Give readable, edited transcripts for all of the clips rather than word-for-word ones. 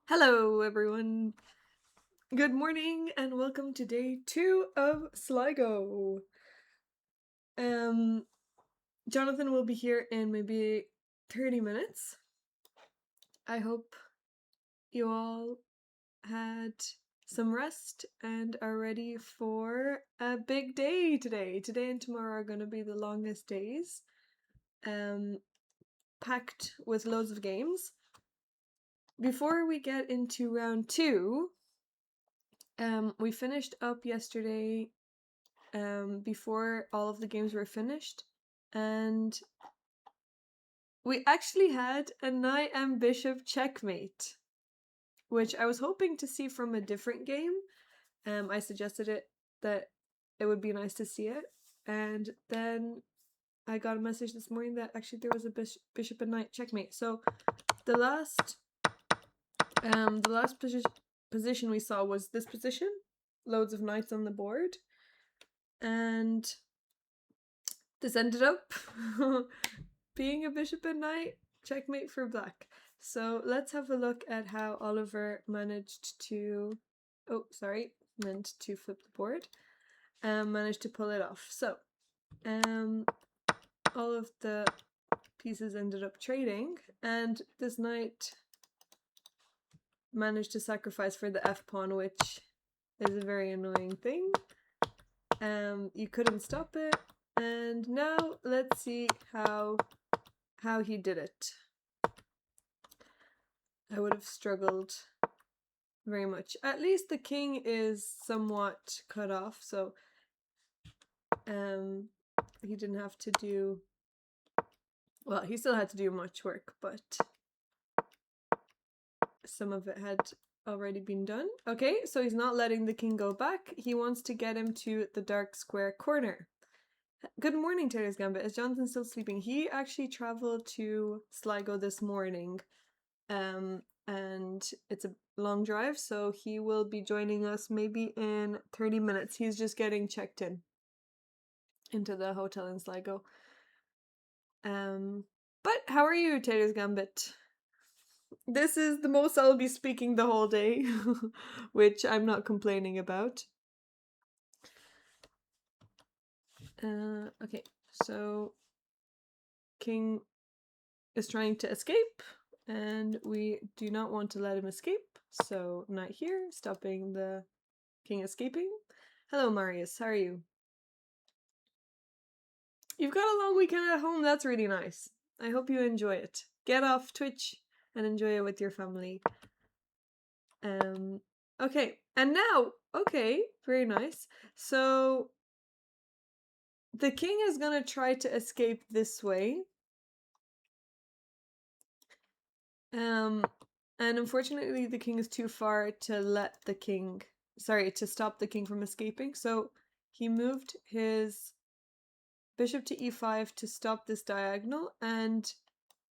Hello, everyone. Good morning, and welcome to day 2 of Sligo. Jonathan will be here in maybe 30 minutes. I hope you all had some rest and are ready for a big day today. Today and tomorrow are going to be the longest days, packed with loads of games. Before we get into round 2, we finished up yesterday before all of the games were finished, and we actually had a knight and bishop checkmate, which I was hoping to see from a different game. I suggested that it would be nice to see it, and then I got a message this morning that actually there was a bishop and knight checkmate. So the last position we saw was this position, loads of knights on the board, and this ended up being a bishop and knight checkmate for black. So let's have a look at how Oliver managed to meant to flip the board and managed to pull it off. So all of the pieces ended up trading, and this knight managed to sacrifice for the f pawn, which is a very annoying thing. You couldn't stop it, and now let's see how he did it. I would have struggled very much. At least the king is somewhat cut off, so he didn't have to do, well, he still had to do much work, but some of it had already been done. Okay, so he's not letting the king go back. He wants to get him to the dark square corner. Good morning, Taylor's Gambit. Is Jonathan still sleeping? He actually traveled to Sligo this morning, and it's a long drive, so he will be joining us maybe in 30 minutes. He's just getting checked in into the hotel in Sligo. But how are you, Taylor's Gambit? This is the most I'll be speaking the whole day, which I'm not complaining about. Okay, so King is trying to escape, and we do not want to let him escape, so knight here, stopping the king escaping. Hello, Marius, how are you? You've got a long weekend at home, that's really nice. I hope you enjoy it. Get off Twitch and enjoy it with your family. Okay, and now, okay, very nice. So the king is gonna try to escape this way. And unfortunately the king is too far to to stop the king from escaping. So he moved his bishop to e5 to stop this diagonal, and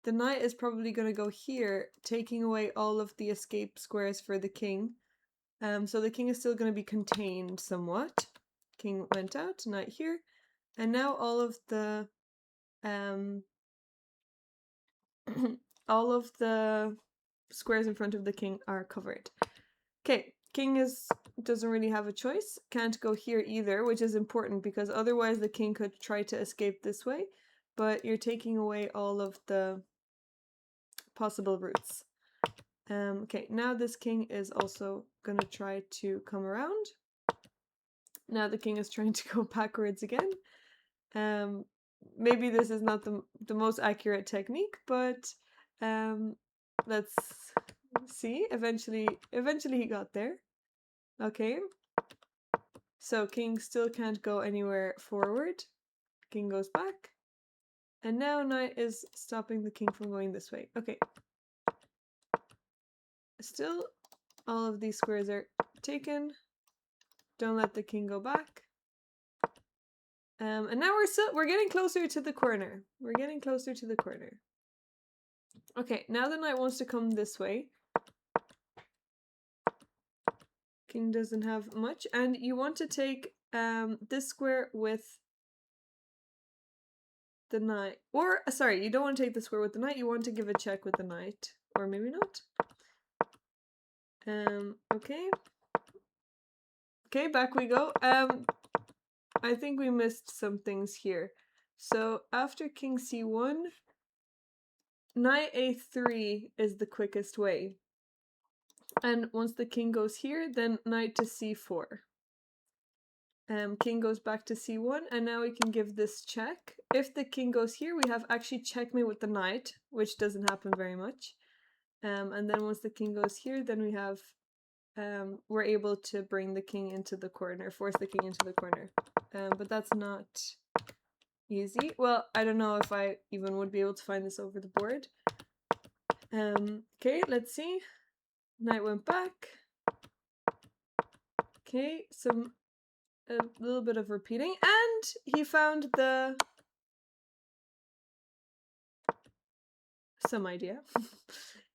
the knight is probably going to go here, taking away all of the escape squares for the king. So the king is still going to be contained somewhat. King went out, knight here, and now all of the all of the squares in front of the king are covered. Okay, king doesn't really have a choice. Can't go here either, which is important because otherwise the king could try to escape this way, but you're taking away all of the possible routes. Okay, now this king is also gonna try to come around. Now the king is trying to go backwards again. Maybe this is not the most accurate technique, but let's see. Eventually he got there. Okay. So king still can't go anywhere forward. King goes back. And now knight is stopping the king from going this way. Okay. Still, all of these squares are taken. Don't let the king go back. And now we're getting closer to the corner. We're getting closer to the corner. Okay, now the knight wants to come this way. King doesn't have much, and you want to take this square with the knight. Or, sorry, you don't want to take the square with the knight, you want to give a check with the knight. Or maybe not. Okay. Okay, back we go. I think we missed some things here. So after king c1, knight a3 is the quickest way. And once the king goes here, then knight to c4. King goes back to c1, and now we can give this check. If the king goes here, we have actually checkmate with the knight, which doesn't happen very much. And then once the king goes here, then we have we're able to bring the king into the corner, force the king into the corner. But that's not easy. Well, I don't know if I even would be able to find this over the board. Okay, let's see. Knight went back. Okay, a little bit of repeating, and he found some idea.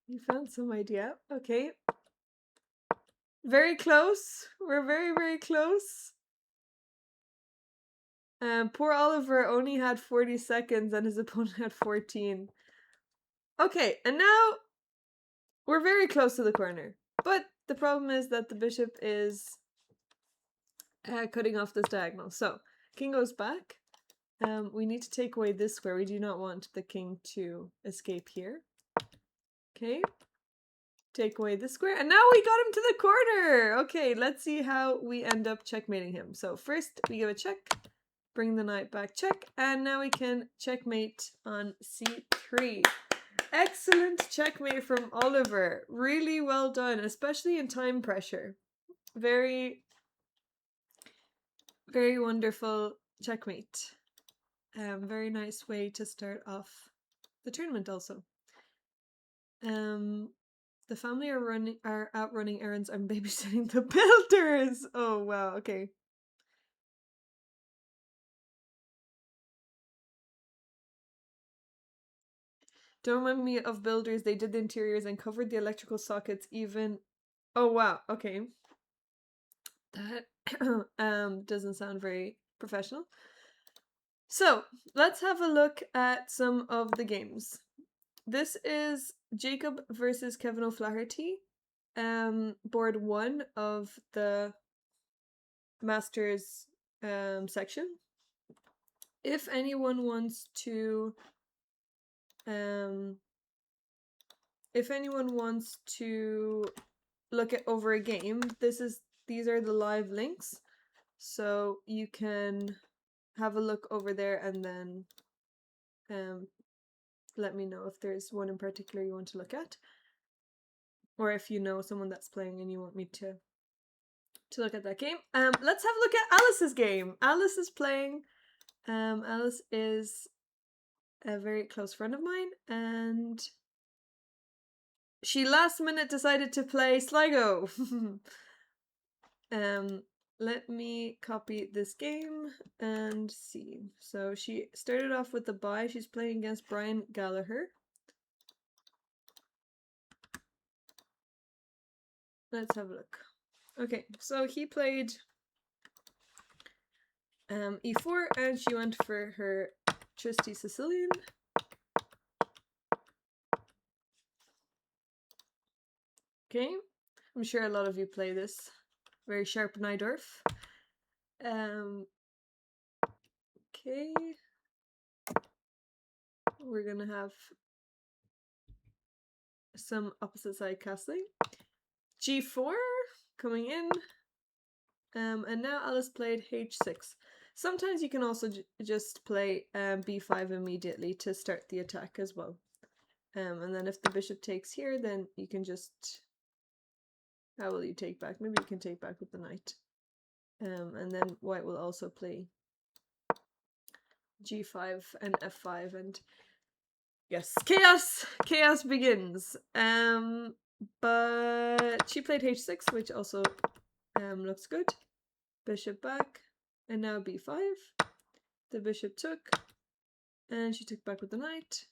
He found some idea. Okay. Very close. We're very, very close. Poor Oliver only had 40 seconds and his opponent had 14. Okay, and now we're very close to the corner. But the problem is that the bishop is cutting off this diagonal. So, king goes back. We need to take away this square. We do not want the king to escape here. Okay. Take away the square. And now we got him to the corner! Okay, let's see how we end up checkmating him. So first we give a check. Bring the knight back, check. And now we can checkmate on c3. Excellent checkmate from Oliver. Really well done, especially in time pressure. Very, very wonderful checkmate. Very nice way to start off the tournament also. The family are out running errands and babysitting the builders. Oh wow, okay. Don't remind me of builders. They did the interiors and covered the electrical sockets even. Oh wow, okay. That doesn't sound very professional. So let's have a look at some of the games. This is Jacob versus Kevin O'Flaherty, board 1 of the Masters section. If anyone wants to look at over a game, these are the live links, so you can have a look over there and then let me know if there's one in particular you want to look at, or if you know someone that's playing and you want me to look at that game. Let's have a look at Alice's game. Alice is playing. Alice is a very close friend of mine, and she last minute decided to play Sligo. Let me copy this game and see. So she started off with the bye. She's playing against Brian Gallagher. Let's have a look. Okay, so he played e4 and she went for her trusty Sicilian. Okay, I'm sure a lot of you play this. Very sharp Najdorf. Okay. We're gonna have some opposite side castling. G4 coming in. And now Alice played h6. Sometimes you can also just play b5 immediately to start the attack as well. And then if the bishop takes here, then you can just... How will you take back? Maybe you can take back with the knight. And then white will also play g5 and f5, and yes, chaos begins. But she played h6, which also looks good. Bishop back, and now b5. The bishop took, and she took back with the knight.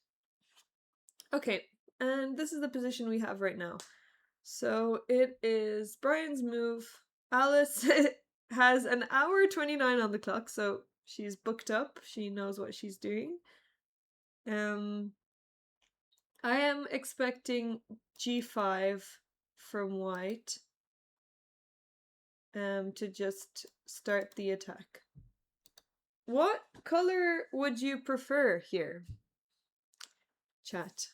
Okay, and this is the position we have right now. So it is Brian's move. Alice has an hour 29 on the clock, so she's booked up. She knows what she's doing. I am expecting g5 from white to just start the attack. What color would you prefer here, chat?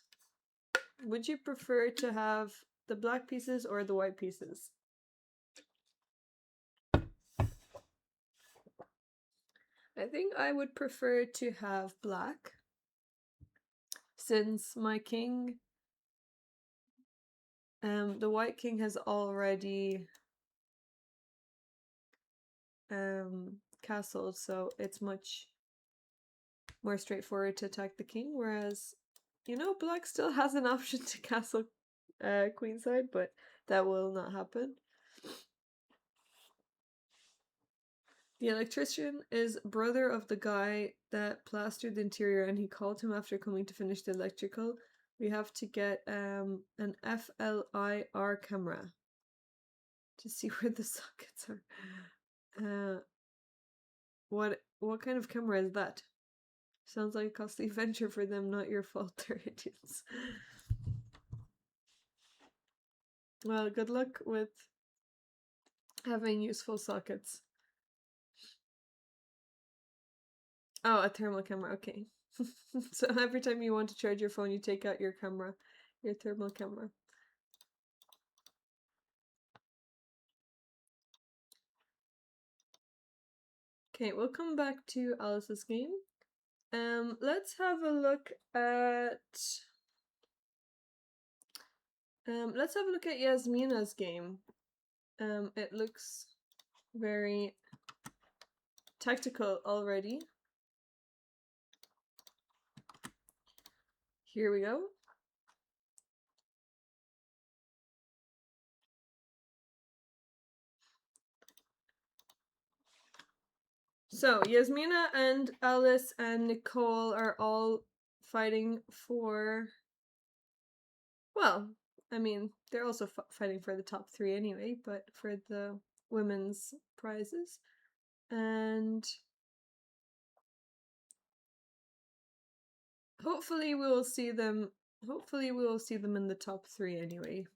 Would you prefer to have the black pieces or the white pieces? I think I would prefer to have black, since my king, the white king has already castled, so it's much more straightforward to attack the king, whereas, you know, black still has an option to castle queenside, but that will not happen. The electrician is brother of the guy that plastered the interior, and he called him after coming to finish the electrical. We have to get an FLIR camera to see where the sockets are. What kind of camera is that? Sounds like a costly venture for them, not your fault, they're idiots. Well, good luck with having useful sockets. Oh, a thermal camera, okay. So every time you want to charge your phone, you take out your camera, your thermal camera. Okay, we'll come back to Alice's game. Let's have a look at Yasmina's game. It looks very tactical already. Here we go. So Yasmina and Alice and Nicole are all fighting for, well, I mean, they're also fighting for the top 3 anyway, but for the women's prizes. And hopefully we will see them in the top 3 anyway.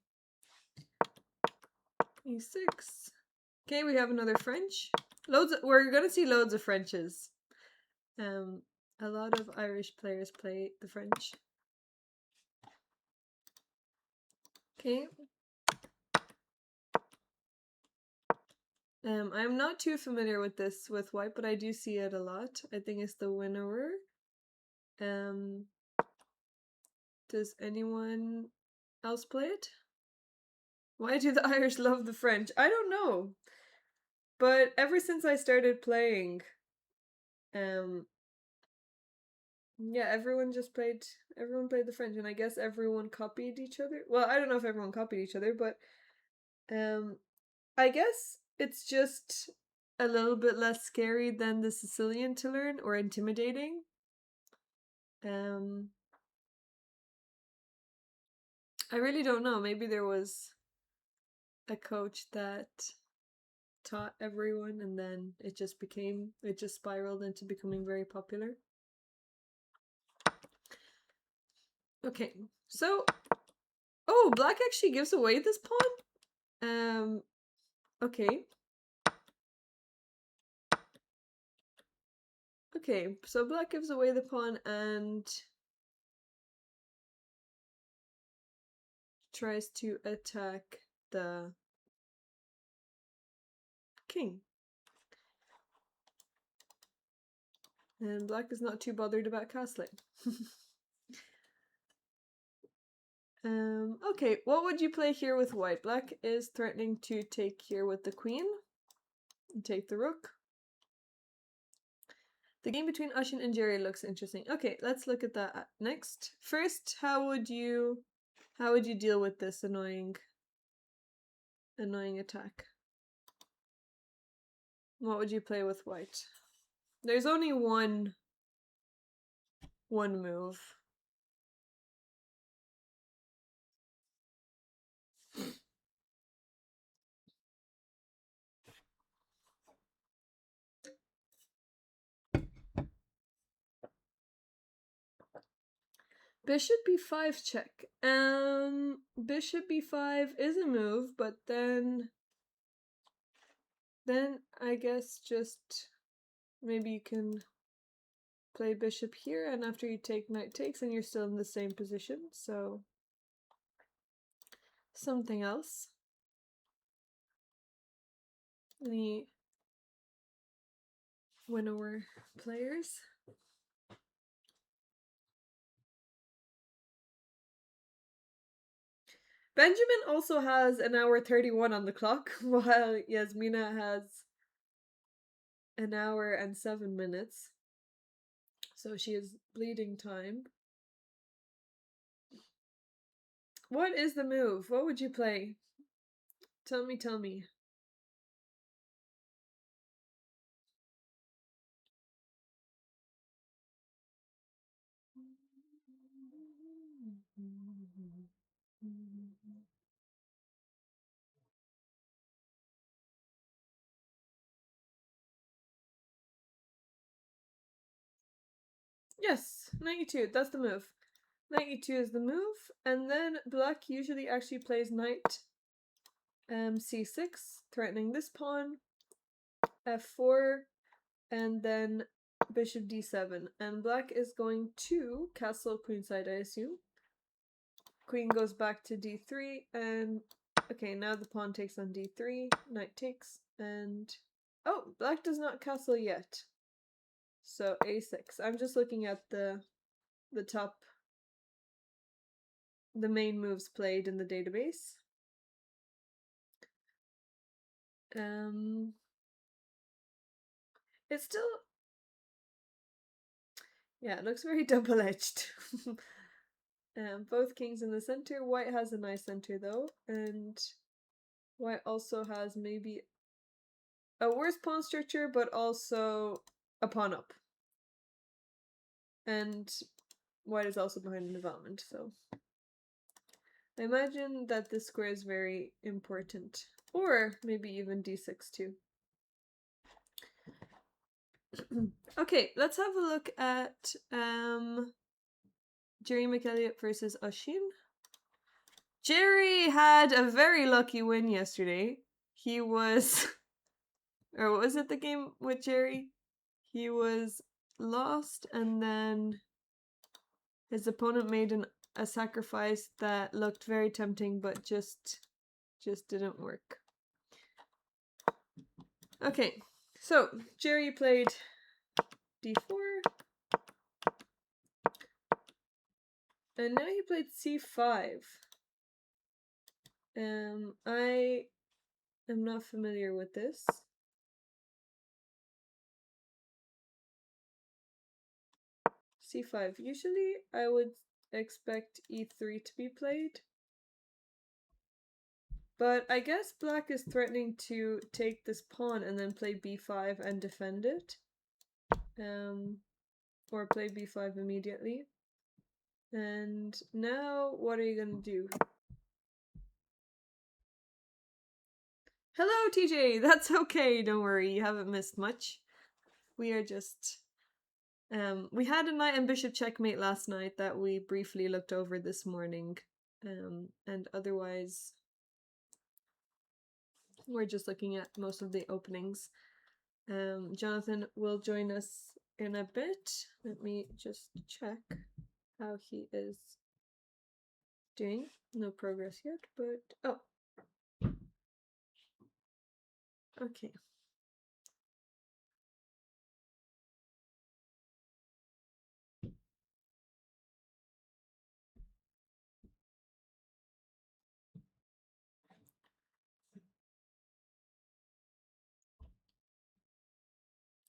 E6. Okay, we have another French. We're gonna see loads of Frenches. A lot of Irish players play the French. Okay. I'm not too familiar with this with white, but I do see it a lot. I think it's the winnower. Does anyone else play it? Why do the Irish love the French? I don't know. But ever since I started playing, yeah, everyone played the French, and I guess everyone copied each other. Well, I don't know if everyone copied each other, but I guess it's just a little bit less scary than the Sicilian to learn, or intimidating. I really don't know. Maybe there was a coach that taught everyone, and then it just spiraled into becoming very popular. Okay, so oh, black actually gives away this pawn. Okay. Okay, so black gives away the pawn and tries to attack the king. And black is not too bothered about castling. Okay, what would you play here with white? Black is threatening to take here with the queen and take the rook. The game between Ushin and Jerry looks interesting. Okay, let's look at that next. First, how would you deal with this annoying attack? What would you play with white? There's only one move. Bishop b5 check. Bishop b5 is a move, but then I guess just maybe you can play bishop here, and after you take, knight takes, and you're still in the same position, so something else. Any winnower players? Benjamin also has an hour 31 on the clock, while Yasmina has an hour and 7 minutes. So she is bleeding time. What is the move? What would you play? Tell me, tell me. Yes, knight e2, that's the move. Knight e2 is the move, and then black usually actually plays knight c6, threatening this pawn, f4, and then bishop d7. And black is going to castle queenside, I assume. Queen goes back to d3, and okay, now the pawn takes on d3, knight takes, and oh, black does not castle yet. So a6. I'm just looking at the top, the main moves played in the database. It's still, yeah, it looks very double-edged. Both kings in the center. White has a nice center though, and white also has maybe a worse pawn structure, but also a pawn up. And white is also behind in development, so I imagine that this square is very important. Or maybe even d6 too. Okay, let's have a look at Jerry McElliott versus Oshin. Jerry had a very lucky win yesterday. He was, or what was it, the game with Jerry? He was lost, and then his opponent made a sacrifice that looked very tempting, but just didn't work. Okay, so Jerry played d4, and now he played c5. I am not familiar with this. c5. Usually I would expect e3 to be played. But I guess black is threatening to take this pawn and then play b5 and defend it. Or play b5 immediately. And now what are you gonna do? Hello, TJ! That's okay, don't worry, you haven't missed much. We are just... we had a knight and bishop checkmate last night that we briefly looked over this morning. And otherwise... we're just looking at most of the openings. Jonathan will join us in a bit. Let me just check how he is doing. No progress yet, but... oh! Okay.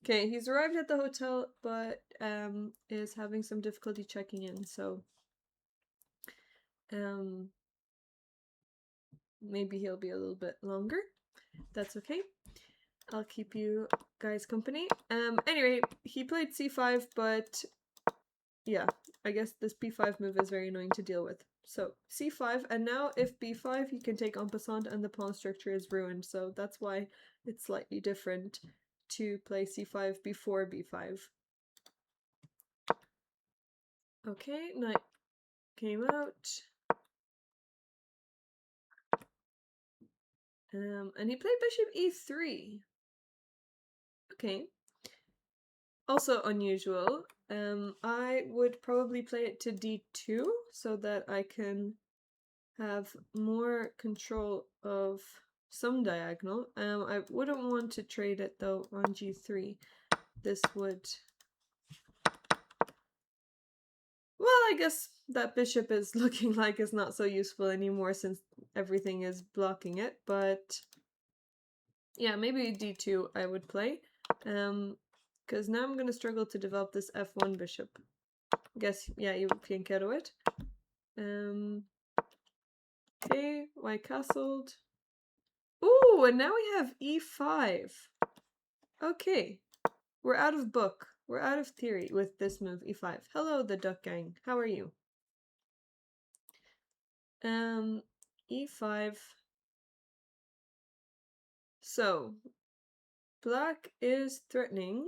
Okay, he's arrived at the hotel, but is having some difficulty checking in, so maybe he'll be a little bit longer. That's okay. I'll keep you guys company. Anyway, he played c5, but yeah, I guess this b5 move is very annoying to deal with. So c5, and now if b5, you can take en passant and the pawn structure is ruined, so that's why it's slightly different to play c5 before b5. Okay, knight came out. And he played bishop e3. Okay. Also unusual. I would probably play it to d2 so that I can have more control of some diagonal. I wouldn't want to trade it though on g3. This would... Well, I guess that bishop is looking like it's not so useful anymore since everything is blocking it, but yeah, maybe d2 I would play. Because now I'm going to struggle to develop this f1 bishop. Guess, yeah, you can kettle it. Okay, white castled. Ooh, and now we have e5. Okay, we're out of book. We're out of theory with this move, e5. Hello, the duck gang. How are you? E5. So, black is threatening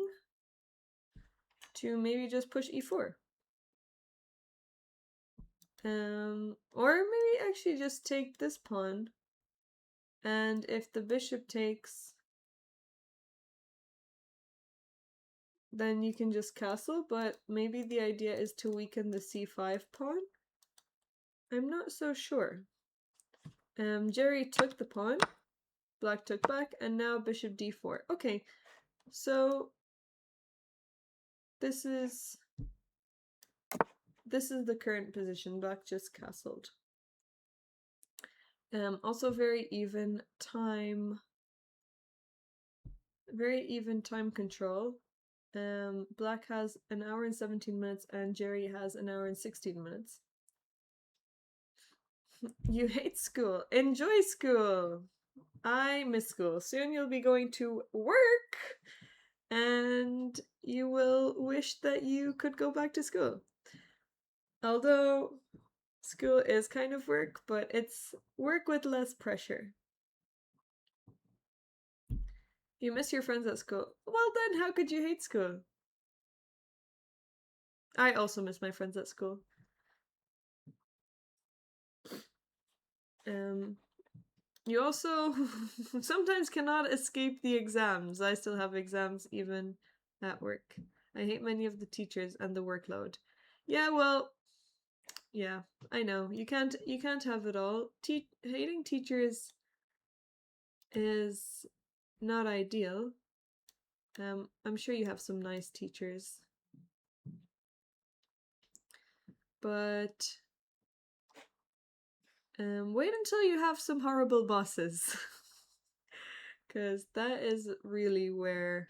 to maybe just push e4. Or maybe actually just take this pawn. And if the bishop takes, then you can just castle, but maybe the idea is to weaken the c5 pawn? I'm not so sure. Jerry took the pawn, black took back, and now bishop d4. Okay, so this is the current position. Black just castled. Also very even time control. Black has an hour and 17 minutes and Jerry has an hour and 16 minutes. You hate school. Enjoy school. I miss school. Soon you'll be going to work and you will wish that you could go back to school. Although school is kind of work, but it's work with less pressure. You miss your friends at school. Well then, how could you hate school? I also miss my friends at school. You also sometimes cannot escape the exams. I still have exams even at work. I hate many of the teachers and the workload. Yeah, well, yeah, I know. You can't have it all. Hating teachers is not ideal. I'm sure you have some nice teachers. But wait until you have some horrible bosses. Because that is really where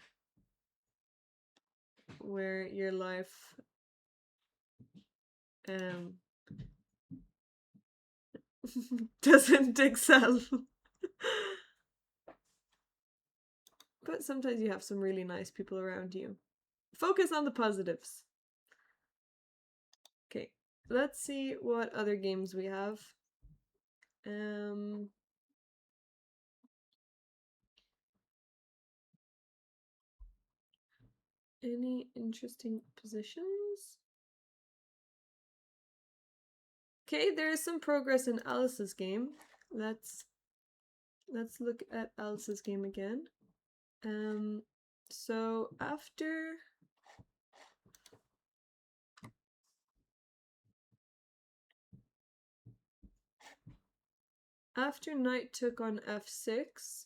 your life doesn't excel. But sometimes you have some really nice people around you. Focus on the positives. Okay, let's see what other games we have. Any interesting positions? Okay, there is some progress in Alice's game. Let's look at Alice's game again. So after knight took on f6,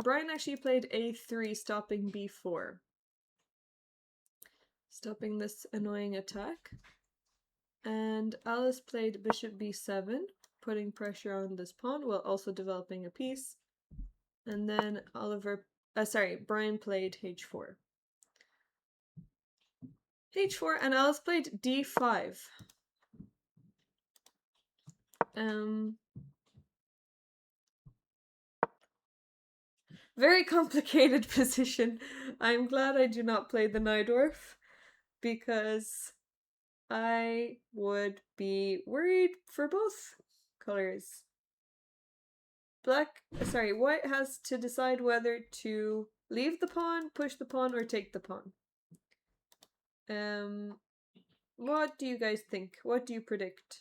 Brian actually played a3, stopping b4. Stopping this annoying attack. And Alice played bishop b7, putting pressure on this pawn while also developing a piece. And then Brian played h4. h4, and Alice played d5. Very complicated position. I'm glad I do not play the Najdorf, because I would be worried for both colors. White has to decide whether to leave the pawn, push the pawn, or take the pawn. What do you guys think? What do you predict?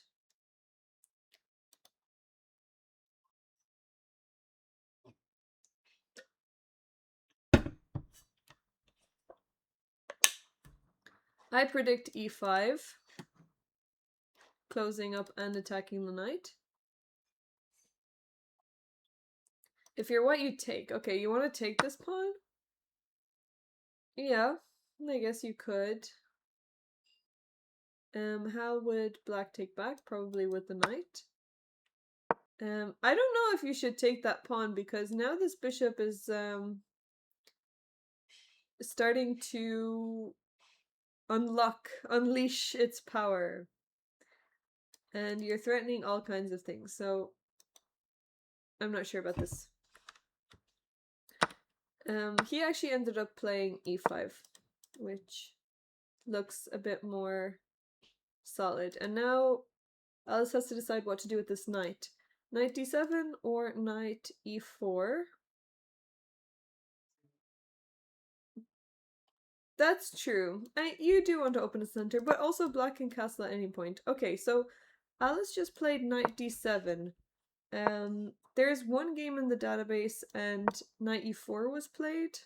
I predict e5, closing up and attacking the knight. If you're white, you take. Okay, you want to take this pawn? Yeah, I guess you could. How would black take back? Probably with the knight. I don't know if you should take that pawn because now this bishop is starting to unleash its power. And you're threatening all kinds of things, so I'm not sure about this. He actually ended up playing e5, which looks a bit more solid. And now Alice has to decide what to do with this knight. Knight d7 or knight e4. That's true. You do want to open a center, but also black can castle at any point. Okay, so Alice just played knight d7. There's one game in the database and knight e4 was played.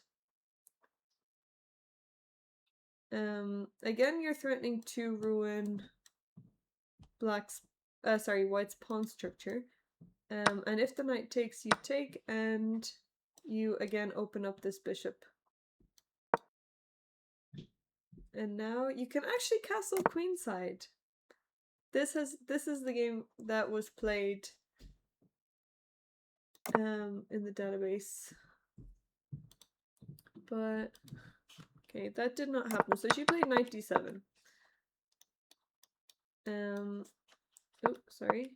Again, you're threatening to ruin white's pawn structure. And if the knight takes, you take, and you again open up this bishop. And now you can actually castle queenside. This is the game that was played in the database. But okay, that did not happen. So she played knight d7. Oh, sorry.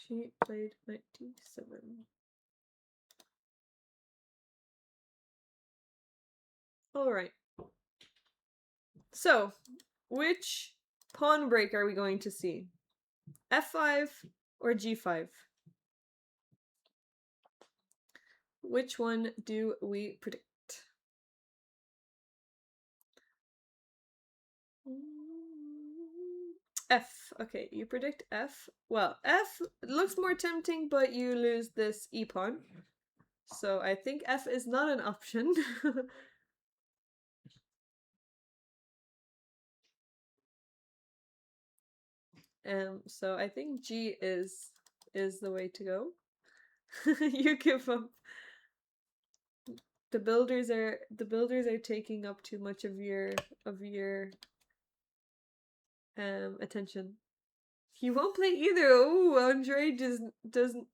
She played knight d7. All right. So, which pawn break are we going to see? F5 or G5? Which one do we predict? F. Okay, you predict F. Well, F looks more tempting, but you lose this E pawn. So I think F is not an option. So I think G is the way to go. You give up. The builders are taking up too much of your attention. He won't play either. Oh, Andre doesn't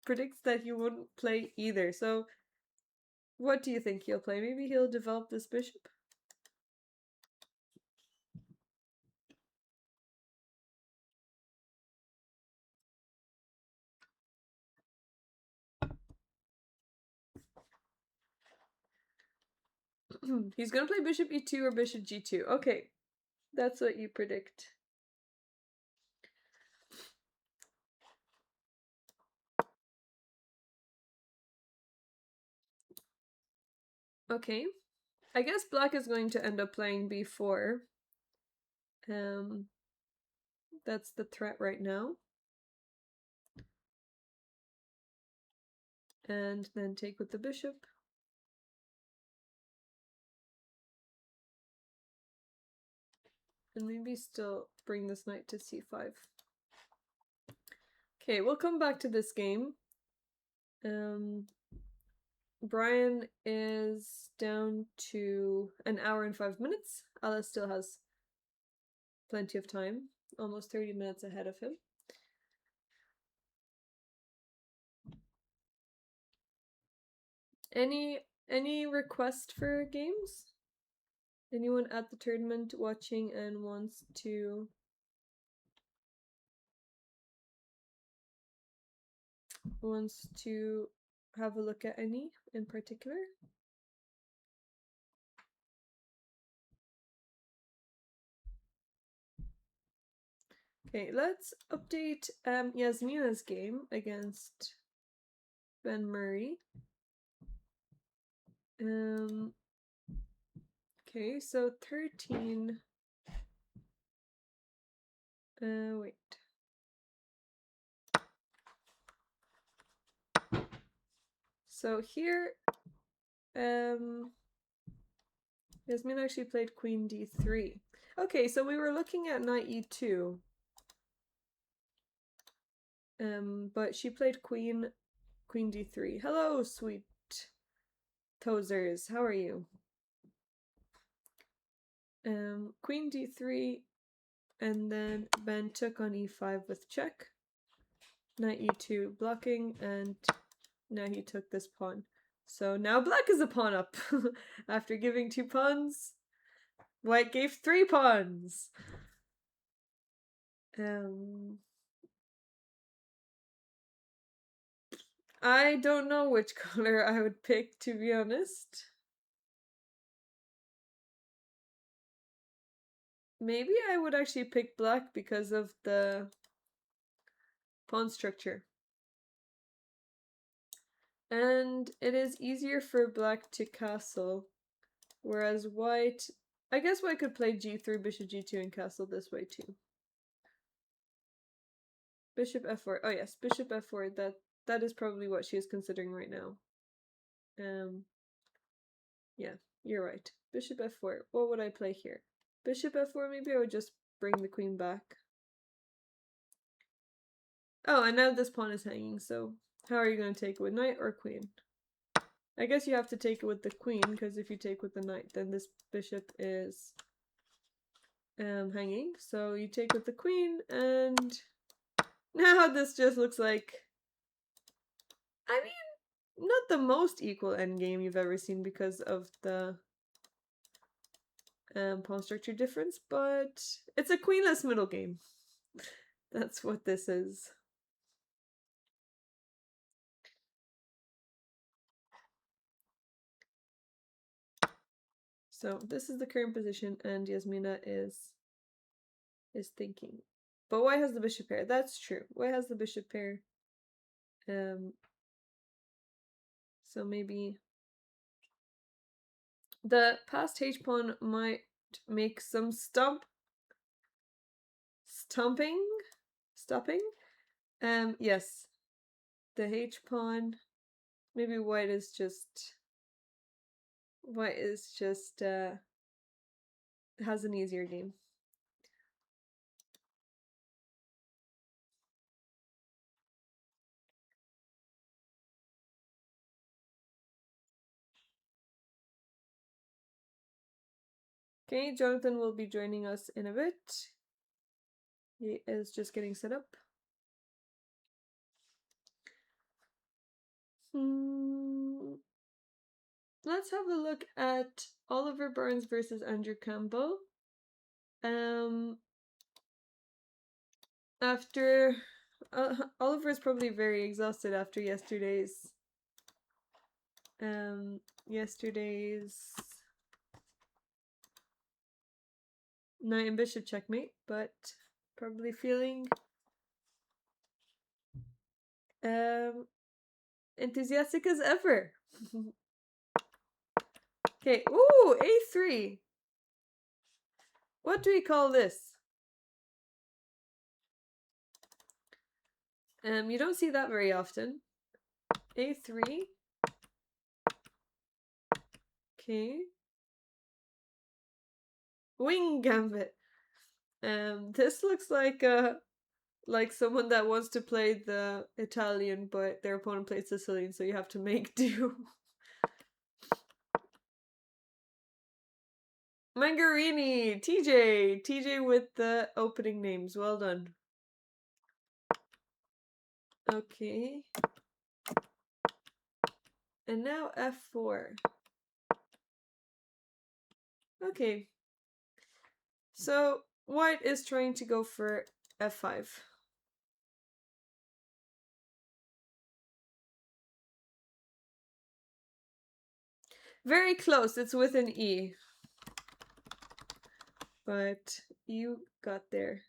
predicts that he wouldn't play either. So what do you think he'll play? Maybe he'll develop this bishop? He's gonna play bishop e2 or bishop g2. Okay, that's what you predict. Okay, I guess black is going to end up playing b4. That's the threat right now. And then take with the bishop. And maybe still bring this knight to c5. Okay, we'll come back to this game. Brian is down to an hour and 5 minutes. Alice still has plenty of time, almost 30 minutes ahead of him. Any request for games? Anyone at the tournament watching and wants to have a look at any in particular? Okay, let's update Yasmina's game against Ben Murray. Okay, so 13. Wait. So here, Yasmin actually played queen d3. Okay, so we were looking at knight e2. But she played queen d3. Hello, sweet toesers. How are you? Queen d3, and then Ben took on e5 with check. Knight e2 blocking, and now he took this pawn. So now black is a pawn up. After giving 2 pawns, white gave 3 pawns. I don't know which color I would pick, to be honest. Maybe I would actually pick black because of the pawn structure. And it is easier for black to castle, whereas white, I guess white could play g3, bishop g2, and castle this way too. Bishop f4. Oh yes, bishop f4. That is probably what she is considering right now. Yeah, you're right. Bishop f4. What would I play here? Bishop f4. Maybe I would just bring the queen back. Oh, and now this pawn is hanging. So how are you going to take it, with knight or queen? I guess you have to take it with the queen, because if you take with the knight, then this bishop is hanging. So you take with the queen, and now this just looks like, I mean, not the most equal endgame you've ever seen because of the pawn structure difference, but it's a queenless middle game. That's what this is. So this is the current position, and Yasmina is thinking. But white has the bishop pair. That's true. White has the bishop pair. So maybe the passed h pawn might make some stopping. Yes, the h pawn. Maybe white is just has an easier game. Okay, Jonathan will be joining us in a bit. He is just getting set up. Let's have a look at Oliver Burns versus Andrew Campbell. After Oliver is probably very exhausted after yesterday's knight and bishop checkmate, but probably feeling enthusiastic as ever. Okay, ooh, a3. What do we call this? You don't see that very often. a3. Okay. Wing gambit. This looks like someone that wants to play the Italian, but their opponent plays Sicilian, so you have to make do. Mangarini, TJ with the opening names. Well done. Okay. And now f4. Okay. So white is trying to go for f5. Very close. It's with an E. But you got there.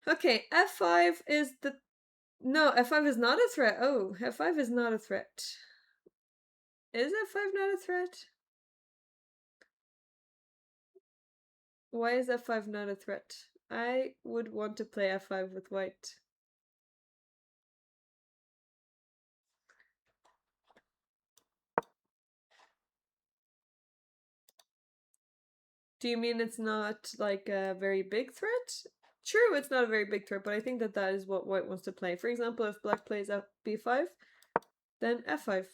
Okay, f5 is No, f5 is not a threat. Oh, f5 is not a threat. Is f5 not a threat? Why is f5 not a threat? I would want to play f5 with white. Do you mean it's not like a very big threat? True, it's not a very big threat, but I think that that is what white wants to play. For example, if black plays b5, then f5.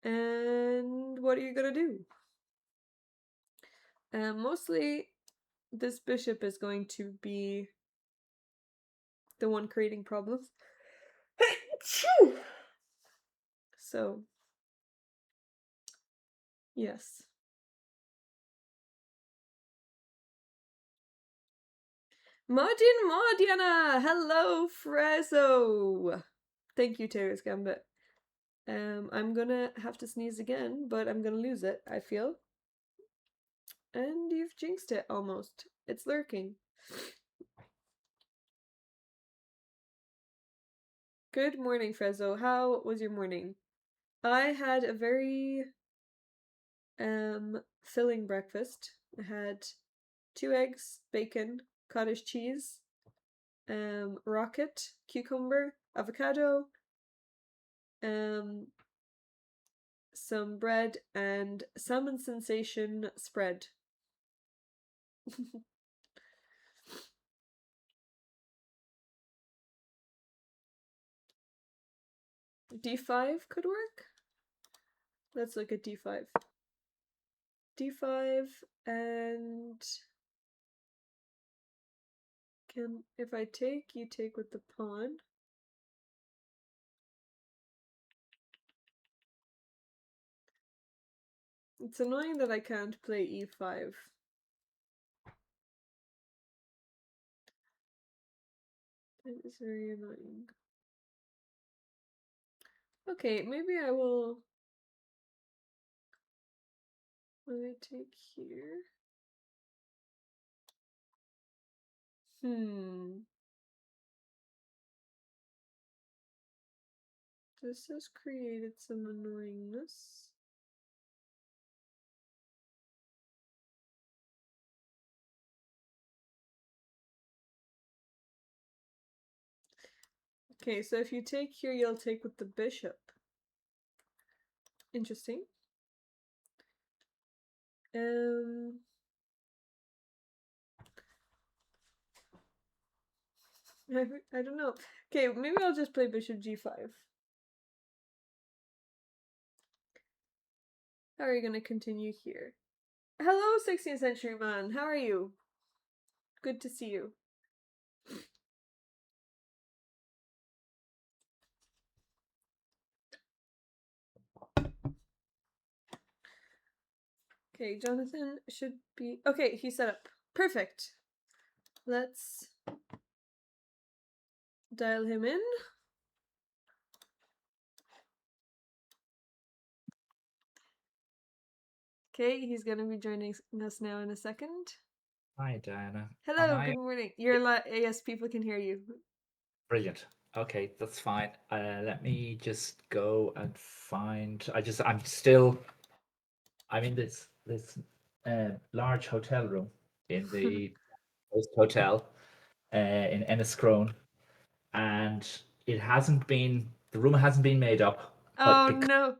And what are you gonna do? Mostly, this bishop is going to be the one creating problems. So, yes. Modiana! Hello, Frezzo! Thank you, Terrace Gambit. I'm gonna have to sneeze again, but I'm gonna lose it, I feel. And you've jinxed it almost. It's lurking. Good morning, Frezzo. How was your morning? I had a very filling breakfast. I had 2 eggs, bacon, cottage cheese, rocket, cucumber, avocado, some bread, and salmon sensation spread. D5 could work. Let's look at D5. D5 and if I take, you take with the pawn. It's annoying that I can't play E5. It is very annoying. Okay, maybe I will. Will I take here? This has created some annoyingness. Okay, so if you take here, you'll take with the bishop. Interesting. I don't know. Okay, maybe I'll just play bishop g5. How are you gonna continue here? Hello, 16th century man. How are you? Good to see you. Okay, Jonathan should be... Okay, he's set up. Perfect. Let's dial him in. Okay, he's going to be joining us now in a second. Hi, Diana. Hello, good morning. You're yes, people can hear you. Brilliant. Okay, that's fine. Let me just go and find. I'm in this large hotel room in the hotel in Enniscrone, and the room hasn't been made up. But Oh no.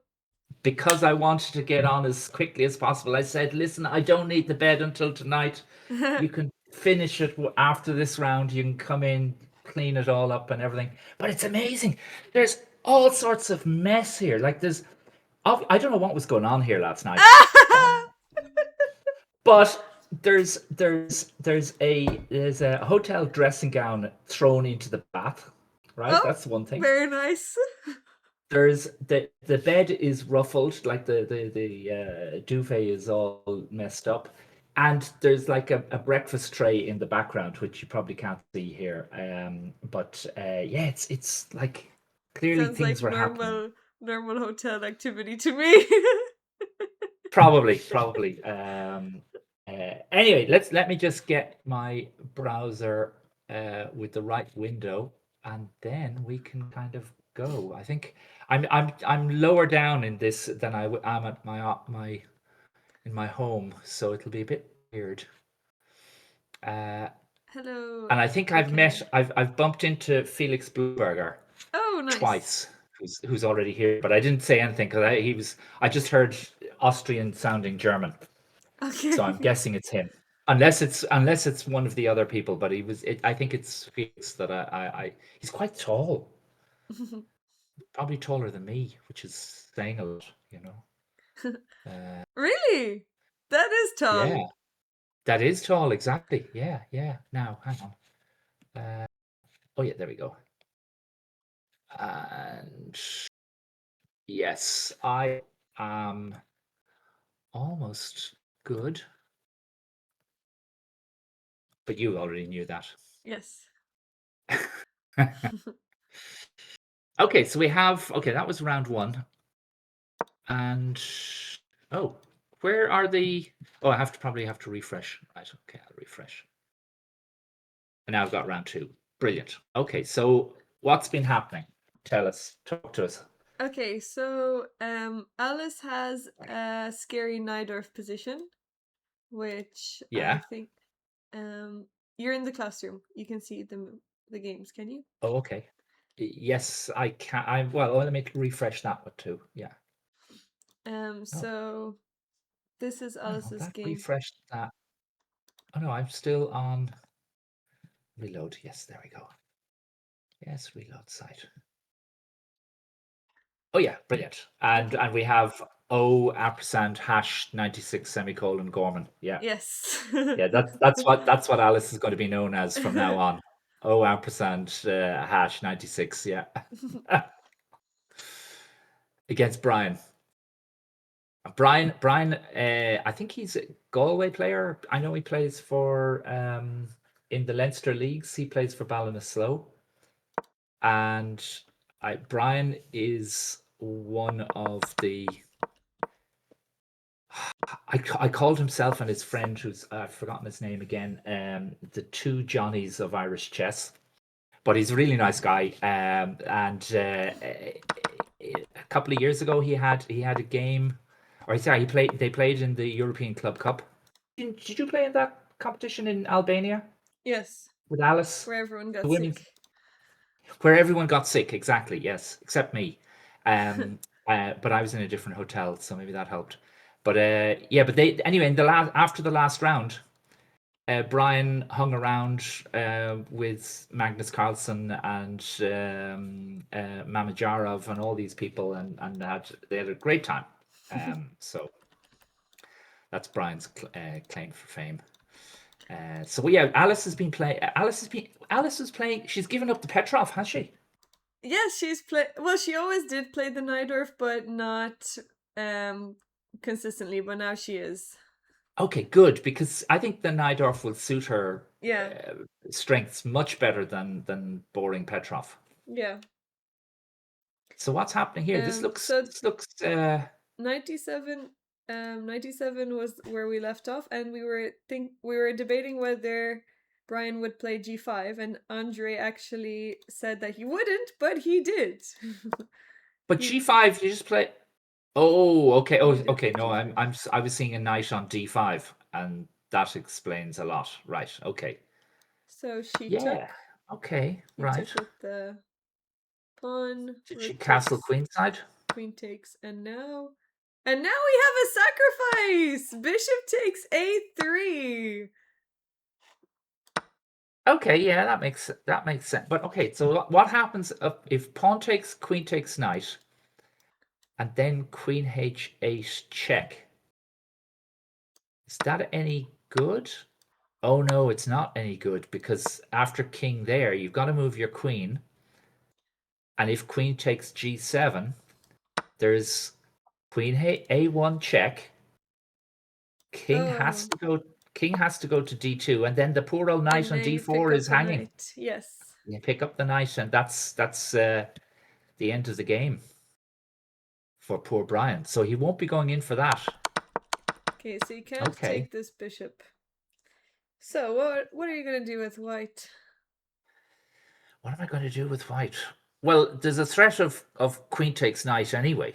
because I wanted to get on as quickly as possible, I said, "Listen, I don't need the bed until tonight. You can finish it after this round. You can come in, clean it all up and everything." But it's amazing. There's all sorts of mess here. Like I don't know what was going on here last night, but there's a hotel dressing gown thrown into the bath. Right, Oh, that's one thing. very nice. There's the bed is ruffled, like the duvet is all messed up, and there's like a breakfast tray in the background, which you probably can't see here. But yeah, it's like clearly Sounds like things were happening. normal hotel activity to me. Probably. Anyway, let me just get my browser with the right window. and then we can kind of go. I think I'm lower down in this than am at my in my home, so it'll be a bit weird. Uh, Hello, and I think we can. I've bumped into Felix Bluberger Oh, nice. twice, who's already here, but I didn't say anything because I just heard Austrian sounding German, so I'm Okay. guessing it's him. Unless it's one of the other people, but I think it's Felix that he's quite tall, probably taller than me, which is saying a lot, you know. Uh, Really? That is tall. yeah, that is tall, exactly. Yeah, yeah. Now, hang on. Oh yeah, there we go. And yes, I am almost good, but you already knew that. Yes. Okay, so okay, that was round one. And oh, where are the oh, I probably have to refresh. Right, okay, I'll refresh. And now I've got round two. Brilliant. Okay, so what's been happening? Tell us, talk to us. Okay, so Alice has a scary Najdorf position, which I Yeah. think you're in the classroom. You can see the games, can you? Oh, okay. Yes, I can. Well, let me refresh that one too. Yeah. Oh, So this is hang on, Alice's that game. refreshed that. Oh no, I'm still on reload. Yes, there we go. Yes, reload site. Oh yeah, brilliant. And Okay. we have O ampersand hash 96 semicolon Gorman. Yeah. Yes. Yeah, that's what Alice is going to be known as from now on. O ampersand hash 96. Yeah. Against Brian. Brian, I think he's a Galway player. I know he plays for in the Leinster leagues. He plays for Ballinasloe, and Brian is one of the. I called himself and his friend, who's I've forgotten his name again. The two Johnnies of Irish chess, but he's a really nice guy. And a couple of years ago, he had a game, or sorry, he played. They played in the European Club Cup. Did you play in that competition in Albania Yes, with Alice? where everyone The got women's, sick. where everyone got sick. Exactly. Yes, except me. Um, but I was in a different hotel, so maybe that helped. But yeah, but they anyway. In the last after the last round, Brian hung around with Magnus Carlsen and Mamajarov and all these people, and they had a great time. So that's Brian's claim for fame. So yeah, Alice has been playing. Alice is playing. She's given up the Petrov, has she? Yes, she's play. Well, she always did play the Najdorf, but not um consistently. But now she is. Okay, good, because I think the Najdorf will suit her Yeah, strengths much better than boring Petrov. yeah. So what's happening here? This looks So this looks 97 97 was where we left off, and we were debating whether Brian would play g5, and Andre actually said that he wouldn't, but he did. but he G5 you just play. Oh, okay. Oh, he did okay. play No, g5. I was seeing a knight on D5, and that explains a lot. Right. Okay. So Yeah. Okay. he Right. took with the pawn, Did she rook castle takes, queenside? queen takes, and now we have a sacrifice. Bishop takes a3. Okay. Yeah, that makes sense. But okay. So what happens if pawn takes, queen takes knight, and then queen h8 check? Is that any good? Oh no, it's not any good because after king there, you've got to move your queen, and if queen takes g7, there's queen a1 check. King has Oh, to go. King has to go to d2, and then the poor old knight and on then you pick d4 up is the hanging. knight. Yes. You pick up the knight, and that's the end of the game for poor Brian. So he won't be going in for that. Okay, so you can't Okay. take this bishop. So what are you gonna do with white? What am I going to do with white? Well, there's a threat of queen takes knight anyway.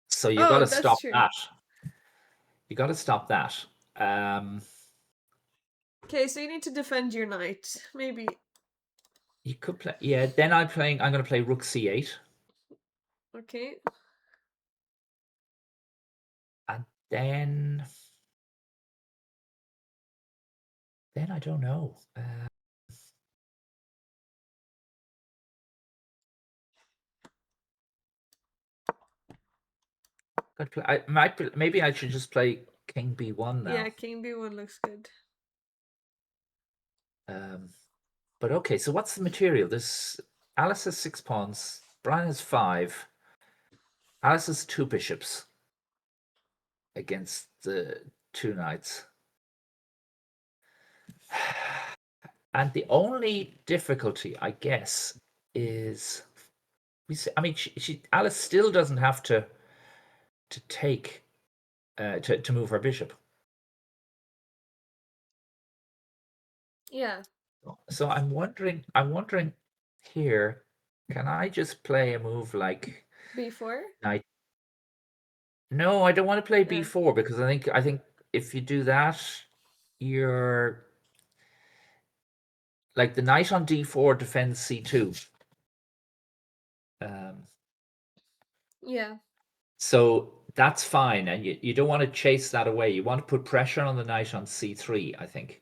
So you got Oh, to that's stop true. that. You got to stop that. Okay, so you need to defend your knight. Maybe. You could play. Yeah. Then I'm playing. I'm going to play rook c8, Okay. and then I don't know. Maybe I should just play king b1 Yeah, now. king b1 looks good. But okay, so what's the material? This Alice has 6 pawns. Brian has 5. Alice has 2 bishops against the 2 knights. And the only difficulty, I guess, is I mean, Alice still doesn't have to take to move her bishop. Yeah. So I'm wondering here, can I just play a move like b4? knight? No, I don't want to play Yeah. b4 because I think if you do that, you're like the knight on d4 defends c2. Um, Yeah. so that's fine, and you don't want to chase that away. You want to put pressure on the knight on c3, I think.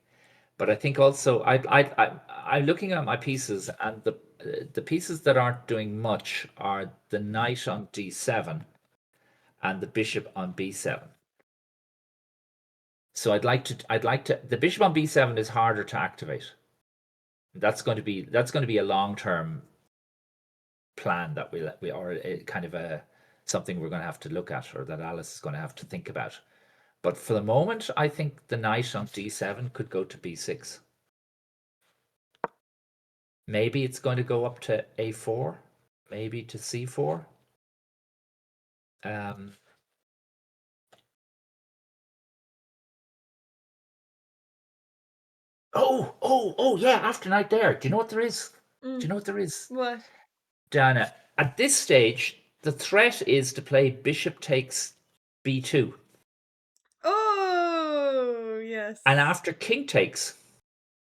But I think also I'm looking at my pieces, and the pieces that aren't doing much are the knight on d7 and the bishop on b7. So I'd like to the bishop on b7 is harder to activate. That's going to be a long-term plan that we or a kind of a something we're going to have to look at, or that Alice is going to have to think about. But for the moment, I think the knight on d7 could go to b6. Maybe it's going to go up to a4, maybe to c4. Um, oh, yeah, after knight there. Do you know what there is? Do you Mm. know what there is, What? Diana? At this stage, the threat is to play bishop takes b2. Oh, yes. And after king takes,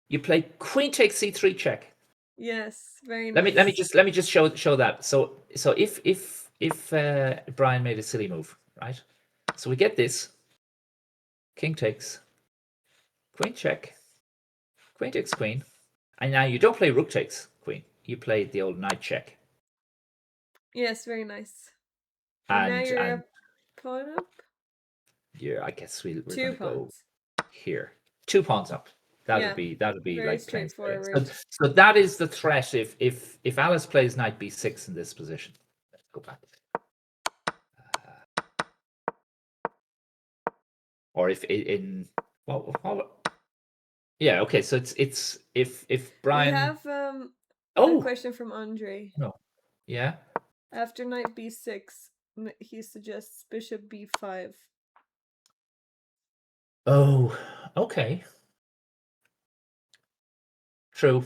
you play queen takes c3 check. Yes, very Let me nice. let me just let me just show that. So if Brian made a silly move, right? So we get this king takes, queen check, queen takes queen, and now you don't play rook takes queen. You play the old knight check, Yes, very nice. And now and you're a pawn up? yeah, I guess we're 2 gonna go pawns. here, 2 pawns up. Yeah, That'll be very like playing fair. So, straightforward. so that is the threat if Alice plays knight b6 in this position. Let's go back. Or if in what yeah, okay, so it's if We Brian. have a Oh question from Andre. no, yeah. After knight b6, he suggests bishop b5. Oh, okay, true.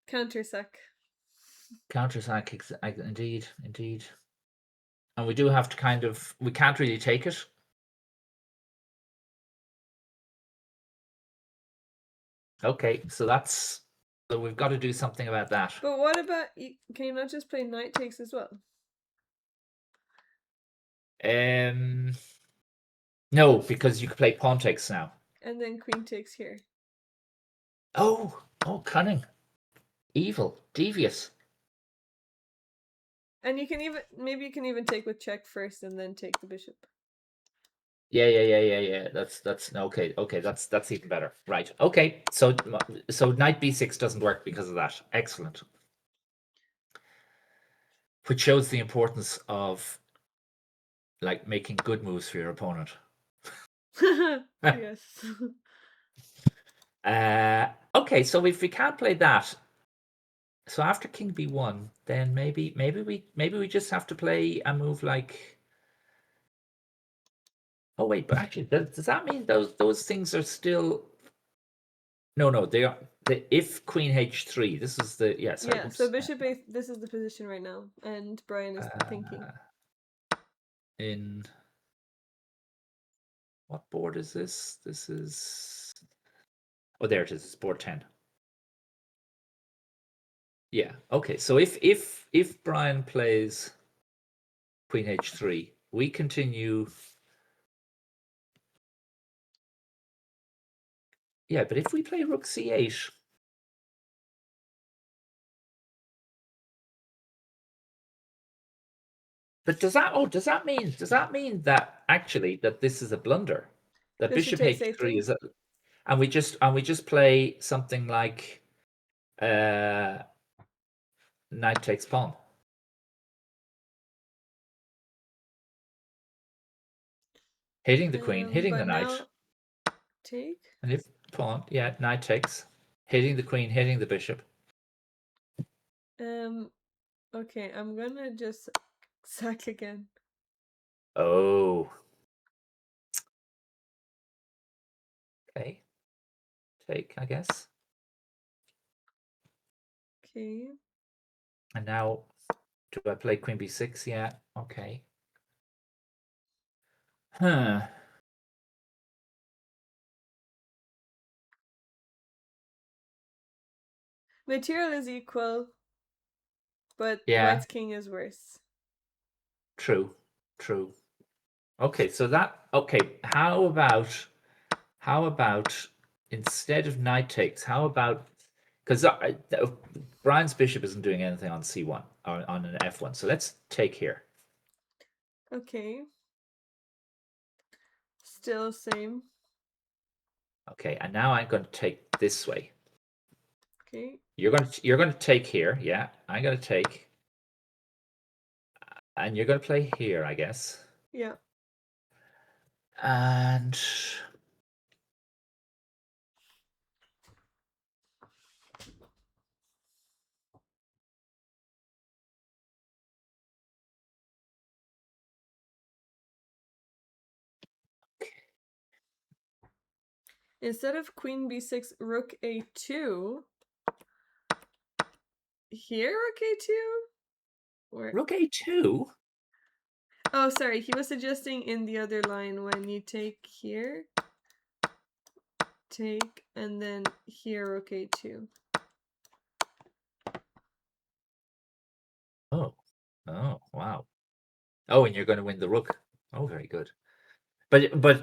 Countersack. Counter-attack, indeed. And we do have to we can't really take it. Okay, so we've got to do something about that. But what about, can you not just play knight takes as well? Um, no, because you can play pawn takes now. And then queen takes here. Oh, cunning, evil, devious. And you can even, maybe you can even take with check first and then take the bishop. Yeah. That's okay. Okay, that's even better. Right. Okay. So knight b6 doesn't work because of that. Excellent. Which shows the importance of like making good moves for your opponent. Yes. Okay, so if we can't play that, so after king b1, then maybe we just have to play a move like Oh wait, but actually, does that mean those things are still? No, they are. If Queen H3, this is the Sorry, Yeah, so whoops. bishop a, this is the position right now, and Brian is thinking. In what board is this? This is. Oh, there it is. It's board 10. Yeah. Okay. So if Brian plays Queen H3, we continue. Yeah, but if we play Rook C8, but does that mean that actually that this is a blunder? That Bishop Bishop takes H3 a3. is and we just play something like uh knight takes pawn, hitting the queen, hitting the But knight, now take. and if pawn, yeah, knight takes, hitting the queen, hitting the bishop. Okay, I'm gonna just sack again. Oh, okay, take, I guess. Okay. And now, do I play Queen B6? Yeah, okay. Huh. Material is equal, but Yeah, White's king is worse. true, true. Okay, so okay, how about instead of knight takes, how about, because Brian's bishop isn't doing anything on C1 or on an F1, so let's take here. Okay. Still same. Okay, and now I'm going to take this way. Okay. You're going to take here, yeah. I'm going to take, and you're going to play here, I guess. Yeah. And Instead of Queen B6, Rook A2. Here, Rook A2? Or Rook A2. oh, sorry, he was suggesting in the other line when you take here, take, and then here, Rook A2. Oh, wow. Oh, and you're going to win the rook. Oh, very good. But I guess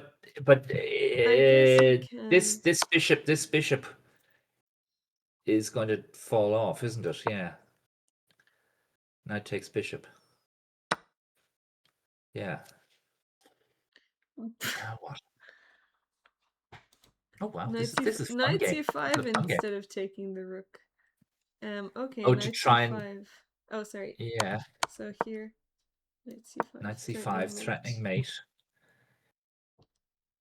you can. this bishop is going to fall off, isn't it? Yeah. Knight takes bishop. Yeah. Now what? Oh wow, this is fun Knight game. This is C5 a fun game. instead of taking the rook. Okay, Oh, to Knight try and C5. Oh, sorry. yeah, So here, Knight C5, Knight C5, threatening threatening mate. mate.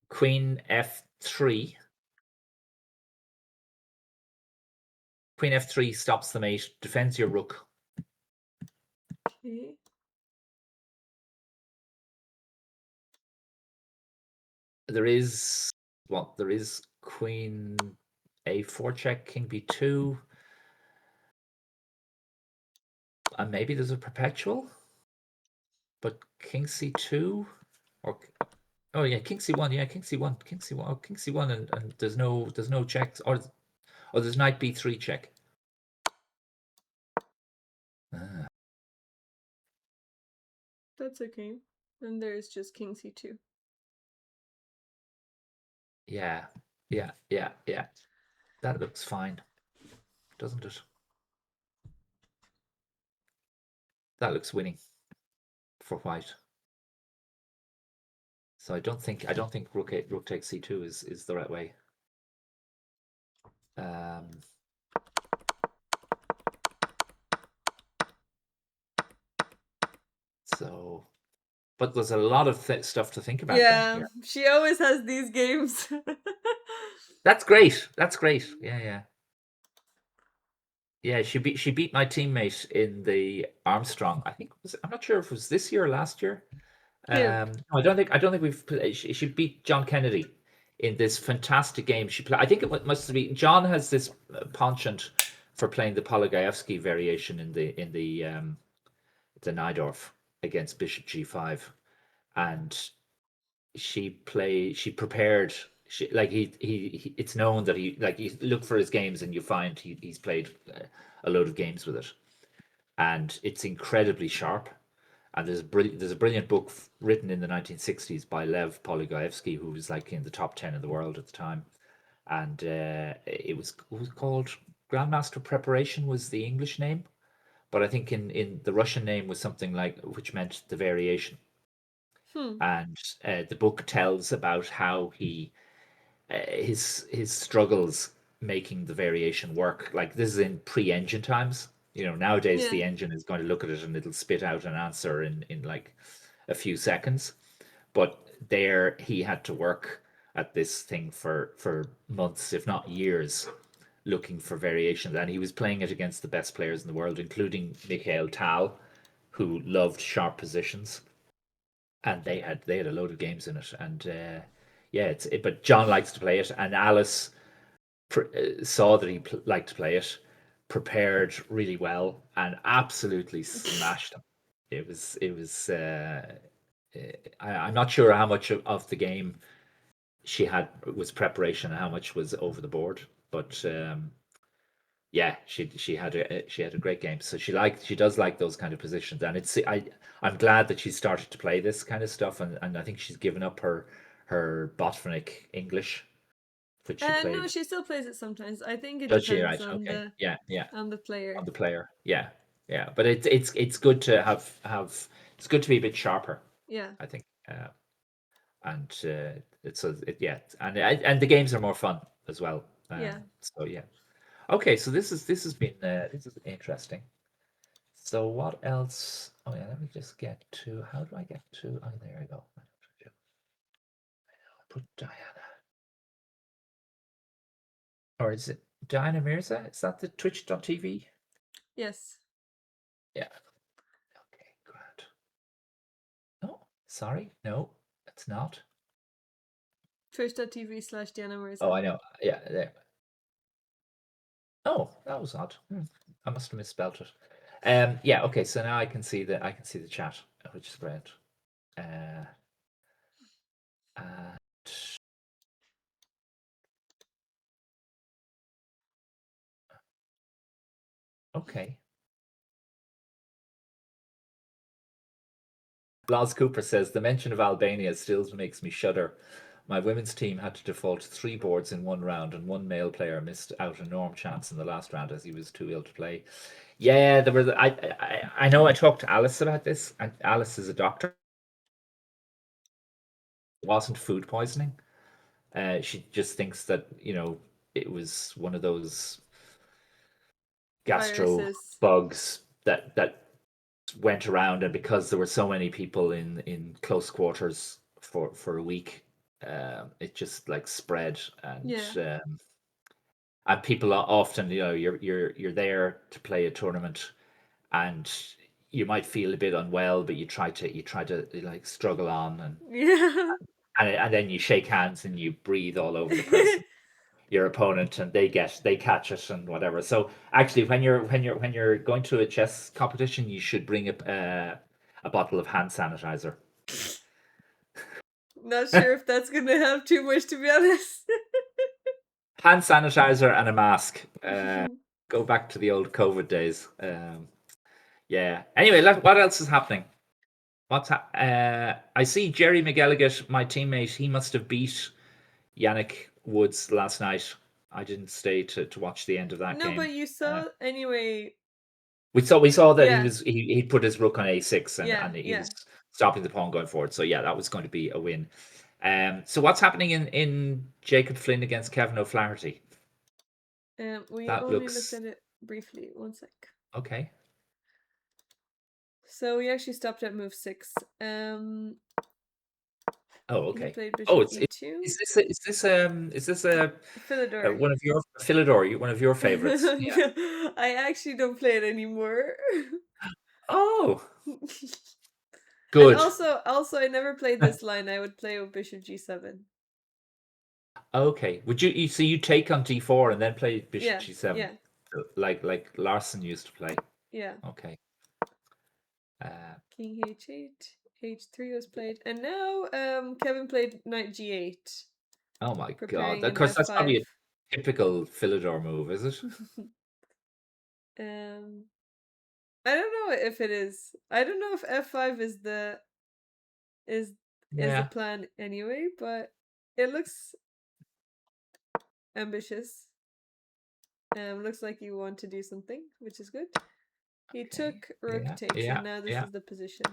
Queen F3. Queen F3 stops the mate, defends your rook. Okay. There is Queen A4 check, King B2, and maybe there's a perpetual, but King C2 or oh yeah, King C1, yeah, King C1, King C1, oh, King C1, and there's no checks, or there's Knight B3 check. Ah, That's okay. And there's just King C2. yeah. That looks fine, doesn't it? That looks winning for white. So I don't think rook takes C2 is the right way. So, but there's a lot of stuff to think about then Yeah, here. she always has these games. That's great. That's great. Yeah. Yeah, she beat my teammate in the Armstrong. I think I'm not sure if it was this year or last year. Who? No, I don't think we've she beat John Kennedy in this fantastic game she played. I think it must be John has this penchant for playing the Polygaevsky variation in the Najdorf against Bishop G5, and she prepared. She like he it's known that he like you look for his games and you find he's played a load of games with it, and it's incredibly sharp. And there's a brilliant book written in the 1960s by Lev Polygaevsky, who was like in the top 10 in the world at the time. And it was called Grandmaster Preparation was the English name, but I think in the Russian name was something like which meant the variation. Hmm. And the book tells about how his struggles making the variation work. Like this is in pre-engine times. Nowadays Yeah. the engine is going to look at it and it'll spit out an answer in like a few seconds. But there he had to work at this thing for months, if not years, looking for variations. And he was playing it against the best players in the world, including Mikhail Tal, who loved sharp positions. And they had a load of games in it. And yeah, but John likes to play it, and Alice saw that he liked to play it, prepared really well, and absolutely smashed him. It was. I'm not sure how much of the game she had was preparation and how much was over the board, but yeah, she had a great game. So she does like those kind of positions, and I'm glad that she started to play this kind of stuff, and I think she's given up her Botvinnik English, which she No, played. she still plays it sometimes. I think it Does she? depends Right. on Okay. Yeah. Yeah. the On player. the player. Yeah. Yeah. But it's good to have it's good to be a bit sharper, Yeah. I think. And yeah, and the games are more fun as well. Yeah. So yeah. Okay, so this is interesting. So what else? Oh yeah, let me just get to how do I get to? Oh, there I go. I put Diana, or is it Diana Mirza? Is that the Twitch.tv? Yes. Yeah. Okay, great. Oh, sorry, no, it's not. Twitch.tv/Diana Oh, Mirza. I know. Yeah, there. Oh, that was odd. I must have misspelled it. Yeah. Okay. So now I can see the chat, which is great. Uh, and okay. Blas Cooper says the mention of Albania still makes me shudder. My women's team had to default 3 boards in one round, and one male player missed out a enorm chance in the last round as he was too ill to play. Yeah, there was. I know. I talked to Alice about this, and Alice is a doctor. It wasn't food poisoning. She just thinks that it was one of those gastro Viruses. bugs that went around, and because there were so many people in close quarters for a week, it just like spread, Yeah. and people are often you're there to play a tournament, and you might feel a bit unwell, but you try to like struggle on, and Yeah. and, and then you shake hands and you breathe all over the person, your opponent, and they catch it and whatever. So actually, when you're going to a chess competition, you should bring a bottle of hand sanitizer. Not sure if that's gonna help too much, to be honest. Hand sanitizer and a mask. Go back to the old COVID days. Yeah. Anyway, what else is happening? I see Jerry McElligott, my teammate. He must have beat Yannick Woods last night. I didn't stay to watch the end of that No, game. but you Uh, saw anyway. we saw that Yeah. he put his rook on a6, and Yeah. and he Yeah. was stopping the pawn going forward. So yeah, that was going to be a win. So what's happening in Jacob Flynn against Kevin O'Flaherty? We That only looked looks at it briefly. One sec. okay. So we actually stopped at move 6. Oh, He okay. played Oh, bishop it's e2. is this Philidor. one of your Philidor, one of your favorites? Yeah. No, I actually don't play it anymore. Oh, And Good. also, I never played this line. I would play with bishop g7. Okay. Would so you take on d4 and then play bishop Yeah, g7, yeah, like Larson used to play. yeah. Okay. King h8, h3 was played, and now Kevin played knight g8, Oh my God. preparing Of an course, that's probably f5. a typical Philidor move, is it? um, I don't know if it is. I don't know if f5 is the Yeah. plan anyway, but it looks ambitious. Looks like you want to do something, which is good. He Okay. took rook Yeah. takes, Yeah. and now this Yeah. is the position.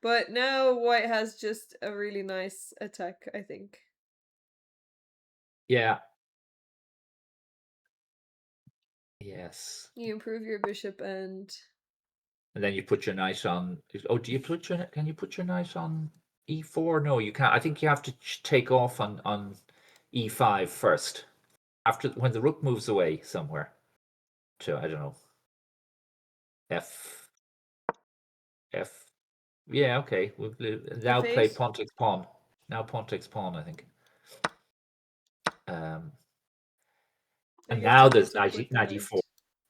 But now white has just a really nice attack, I think. Yeah. Yes. You improve your bishop and And then you put your knight on. Oh, do you put your? Can you put your knight on e4? No, you can't. I think you have to take off on e5 first. After when the rook moves away somewhere to, I don't know, f f. Yeah, okay. We'll now play f8. pawn takes pawn. Now pawn takes pawn, I think. Um, I and guess now you can there's take with the knight e4. knight.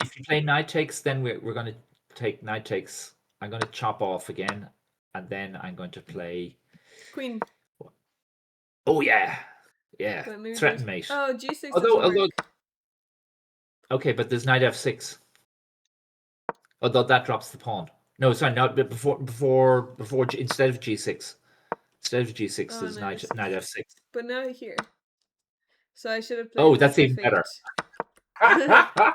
If you play knight takes, then we're going to take knight takes. I'm going to chop off again, and then I'm going to play. Queen. Oh yeah, yeah. But maybe Threaten there's. mate. Oh, g6 Although, doesn't although, work. okay, but there's knight f6. Although that drops the pawn. No, sorry, not before instead of g6. Instead of g6, Oh, there's knight knight f6. f6. But now here. So I should have played Oh, rook that's even better. f8.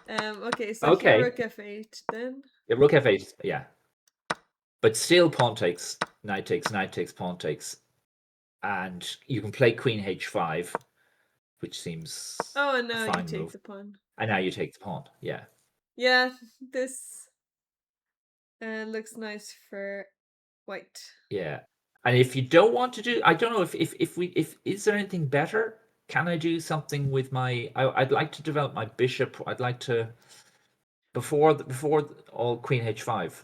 Okay, so here Okay, rook f8 then. yeah, rook f8. Yeah, but still pawn takes, knight takes, knight takes, pawn takes, and you can play queen h5, which seems Oh, and a now you fine take move. the pawn. And now you take the pawn. Yeah, Yeah, this looks nice for white. yeah. And if you don't want to do, I don't know if is there anything better? Can I do something with my? I'd like to develop my bishop. I'd like to before all queen h5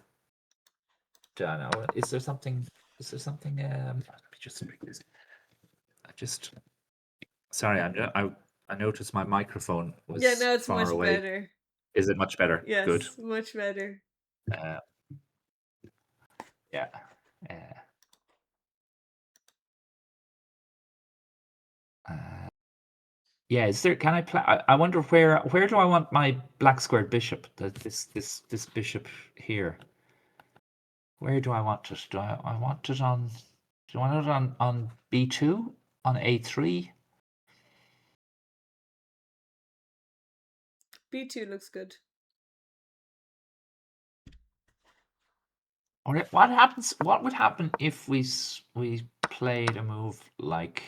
done. Is there something? Is there something? Let me just make this. I just sorry. I noticed my microphone Yeah, was now it's far much away. better. Is it much better? Good. Yes, much better. Uh, yeah. Uh, uh, yeah. Is there? Can I play? I wonder where do I want my black squared bishop? This bishop here. Where do I want it? I want it on? Do I want it on b2 on a3? b2 looks good. Or what happens? What would happen if we played a move like?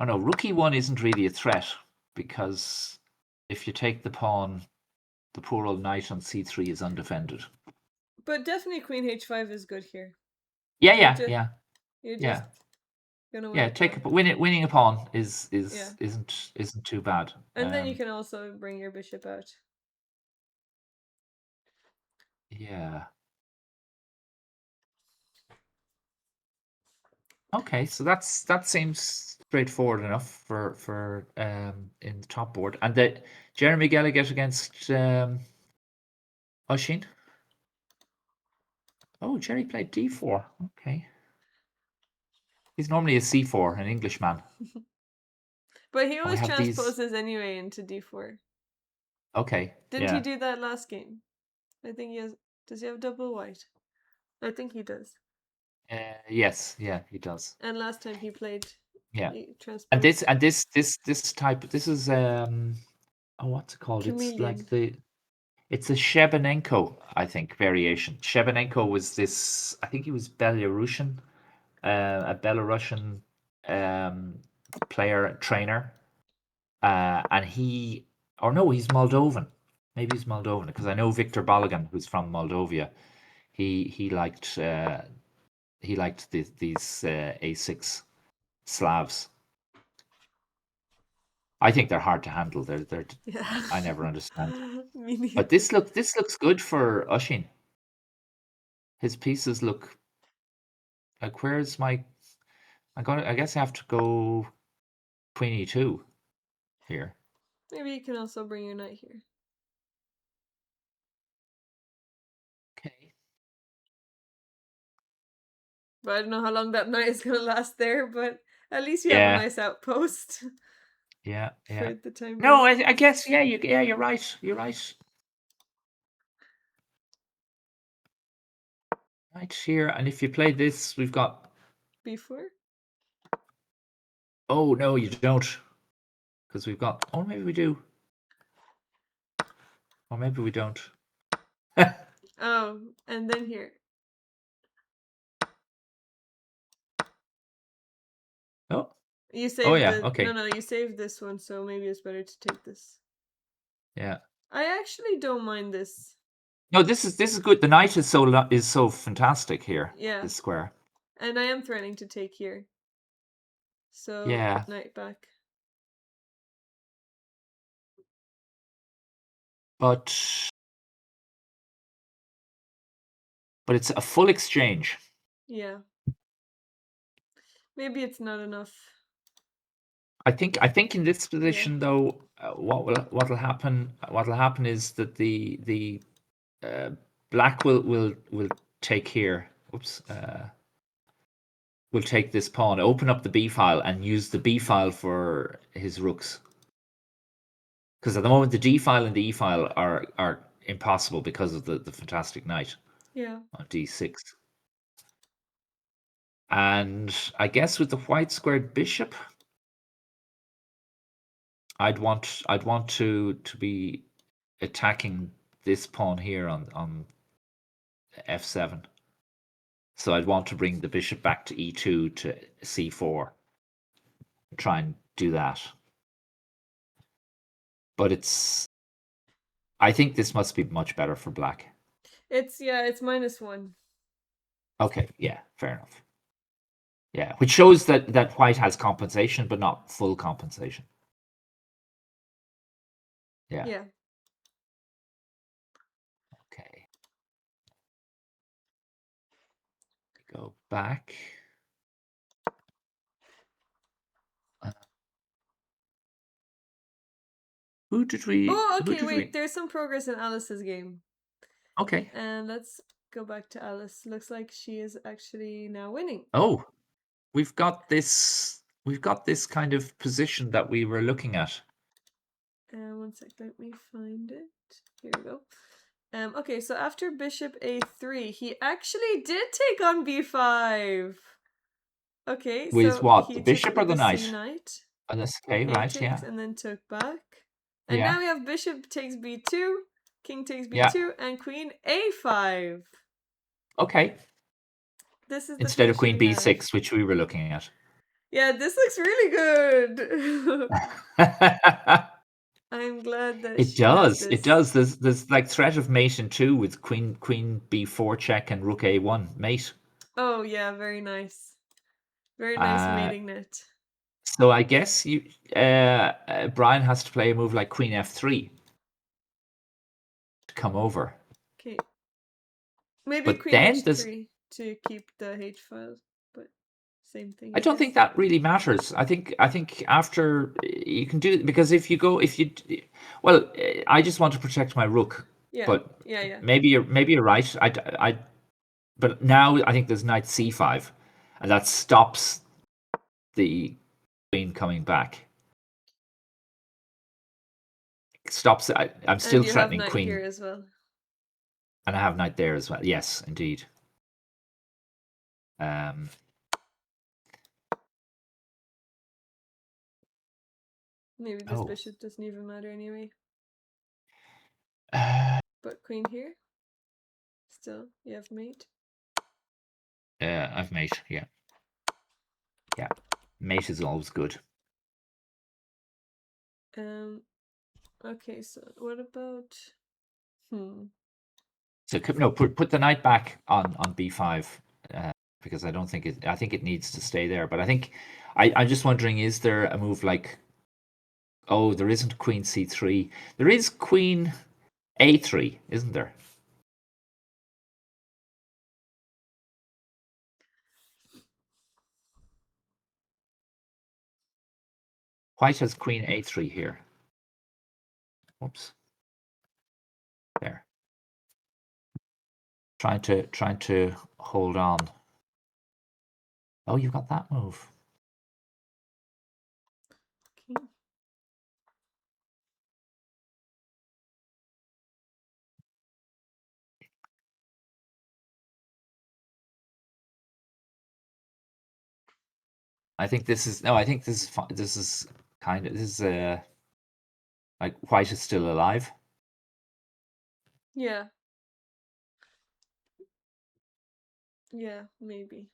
Oh no, rook e1 isn't really a threat because if you take the pawn, the poor old knight on c3 is undefended. But definitely queen h5 is good here. Yeah, You're yeah, just yeah, you're just yeah, gonna win yeah. a Take pawn. a winning a pawn is Yeah. isn't too bad. And then you can also bring your bishop out. Yeah. Okay, so that seems straightforward enough for in the top board. And the Jeremy Gallagher against Oshin. Oh, Jerry played d4. Okay. He's normally a c4, an Englishman. But he Oh, I always have these. transposes anyway into d4. Okay, Didn't he yeah. do that last game? I think he has. Does he have double white? I think he does. Yes, yeah, he does. And last time he played, Yeah. he And transposed this type, this is oh, what's it called? It's like chameleon. it's a Shebanenko, I think, variation. Shebanenko was this, I think he was Belarusian, a Belarusian um, player trainer, and or no, he's Moldovan. Maybe he's Moldovan because I know Viktor Balogan, who's from Moldova. He liked these A6 Slavs. I think they're hard to handle. They're Yeah. I never understand. Me But neither. this looks good for Oshin. his pieces look like. Where's my? I guess I have to go queen e2 here. Maybe you can also bring your knight here. Okay. But I don't know how long that knight is gonna last there, but at least you have a Yeah. nice outpost Yeah. for Yeah. the time No, being. I guess yeah. You're right. You're right. Right here, and if you play this, we've got. B4? Oh no, you don't, because we've got. Oh, maybe we do, or maybe we don't. Oh, and then here. Oh, You oh saved yeah. the Okay. no, you saved this one, so maybe it's better to take this. Yeah. I actually don't mind this. No, this is good. The knight is so fantastic here. Yeah. This square. And I am threatening to take here. So Yeah, knight back. but it's a full exchange. Yeah. Maybe it's not enough. I think in this Yeah. position though, what'll happen is that the uh, black will take here. Oops. Will take this pawn, open up the b file, and use the b file for his rooks. Because at the moment the d file and the e file are impossible because of the fantastic knight Yeah. on d6. And I guess with the white squared bishop, I'd want to be attacking this pawn here on f7. So I'd want to bring the bishop back to e2 to c4. Try and do that. But I think this must be much better for black. It's -1. Okay, yeah, fair enough. Yeah, which shows that white has compensation, but not full compensation. Yeah. Yeah. Okay. Go back. Uh, who did we? Oh, Who okay, did wait. we? There's some progress in Alice's game. Okay. And let's go back to Alice. Looks like she is actually now winning. Oh, we've got this. We've got this kind of position that we were looking at. One sec, let me find it. Here we go. Okay, so after bishop a3, he actually did take on b5. Okay, With so what? The he took bishop or with the the c knight? knight, And this, okay, a right? takes, Yeah, and then took back. And yeah, now we have bishop takes b2, king takes yeah. b2, and queen a5. Okay. This is the Instead of position queen we have. b6, which we were looking at. Yeah, this looks really good. I'm glad that It she has does. It this. does. There's like threat of mate in two with queen b4 check and rook a1 mate. Oh yeah, very nice. Very nice Uh, mating net. so I guess Brian has to play a move like queen f3 to come over. Okay. Maybe But queen then there's h3 to keep the h file, but same thing, I I don't guess. think that really matters. I think after you can do, because if you well, I just want to protect my rook, Yeah, but yeah. maybe you're right. I but now I think there's knight c5, and that stops the queen coming back. Stops. I'm And still you have threatening knight here queen, as well. and I have knight there as well. Yes, indeed. Um. Maybe this Oh. bishop doesn't even matter anyway. Uh, But queen here, still, you have mate. I've mate. Yeah. Yeah. Mate is always good. Um, okay, so what about... So no, put the knight back on b5, because I don't think it. I think it needs to stay there. But I think I'm just wondering: is there a move like? Oh, there isn't queen c3. There is queen a3, isn't there? White has queen a3 here. Whoops. There. Trying to hold on. Oh, you've got that move. Okay. I think this is no. I think this is this is kind of this is like White is still alive. Yeah. Yeah, maybe.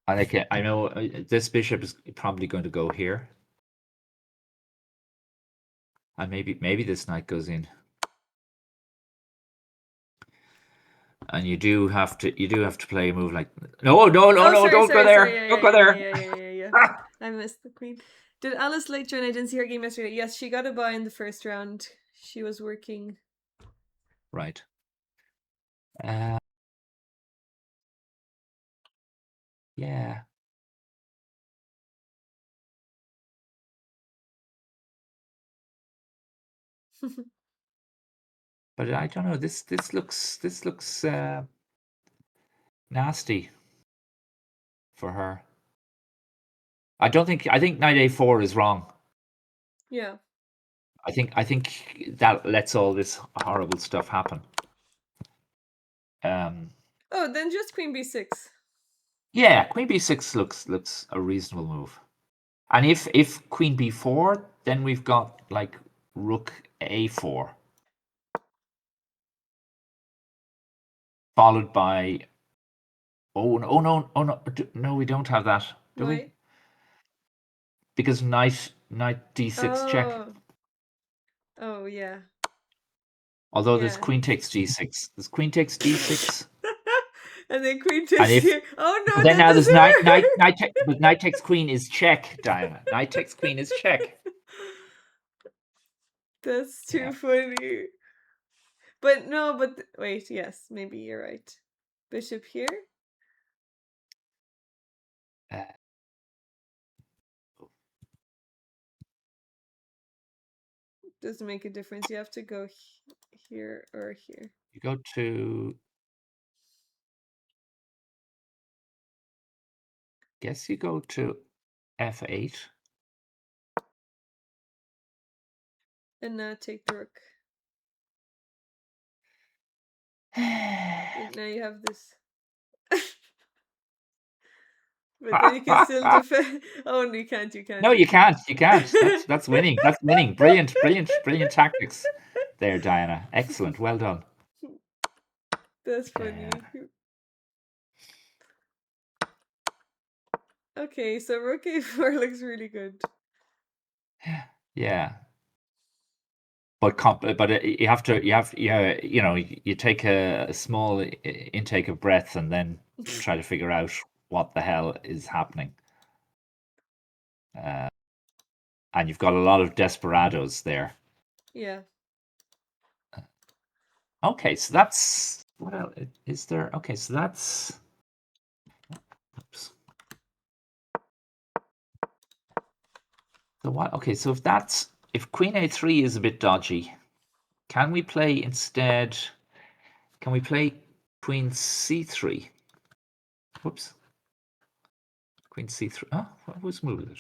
I like it. I know this bishop is probably going to go here, and maybe this knight goes in. And you do have to play a move like no, Sorry, don't go sorry, sorry. there, Yeah, don't yeah, go yeah, there. yeah, yeah, yeah, yeah. I missed the queen. Did Alice late join? I didn't see her game yesterday. Yes, she got a buy in the first round. She was working. Right. Uh, yeah. But I don't know. This looks nasty for her. I don't think. I think knight a4 is wrong. Yeah. I think that lets all this horrible stuff happen. Um. Oh, then just queen b6. Yeah. Queen b6 looks a reasonable move. And if queen b4, then we've got like rook a4, followed by no, we don't have that, do we? Why? Because knight d6 check. Oh. Oh, yeah. Although there's Yeah. queen takes g6. There's queen takes d6. And then queen And takes if here. Oh but no, then that now there's doesn't but knight takes queen is check, Diana. Knight takes queen is check. work. That's too Yeah. funny. But no, but wait, yes, maybe you're right. Bishop here? Uh, Doesn't make a difference. You have to go here or here. you go to guess you go to f8. And now take the rook. And now you have this. But then you can still defend. Oh, no, you can't. You can't. No, You you can't. can't. You can't. That's winning. That's winning. Brilliant, brilliant, brilliant tactics there, Diana. Excellent. Well done. That's Uh, funny. Okay, so rook a4 looks really good. yeah. But you have to you take a small intake of breath and then try to figure out what the hell is happening. Uh, and you've got a lot of desperados there. Yeah. Okay, so that's what else is there? Okay, so that's oops. So what? Okay, so if queen a3 is a bit dodgy, can we play instead? Can we play queen c3? Whoops. Queen c3. Oh, what was moved it?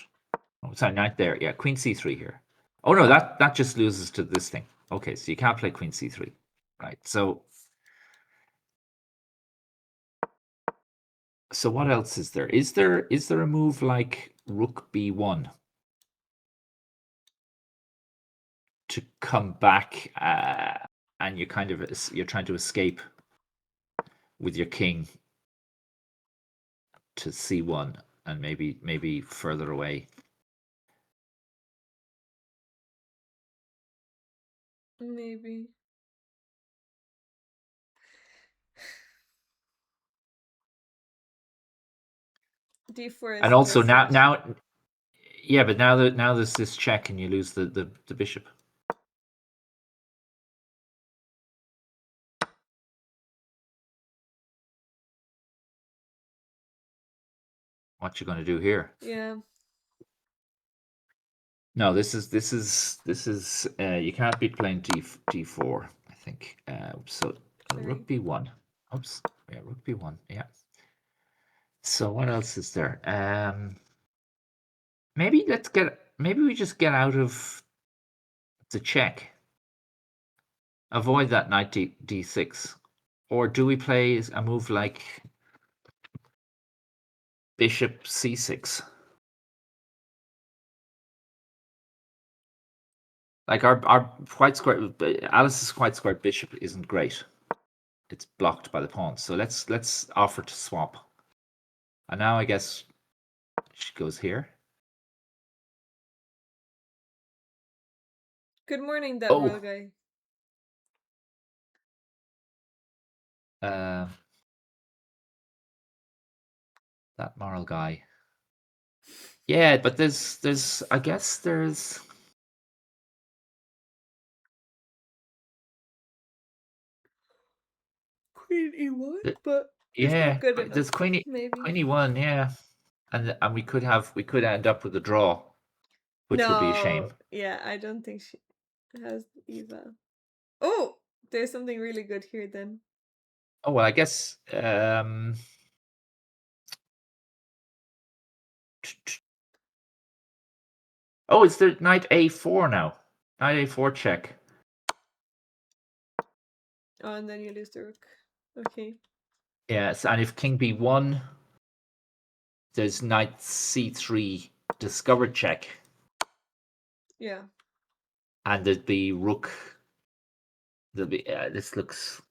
Oh, sorry, knight there. Yeah, queen c3 here. Oh no, that just loses to this thing. Okay, so you can't play queen c3. Right. So what else is there? Is there a move like rook b1 to come back and you're trying to escape with your king to c1 and maybe further away? Maybe. D4 is And the also best route. now yeah, but now there's this check and you lose the bishop. What you going to do here? Yeah. No, this is you can't be playing d4, I think. So rook Sorry. b1. Oops. Yeah, rook b1. Yeah. So what else is there? Maybe we just get out of the check. Avoid that knight d6. Or do we play a move like bishop c6? Like our white square, Alice's white square bishop isn't great. It's blocked by the pawns. So let's offer to swap. And now I guess she goes here. Good morning, that Oh, royal guy. that moral guy. Yeah, but there's I guess there's Queen e1, th- but it's yeah, not good there's enough. Maybe. Queenie one, yeah, and we could end up with a draw, which would be a shame. No, yeah, I don't think she has Eva. Oh, there's something really good here then. Oh well, I guess oh, it's the knight a4 now. Knight a4 check. Oh, and then you lose the rook. Okay. Yes, and if king b1, there's knight c3 discovered check, Yeah. and there'd be rook. There'll be this looks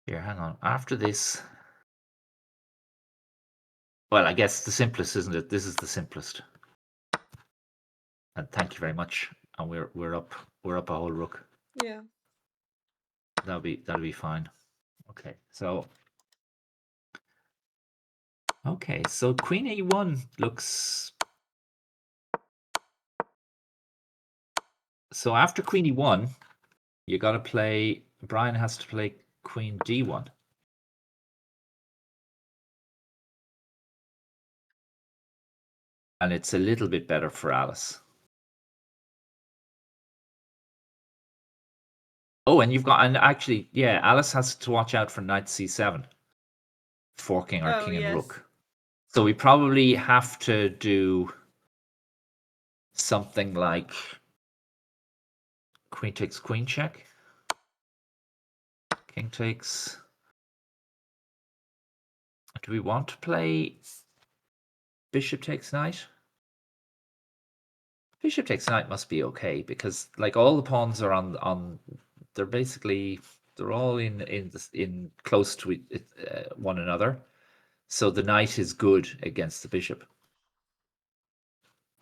here. Hang on. After this, well, I guess the simplest, isn't it? This is the simplest. And thank you very much. And we're up a whole rook. Yeah. That'll be fine. Okay, so queen a1 looks. So after queen e1, you got to play. Brian has to play queen d1. And it's a little bit better for Alice. Oh, and actually, yeah, Alice has to watch out for knight c7, forking our Oh, king and yes. rook. So we probably have to do something like queen takes queen check, king takes. Do we want to play bishop takes knight? Bishop takes knight must be okay because like all the pawns are on they're basically they're all in close to one another. So the knight is good against the bishop.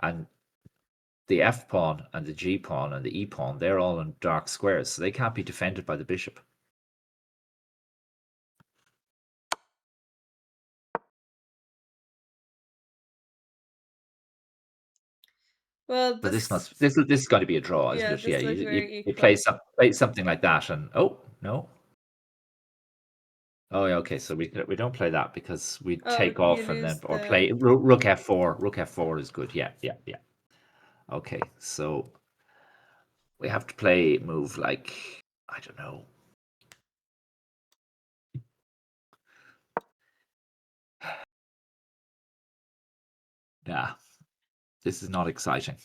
And the f pawn and the g pawn and the e pawn, they're all in dark squares, so they can't be defended by the bishop. Well, But this, this is got to be a draw, isn't yeah, it? Yeah, this looks you very you equal. play something like that, and oh no, oh yeah, okay, so we don't play that because we Oh, take you off and then lose or the. play rook f4. Rook f4 is good. Yeah, yeah, yeah. Okay, so we have to play move like I don't know. Yeah, this is not exciting.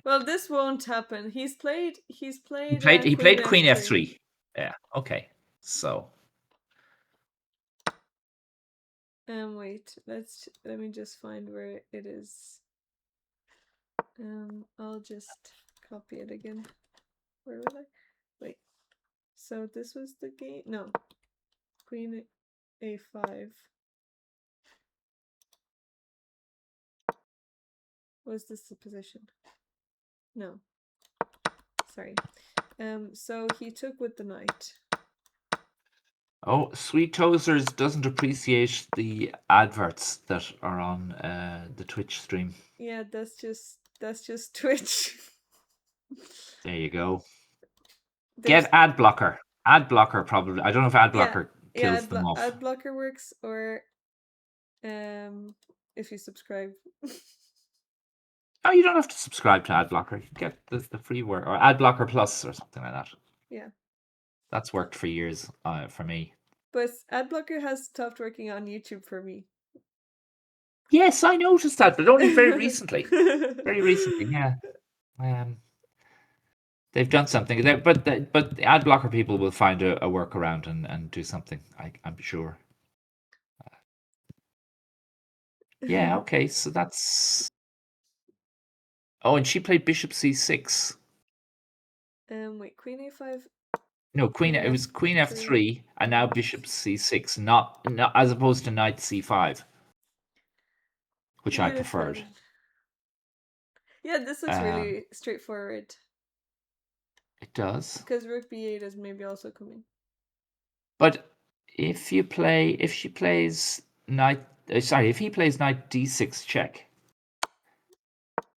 Well, this won't happen. He's played He Queen played queen f3. f3. Yeah. Okay. So Wait. Let me just find where it is. I'll just copy it again. Where would I? Wait. So this was the game. No. Queen a5. Was this the position? No. Sorry. So he took with the knight. oh, Sweet Toasters doesn't appreciate the adverts that are on the Twitch stream. Yeah, that's just Twitch. There you go. There's Get ad blocker. Ad blocker probably. I don't know if ad yeah, blocker yeah, kills them off. ad blocker works or um if you subscribe. Oh, you don't have to subscribe to Adblocker. You get the free word or Adblocker Plus or something like that. Yeah. That's worked for years for me. But Adblocker has stopped working on YouTube for me. Yes, I noticed that, but only very recently. Very recently, yeah. They've done something there, but the ad blocker people will find a workaround and do something. I'm sure. Yeah. Okay. So that's. Oh, and she played Bishop C6. Wait, Queen A5, No, Queen. Queen It was Queen F3, F3, and now Bishop C6. Not as opposed to Knight C5, which I Would have thought preferred. it. Yeah, this looks Um, really straightforward. it does. Because Rook B8 is maybe also coming. But if she plays Knight, sorry, if he plays Knight D6 check,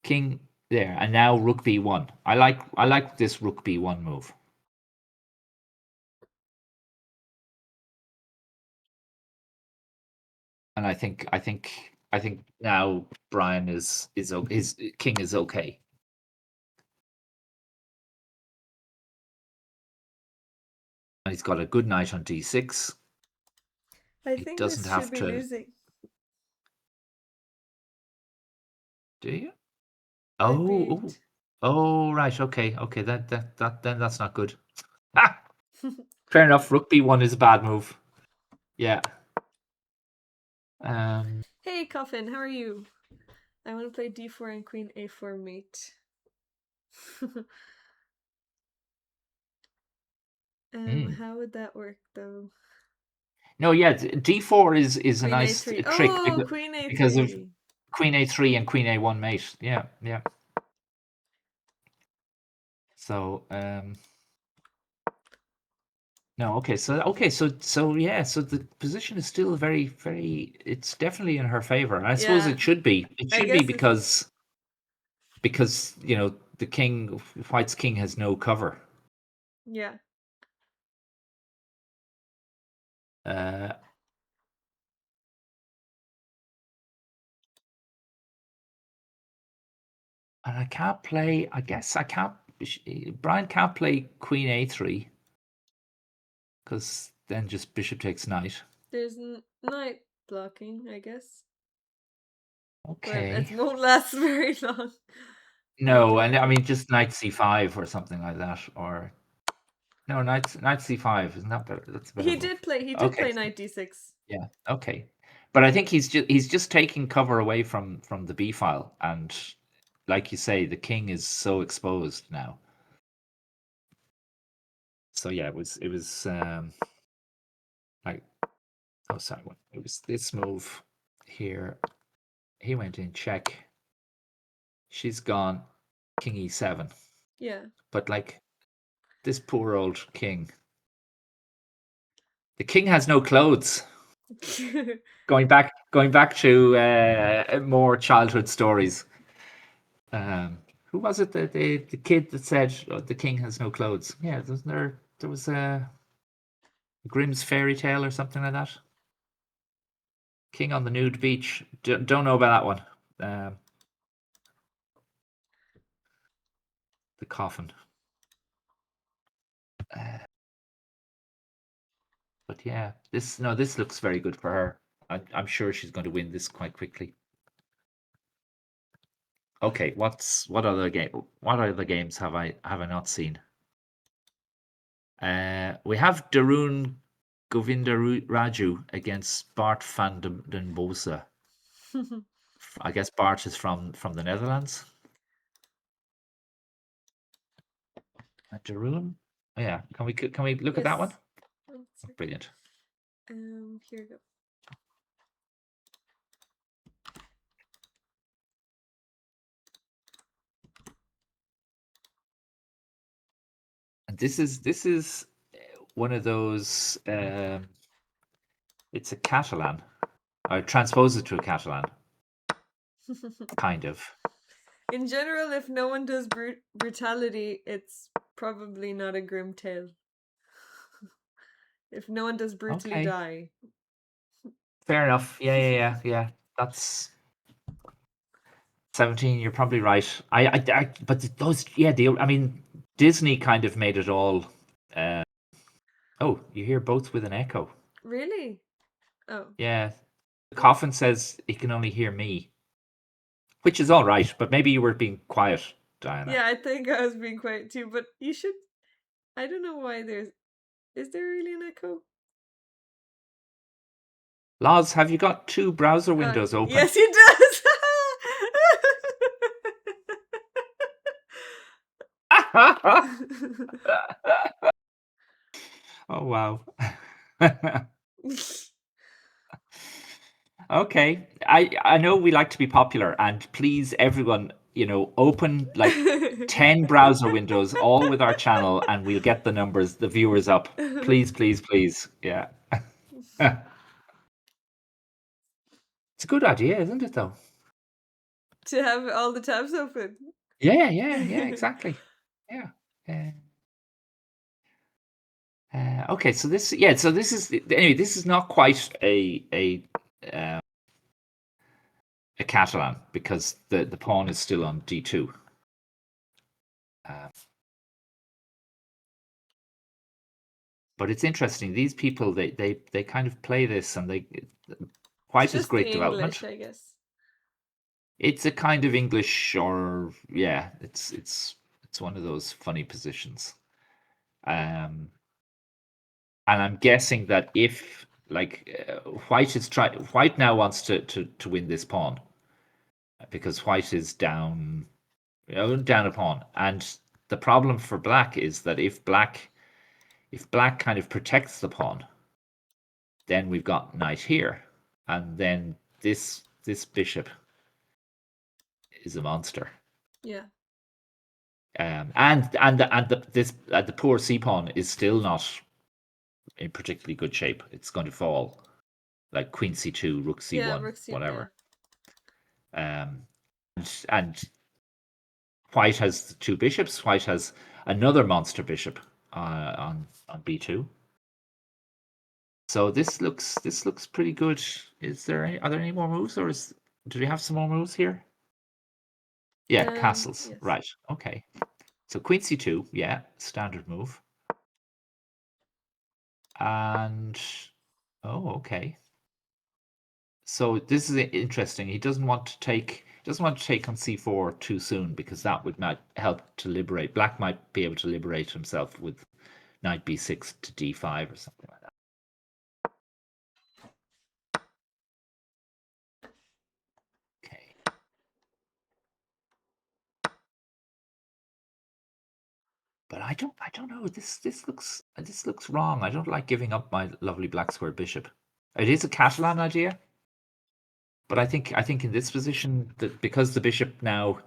King there, and now Rook B1. I like this Rook B1 move. And I think now Brian is his king is okay. And he's got a good knight on D6. I He think doesn't this should have be to. losing. Do you? Rook Oh, B8. right. Okay. That then that's not good. Ah, fair enough. Rook B1 is a bad move. Yeah. Um. Hey, Coffin, how are you? I want to play D4 and Queen A4 mate. hmm. How would that work though? No, yeah. D4 is a Queen nice A3. trick Oh, Queen because of A3. Queen A3 and Queen A1 mate. Yeah. So no, so yeah, so the position is still very. It's definitely in her favor, and I suppose Yeah, it should be. It I should be guess if. because the king, White's king, has no cover. Yeah. Uh, and I can't play. I guess I can't. Brian can't play Queen A3 because then just Bishop takes knight. There's knight blocking, I guess. But it Okay. won't last very long. I No, don't and I think. mean just knight C5 or something like that, or no, knight C5 isn't that better? That's a better move. He did Okay. play knight D6. Yeah. Okay. But I think he's just taking cover away from the B file, and like you say, the king is so exposed now. So yeah, it was like oh sorry, it was this move here. He went in check. She's gone king E7. Yeah. But like this poor old king, the king has no clothes. Going back to more childhood stories. Who was it? The kid that said the king has no clothes. Yeah, there was a Grimm's fairy tale or something like that. King on the nude beach. Don't know about that one. The coffin. Uh, but yeah, this looks very good for her. I'm sure she's going to win this quite quickly. Okay, what other games have I not seen? We have Darun Raju against Bart van den Bosse. I guess Bart is from the Netherlands. Darun. Oh, yeah, can we look at that one? Yes. One sec. Brilliant. Here we go. And this is one of those. It's a Catalan. I transpose it to a Catalan, kind of. In general, if no one does brutality, it's probably not a grim tale. If no one does brutally Okay, die. fair enough. Yeah. That's 17, you're probably right. But those, yeah, I mean, Disney kind of made it all. Uh, oh, you hear both with an echo. Really? Oh. Yeah, the Well, coffin says he can only hear me, which is all right. But maybe you were being quiet, Diana. yeah, I think I was being quiet too, but you should. I don't know why there's. Is there really an echo? Loz, have you got two browser windows open? Yes, he does. Oh wow. Okay. I know we like to be popular, and please everyone, open like 10 browser windows all with our channel and we'll get the numbers, the viewers up. Please, please, please. Yeah. It's a good idea, isn't it though? To have all the tabs open. Yeah, yeah, yeah, exactly. Yeah. Uh, okay, so this is anyway. This is not quite a Catalan because the pawn is still on d2. Uh, but it's interesting. These people they kind of play this, and It's White is just the great English, development. I guess. It's a kind of English, or yeah, it's one of those funny positions. Um, and I'm guessing that if like White now wants to win this pawn because White is down, down a pawn, and the problem for Black is that if Black kind of protects the pawn, then we've got Knight here, and then this bishop is a monster. Yeah. And the poor c pawn is still not in particularly good shape. It's going to fall like Queen c2, Rook Yeah, c1, Rook C. Yeah. whatever. Um, and White has two bishops. White has another monster bishop on b2. So this looks pretty good. Are there any more moves, or do we have some more moves here? Yeah, castles. Yes. Right. Okay. So Queen c2, yeah, standard move. And oh, okay. So this is interesting. He doesn't want to take on c4 too soon because that would might help to liberate. Black might be able to liberate himself with knight b6 to d5 or something like that. Okay. But I don't know. This looks wrong. I don't like giving up my lovely black square bishop. It is a Catalan idea, but I think in this position that because the bishop now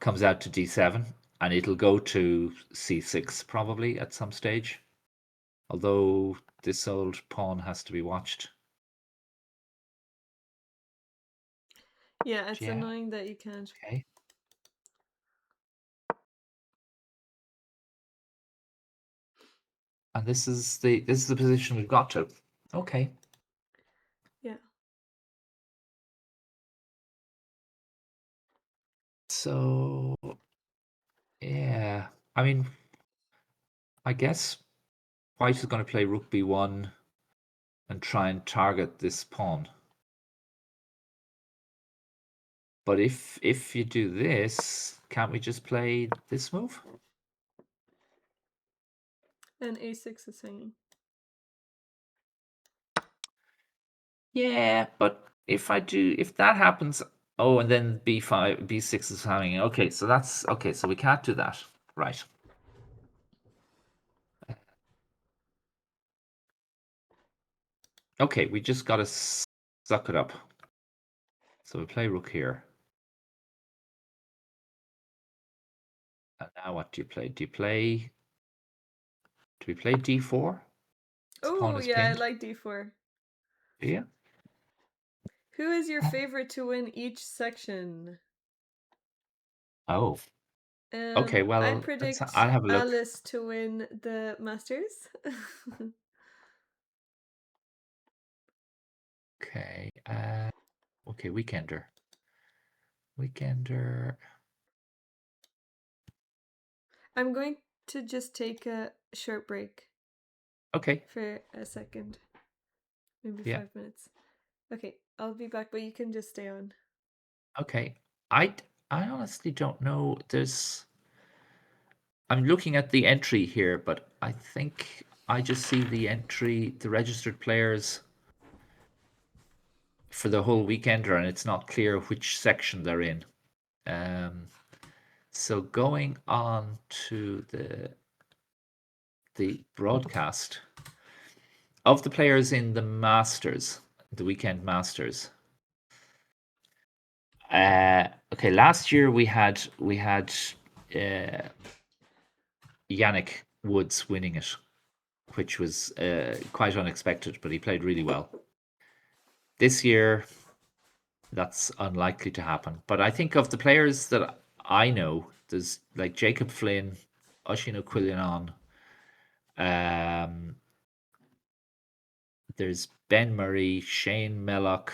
comes out to d7 and it'll go to c6 probably at some stage. Although this old pawn has to be watched. Yeah, it's Yeah. annoying that you can't. Okay. And this is the position we've got to. Okay. Yeah. So yeah. I mean, I guess White is going to play Rook b1 and try and target this pawn. But if you do this, can't we just play this move? And A6 is hanging. Yeah, but if that happens, oh, and then b5, b6 is hanging. Okay, so that's okay. So we can't do that, right? Okay, we just got to suck it up. So we play rook here. And now what do you play? Do we play d4? This pawn Oh, is yeah, I pinned. like D4. Yeah. Who is your favorite to win each section? Oh, okay. I Well, predict I'll have a look. Alice to win the Masters. Okay. Okay, weekender. Weekender. I'm going to just take a short break Okay. for a second, maybe Yeah. 5 minutes. Okay, I'll be back, but you can just stay on. Okay. I I honestly don't know. I'm looking at the entry here, but I think I just see the entry, the registered players for the whole weekender, and it's not clear which section they're in. Um, so going on to the broadcast of the players in the Masters, the weekend Masters. Okay, last year we had uh, Yannick Woods winning it, which was quite unexpected, but he played really well. This year, that's unlikely to happen. But I think of the players that I know, there's like Jacob Flynn, Oisin O'Quillian, um, there's Ben Murray, Shane Mellock,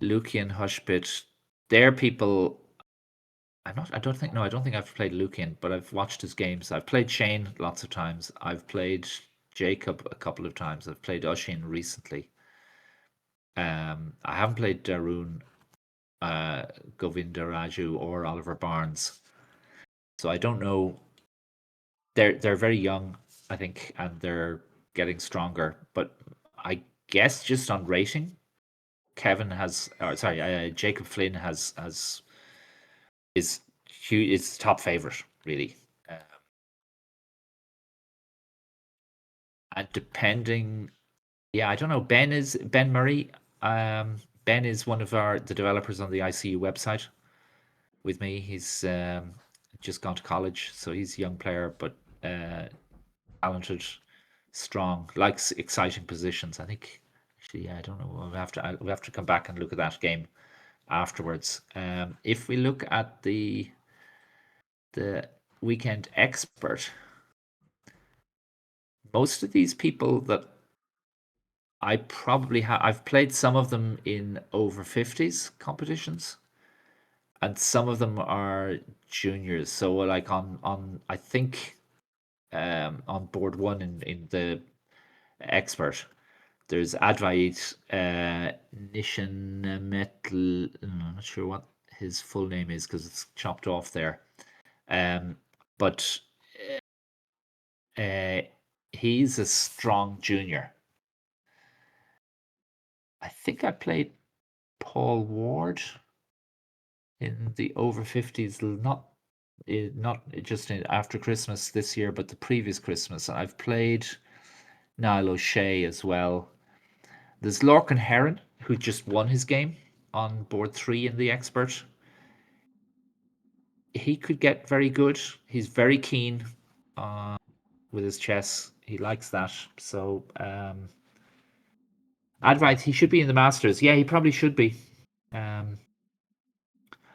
Lucian Hushpit. They're people. I don't think. No, I don't think I've played Lucian, but I've watched his games. I've played Shane lots of times. I've played Jacob a couple of times. I've played Oisin recently. I haven't played Darun, Govindaraju, or Oliver Barnes. So I don't know. They're very young, I think, and they're getting stronger. But I guess just on rating, Kevin has, or sorry, Jacob Flynn has is huge. Is top favorite really, and depending, yeah, I don't know. Ben Murray. Ben is one of the developers on the ICU website with me. He's just gone to college, so he's a young player, but uh, talented, strong, likes exciting positions. I think actually, yeah, I don't know. We'll have to come back and look at that game afterwards. If we look at the weekend expert, most of these people that I probably have, I've played some of them in over 50s competitions, and some of them are juniors. So like on I think on board one in the expert, there's Advait Nishanemetl. I'm not sure what his full name is because it's chopped off there. Um, but uh, he's a strong junior. I think I played Paul Ward in the over 50s, not just after Christmas this year, but the previous Christmas. I've played Niall O'Shea as well. There's Lorcan Heron, who just won his game on board three in the expert. He could get very good. He's very keen with his chess. He likes that. So, advice, he should be in the Masters. Yeah, he probably should be. Um,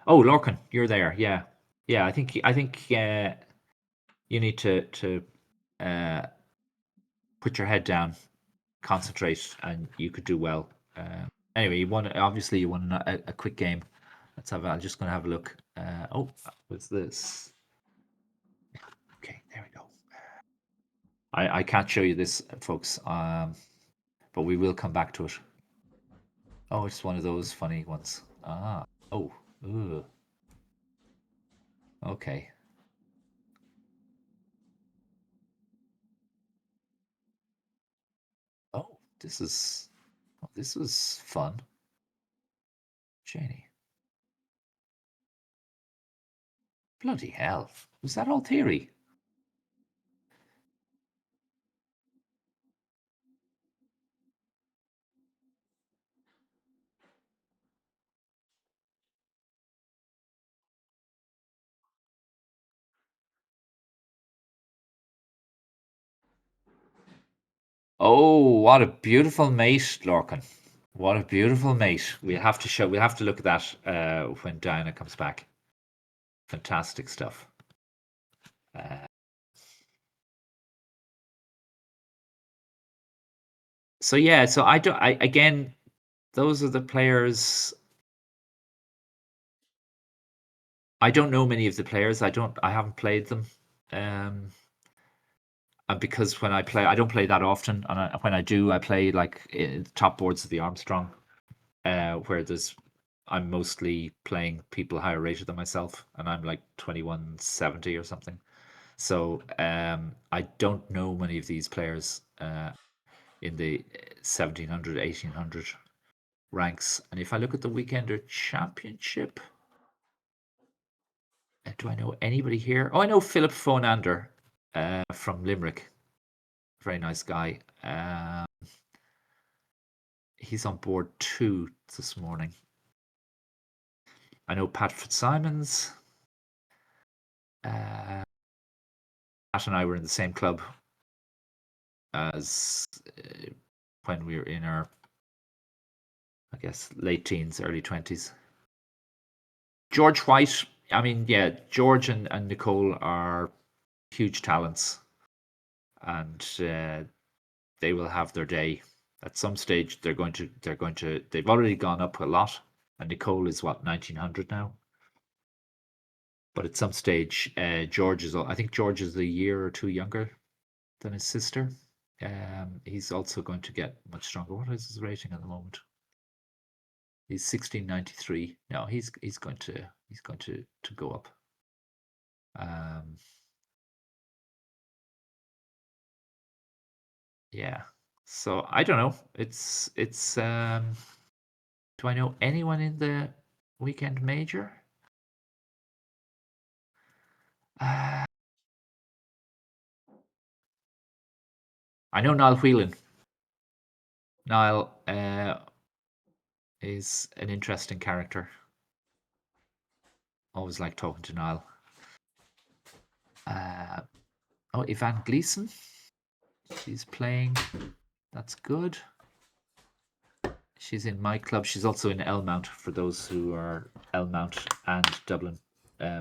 oh, Lorcan, you're there. Yeah, yeah. I think you need to uh, put your head down, concentrate, and you could do well. Anyway, you won a quick game. Let's have. I'm just going to have a look. What's this? Okay, there we go. I can't show you this, folks, but we will come back to it. Oh, it's one of those funny ones. Ah, oh, ooh, okay. Oh, this was fun, Janie. Bloody hell, was that all theory? Oh, what a beautiful mate, Lorcan. What a beautiful mate. We'll have to look at that when Diana comes back. Fantastic stuff. So yeah, so I don't I again those are the players I don't know many of the players. I haven't played them. Um, and because when I play, I don't play that often, and when I do, I play like in the top boards of the Armstrong, where I'm mostly playing people higher rated than myself, and I'm like 2170 or something. So I don't know many of these players in the 1700, 1800 ranks. And if I look at the Weekender Championship, do I know anybody here? Oh, I know Philip Fonander from Limerick. Very nice guy. He's on board 2 this morning. I know Pat Fitzsimons. Pat and I were in the same club as when we were in our, I guess, late teens, early 20s. George White. I mean, yeah, George and Nicole are huge talents, and they will have their day. At some stage, they've already gone up a lot, and Nicole is what, 1900 now. But at some stage, I think George is a year or two younger than his sister. He's also going to get much stronger. What is his rating at the moment? He's 1693. No, he's going to go up. Yeah. So I don't know. It's do I know anyone in the weekend major? I know Niall Whelan. Niall is an interesting character. Always like talking to Niall. Oh, Yvonne Gleason. She's playing. That's good. She's in my club. She's also in Elmount for those who are Elmount and Dublin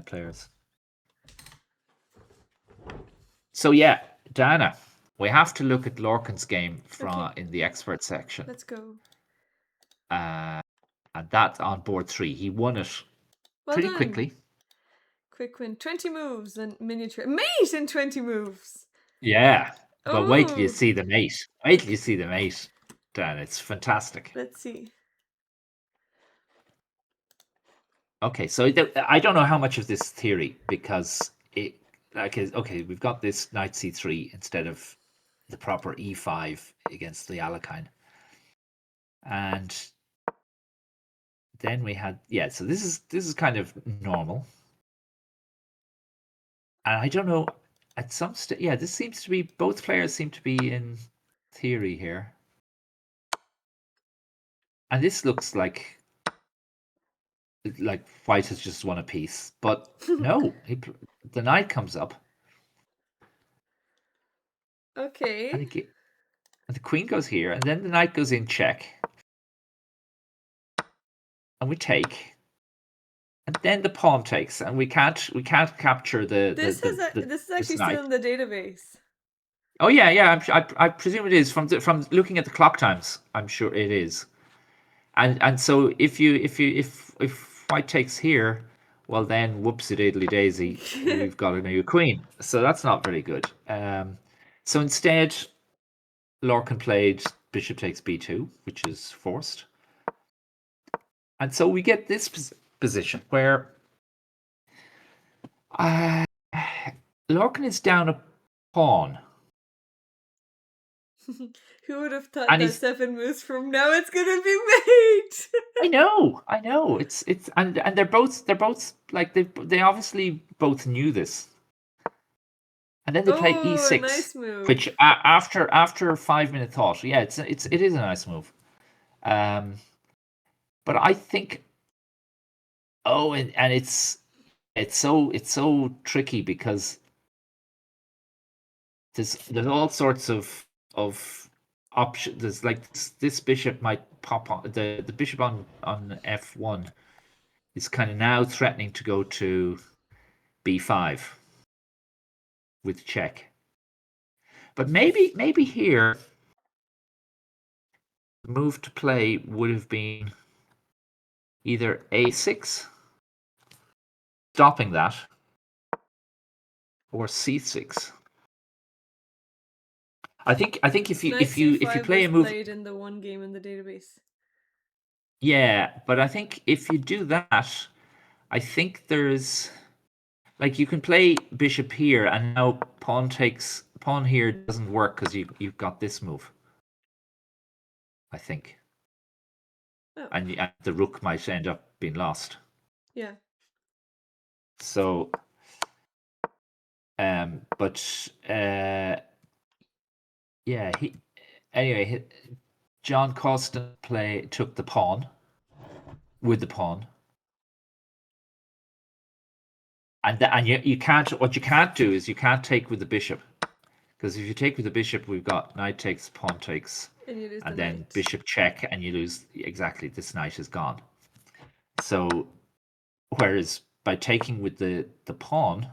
players. So yeah, Diana, we have to look at Lorcan's game in the expert section. Let's go. And that's on board 3. He won it pretty quickly. Quick win. 20 moves and miniature. Mate in 20 moves. Yeah. But wait till you see the mate. Wait till you see the mate. Dan, it's fantastic. Let's see. Okay, so I don't know how much of this theory, because okay, we've got this knight c3 instead of the proper e5 against the Alekhine. And then we had, so this is kind of normal. And I don't know, at some stage, this seems to be, both players seem to be in theory here. And this looks like White has just won a piece, but no, the knight comes up. Okay. And the queen goes here, and then the knight goes in check. And we take. And then the pawn takes, and we can't capture This is actually still in the database. Oh yeah. I presume it is from looking at the clock times. I'm sure it is. And so if White takes here, well then whoopsie diddly daisy, we've got a new queen. So that's not very good. So instead, Lorcan played bishop takes b2, which is forced. And so we get this position where Lorcan is down a pawn. Who would have thought that 7 moves from now it's gonna be mate? I know. It's and they're both like they obviously both knew this. And then they played e6, a nice move. which after 5-minute thought, it is a nice move. But I think, and it's so tricky because there's all sorts of options. There's like this bishop might pop on the bishop on f1 is kind of now threatening to go to b5 with check. But maybe here the move to play would have been either a6 stopping that, or c6. I think if you Knight if you c5 play was a move, played in the one game in the database. yeah, but I think if you do that, I think there's like you can play bishop here, and now pawn here doesn't work because you've got this move. I think, Oh, and the rook might end up being lost. yeah. So, but yeah, John Costin took the pawn with the pawn, and you can't. What you can't do is you can't take with the bishop, because if you take with the bishop, we've got knight takes, pawn takes, And you lose the and then knight. bishop check, and you lose. Exactly, this knight is gone. So, whereas by taking with the pawn,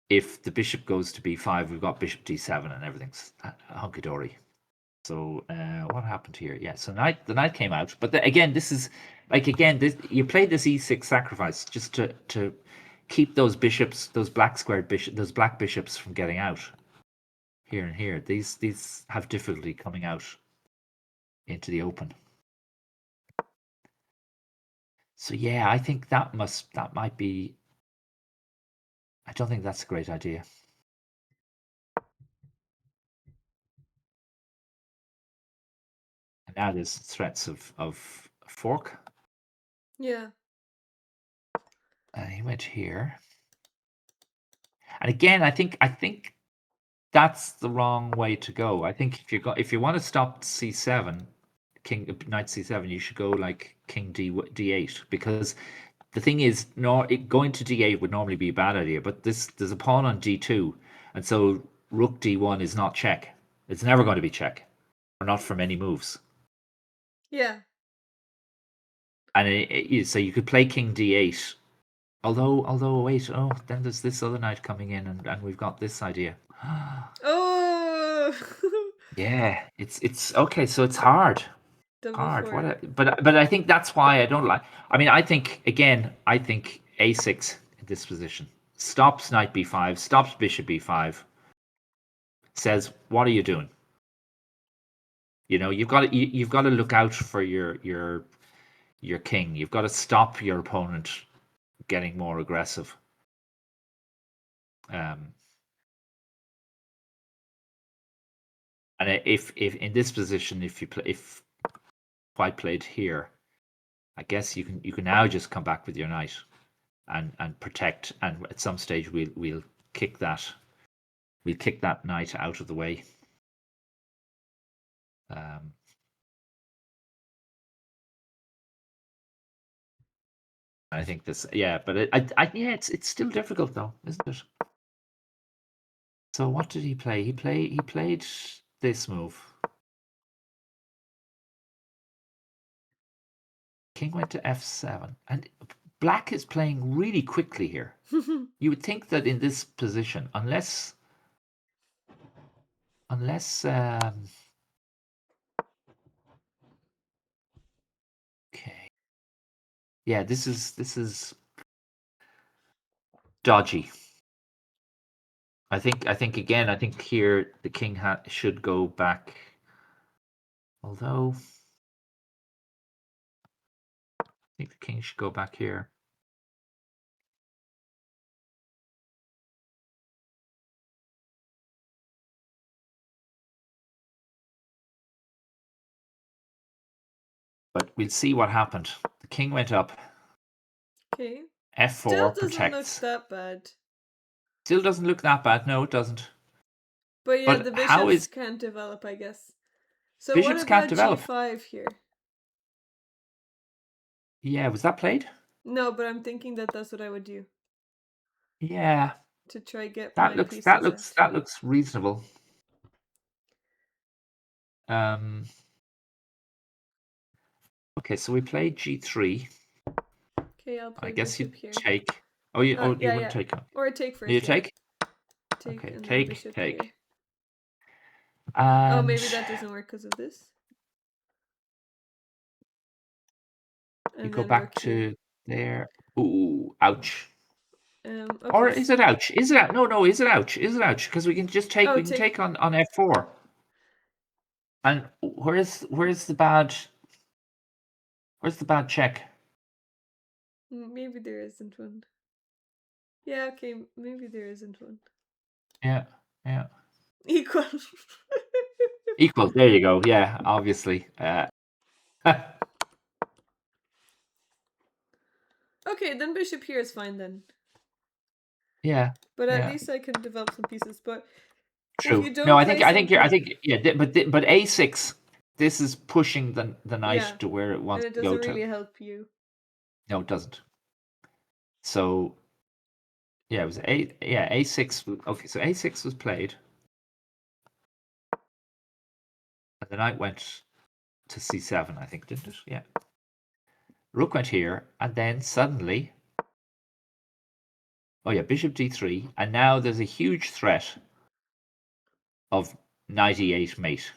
if the bishop goes to b5, we've got bishop d7, and everything's hunky dory. So what happened here? Yeah, so the knight came out, but again, this is like you played this e6 sacrifice just to keep those bishops, those black bishops from getting out here and here. These have difficulty coming out into the open. So yeah, I think that might be. I don't think that's a great idea. And now there's threats of fork. Yeah. And he went here. And again, I think that's the wrong way to go. I think if you want to stop c7, knight c7, you should go like king d8, because the thing is, going to d8 would normally be a bad idea, but there's a pawn on d2, and so rook d1 is not check. It's never going to be check, or not from any moves. Yeah. And so you could play king d8. Although wait, then there's this other knight coming in, and we've got this idea. Oh. Yeah, it's okay. So it's hard. Double Hard. fork. But I think that's why I don't like. I mean, I think a6 in this position stops knight b5, stops bishop b5. Says, what are you doing? You've got to look out for your king. You've got to stop your opponent getting more aggressive. Um, and if in this position, if white played here, I guess you can now just come back with your knight and protect. And at some stage, we'll kick that. We'll kick that knight out of the way. I think this, yeah, but yeah, it's still difficult though, isn't it? So what did he play? He played this move. King went to f7, and black is playing really quickly here. You would think that in this position, unless okay, yeah, this is dodgy. I think again, I think here the king should go back. Although I think the king should go back here. But we'll see what happened. The king went up. Okay. Still f4 doesn't look protects. that bad. Still doesn't look that bad. No, it doesn't. But yeah, But the how bishops is can't develop, I guess. So what bishops can't about develop? g5 here? Yeah, was that played? No, but I'm thinking that that's what I would do Yeah, to try get that my looks that pieces looks out. that looks reasonable. Okay, so we played g3. Okay, I'll I play guess you bishop here. take. You Yeah, wouldn't yeah. take. Or take You first, yeah. take. Take Okay, and then take, bishop here. take. Oh, And maybe that doesn't work because of this. we And go then back rook here. to there. Ooh, ouch. Or Okay. is it ouch? Is it out? No, no. Is it ouch? Is it ouch? Because we can just take. Oh, We can take on f4. And where's the bad? Where's the bad check? maybe there isn't one. Yeah, okay, maybe there isn't one. Yeah, yeah. Equal. Equal. There you go. Yeah, obviously. Okay, then bishop here is fine then. Yeah. But at Yeah. least I can develop some pieces. But if you True. No, don't I play think I think you're I something, think yeah, but a6, this is pushing the knight yeah, to where it and wants it to go doesn't to. really help you. No, it doesn't. So yeah, it was a6. Okay, so a6 was played, and the knight went to c7, I think, didn't it? Yeah. Rook went here, and then suddenly, oh yeah, bishop d3, and now there's a huge threat of knight e8 mate.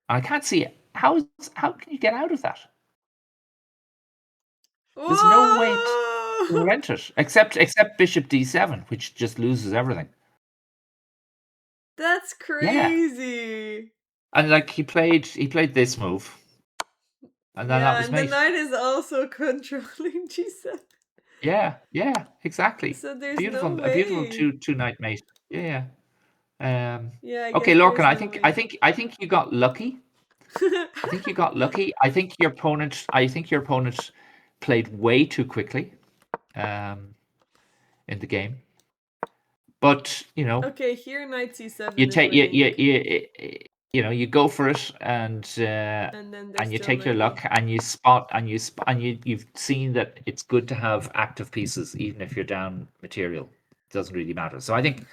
I can't see it. How can you get out of that? There's no way to Whoa! prevent it, except bishop d7, which just loses everything. That's Yeah, crazy. and like he played this move, and then that Yeah, was and the mate. knight is also controlling g7. Yeah, yeah, exactly. So there's no Beautiful, a beautiful way. two knight mate. Yeah. Yeah, I Okay, guess Lorcan, there's I no think I way. think I think you got lucky. I think you got lucky. I think your opponent played way too quickly um, in the game. But Okay, here knight you c7 is take you winning. you you go for it, and And then there's and you still take your knight luck, e. and you spot and you've seen that it's good to have active pieces even if you're down material. It doesn't really matter. So I think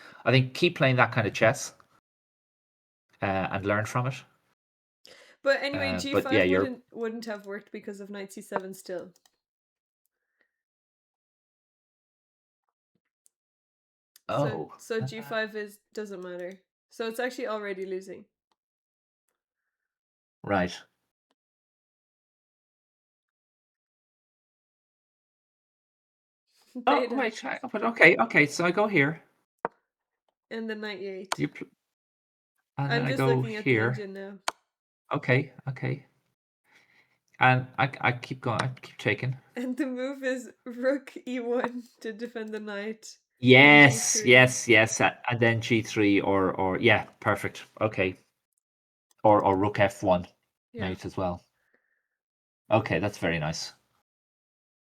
keep playing that kind of chess and learn from it. But anyway, But yeah, g5 you're wouldn't have worked because of knight c7 still. So oh so g5 is doesn't matter. So it's actually already losing. right. Oh Played out. wait, but okay. So I go here, And the knight e8. and then I'm I just go looking at the here. engine now. Okay, and I keep going. I keep taking. And the move is rook e1 to defend the knight and Yes, g3. yes, yes, and then g3 or yeah, perfect. Okay, or rook f1, Yeah. mate as well. Okay, that's very nice.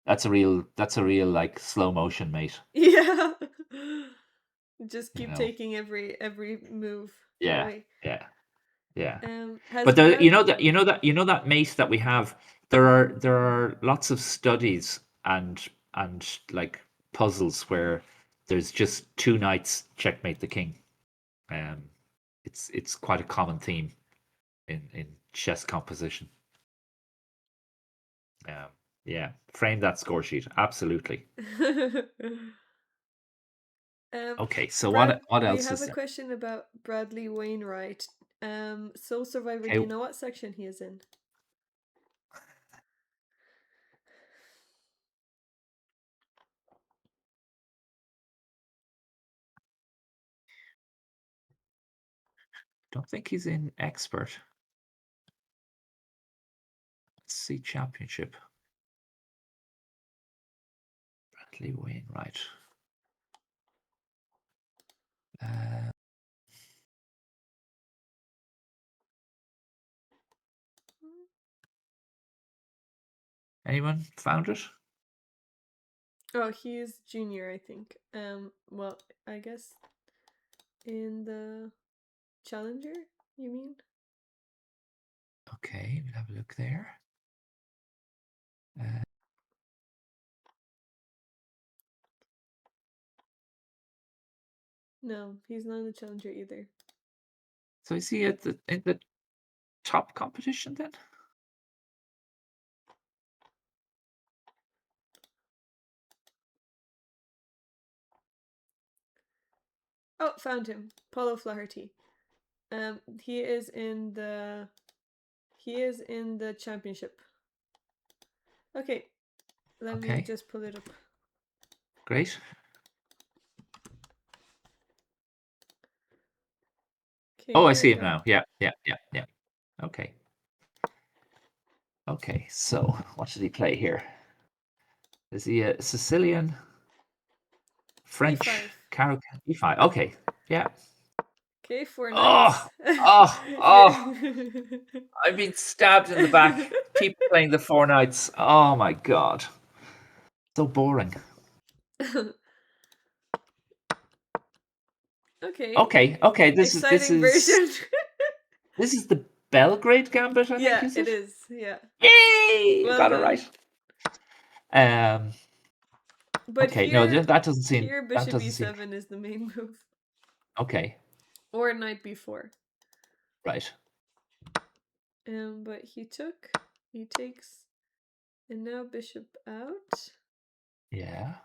That's a real like slow motion, mate. Yeah. Just You keep know. taking every move that Yeah, way. yeah, yeah. Has But the Brad that mate that we have. There are lots of studies and like puzzles where there's just two knights checkmate the king. Um, it's quite a common theme in chess composition. Um, yeah, frame that score sheet. Absolutely. Okay, so what We else have is a there? question about Bradley Wainwright. Soul Survivor, do Okay, you know what section he is in? don't think he's in expert. Let's see championship. Bradley Wainwright. Uh, anyone found it? Oh, he is junior, I think. Well, I guess in the Challenger, you mean? Okay, we'll have a look there. Uh, No, he's not in the Challenger either. so is he in the top competition then? Oh, found him. Paulo Flaherty. He is in the championship. Okay, Let me Okay. just pull it up. Great. Okay, Oh, I here we see him go. now. Yeah. Okay. Okay. So, what did he play here? Is he a Sicilian, French, E5. Caro E5? Okay. Yeah. Okay, 4 knights. Oh, oh! I've been stabbed in the back. People playing the four knights. Oh my god. So boring. Okay, Okay. This is this exciting is version. this is the Belgrade Gambit, I think, Yeah, is it it? is. Yeah, Yay! well Got it done. right. Um. But Okay. No, here, that doesn't seem. here, That bishop doesn't seem. e7 is the main move, Okay. or knight b4. Right. But he took, he takes, and now bishop out, Yeah.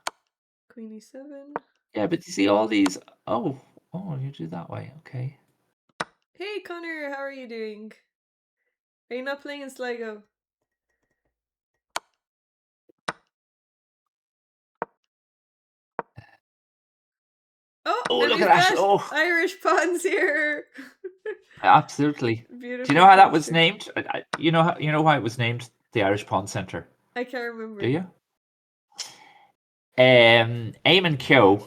queen e7. Yeah, but you see all these. Oh. Oh, you do that way. Okay. Hey Connor, how are you doing? Are you not playing in Sligo? Oh, Oh, and look we've at that. got Oh, Irish pawns here. absolutely. Do you Beautiful know how that was picture. named? You know why it was named the Irish Pawn Centre? I can't Do remember. you? Eamon Keogh,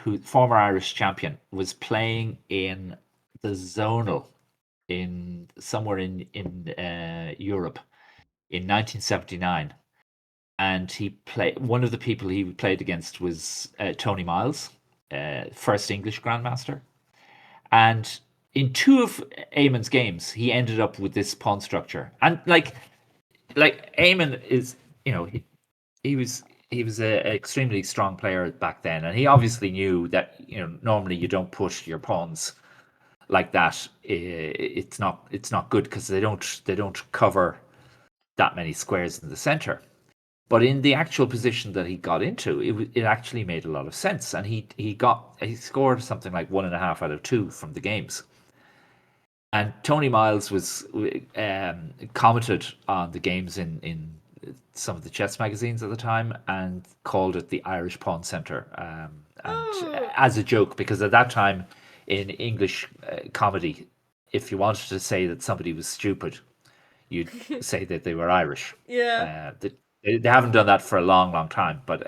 who former Irish champion, was playing in the zonal in somewhere in Europe in 1979, and he played. One of the people he played against was Tony Miles, first English Grandmaster, and in two of Eamon's games, he ended up with this pawn structure, and like Eamon is, you know, he was a extremely strong player back then, and he obviously knew that normally you don't push your pawns like that. It's not good because they don't cover that many squares in the center. But in the actual position that he got into, it actually made a lot of sense, and he scored something like 1.5 out of 2 from the games. And Tony Miles was commented on the games in some of the chess magazines at the time and called it the Irish Pawn Centre, and Oh, as a joke, because at that time in English comedy, if you wanted to say that somebody was stupid, you'd say that they were Irish. yeah. They haven't done that for a long, long time, but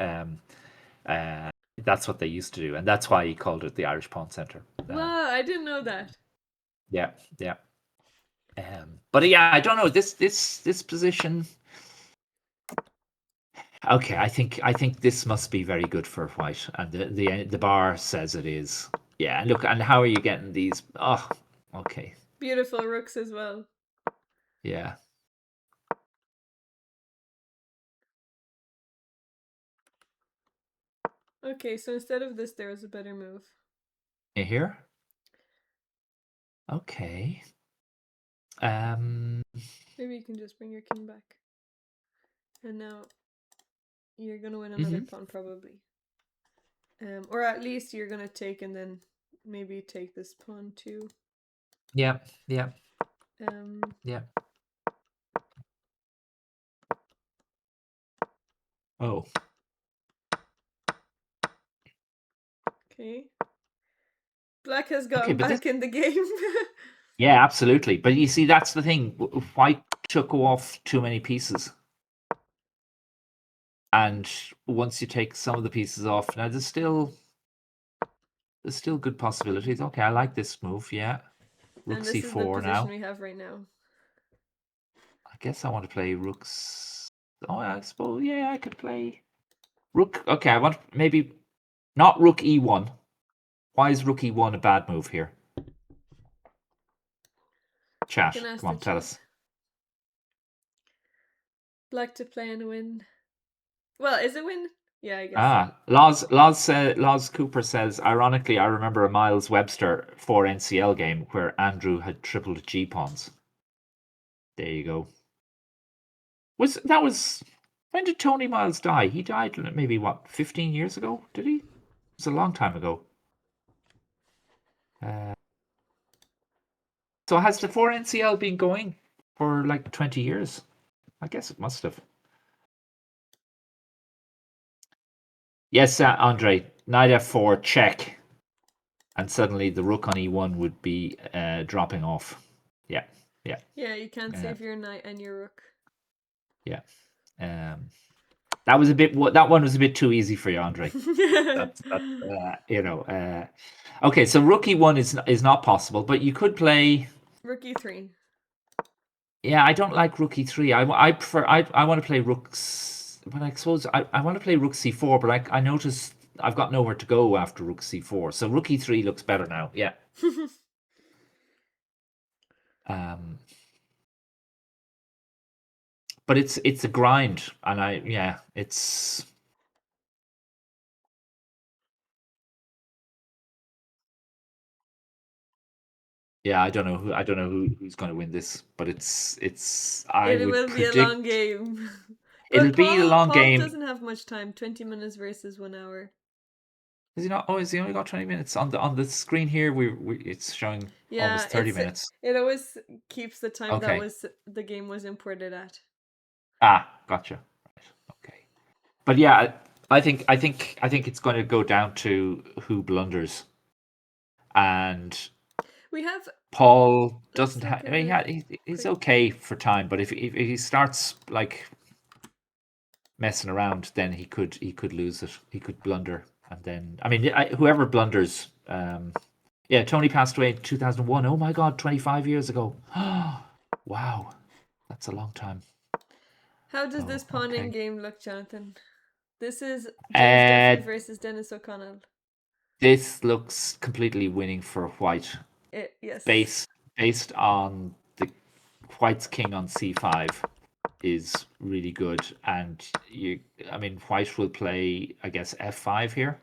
that's what they used to do, and that's why he called it the Irish Pawn Centre. Wow, I didn't know that. Yeah, yeah. But yeah, I don't know this position. Okay, I think this must be very good for white, and the bar says it is. Yeah, and look, and how are you getting these? Oh, okay, Beautiful rooks as well. yeah. Okay, so instead of this, there was a better move. You here? Okay. Um. Maybe you can just bring your king back. And now you're gonna win another Mhm. pawn, probably. Or at least you're gonna take and then maybe take this pawn too. Yeah. Yeah. Um, Yeah. Oh. okay. Black has Okay, gotten but this. back in the game. Yeah, absolutely. But you see, that's the thing. White took off too many pieces, and once you take some of the pieces off, now there's still good possibilities. Okay, I like this move. Yeah, rook And this is the c4 position now. we have right now. I guess I want to play rooks. Oh, I suppose. Yeah, I could play rook. Okay, I want maybe not rook e1. Why is rook e1 a bad move here? You Chat. can ask Come the on, tell chat. us. Black to play and win. Well, is it win? Yeah, I guess so. Loz Cooper says, ironically, I remember a Miles Webster 4 NCL game where Andrew had tripled G pawns. There you go. Was when did Tony Miles die? He died maybe what 15 years ago? Did he? It was a long time ago. Uh, so has the 4 NCL been going for like 20 years? I guess it must have. Yes, Andre. Knight f4, check. And suddenly the rook on e1 would be dropping off. Yeah, yeah. Yeah, you can't save your knight and your rook. Yeah. That was a bit. That one was a bit too easy for you, Andre. That's okay, so rook e1 is not possible, but you could play Rook e3. Yeah, I don't like rook e3. I prefer I want to play rooks, but I suppose I want to play rook c4, but I notice I've got nowhere to go after rook c4. So rook e3 looks better now. Yeah. Um but it's a grind, and it's I don't know who's going to win this, but I It would will be a long predict game. it'll But be a Paul long Paul game. doesn't have much time. 20 minutes versus 1 hour. Is he not? Oh, is he only got 20 minutes on the screen here? It's showing Yeah, almost 30 minutes. it always keeps the time that Okay. was the game was imported at. Gotcha. Right. Okay. But yeah, I think it's going to go down to who blunders, and We have Paul let's doesn't look have. I at mean, it he's quick. okay for time, but if he starts like messing around, then he could lose it. He could blunder, and then I mean, whoever blunders. Yeah, Tony passed away in 2001. Oh my God, 25 years ago. Wow, that's a long time. How does Oh, this pawning okay. game look, Jonathan? This is James Uh, Duffy versus Dennis O'Connell. this looks completely winning for White. Yes. Based on the White's king on c5 is really good, and I mean, White will play, I guess, f5 here,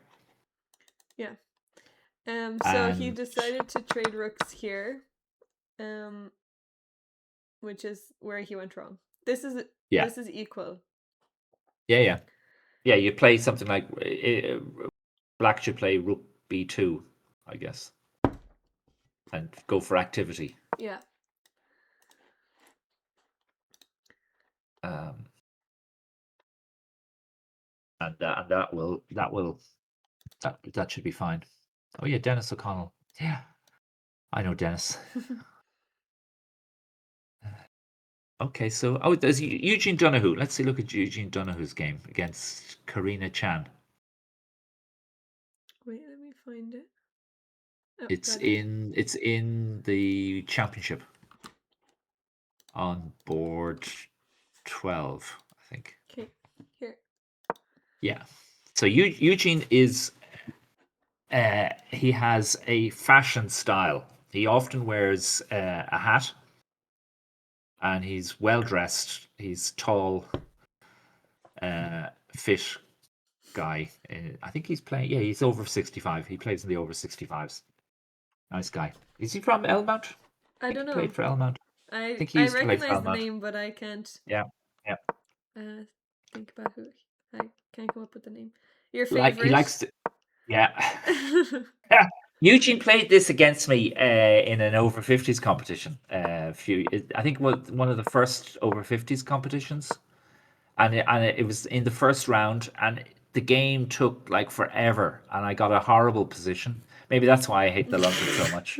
Yeah. So he and decided to trade rooks here. Um which is where he went wrong. yeah, This is equal. yeah. You play something like Black should play rook b2, I guess, and go for activity. Yeah. Um, and that should be fine. Oh yeah, Dennis O'Connell. Yeah, I know Dennis. Okay, so there's Eugene Donahue. Let's see. Look at Eugene Donahue's game against Karina Chan. Wait, let me find it. Oh, It's got it. in the championship on board 12, I think. Okay, here. Yeah. So Eugene is he has a fashion style. He often wears a hat, and he's well dressed. He's tall, fit guy. I think he's playing. Yeah, he's over 65. He plays in the over 65s. Nice guy. Is he from Elmount? I I think don't he know. played for Elmount. I think he I used to play for recognize the Elmount. name, but I can't Yeah, yeah. uh think about who. I can't come up with the name. Your Like he favorite? likes to. Yeah. Yeah. Eugene played this against me in an over 50s competition. I think it was one of the first over 50s competitions, and it was in the first round, and the game took like forever, and I got a horrible position. Maybe that's why I hate the London so much.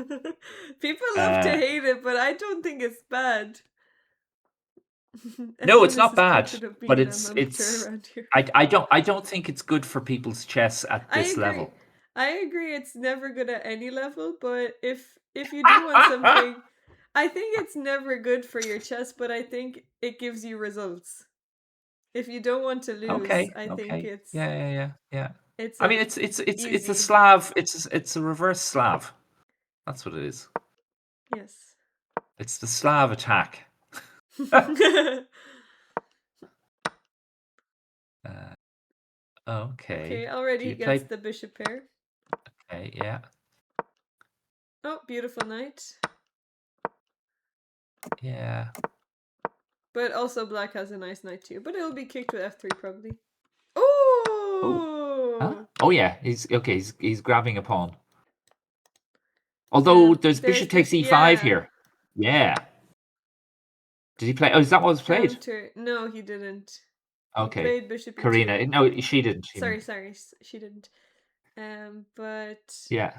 People love to Uh, hate it, but I don't think it's bad. no, Everyone it's is not bad, suspected of but being an amateur around here. I don't think it's good for people's chess at I this agree. level. I agree it's never good at any level, but if you do want something, I think it's never good for your chess, but I think it gives you results. If you don't want to lose, Okay, I think okay. Yeah. it's I mean, a it's a easy. Slav. It's a reverse Slav. That's what it is. Yes. It's the Slav attack. Uh, okay. Okay, Do already he you gets play? the bishop pair. Okay, yeah, Oh, beautiful knight. yeah. But also black has a nice knight too, but it'll be kicked with f3 probably. Oh, huh? Oh! Oh yeah. He's okay. He's grabbing a pawn. Although there's There's bishop takes bishop. e5 Yeah. here. Yeah. Did he play? Oh, is that what was played? Counter. No, he didn't. He Okay. played bishop e2. Karina. No, she didn't. You mean? Sorry, she didn't. But Yeah.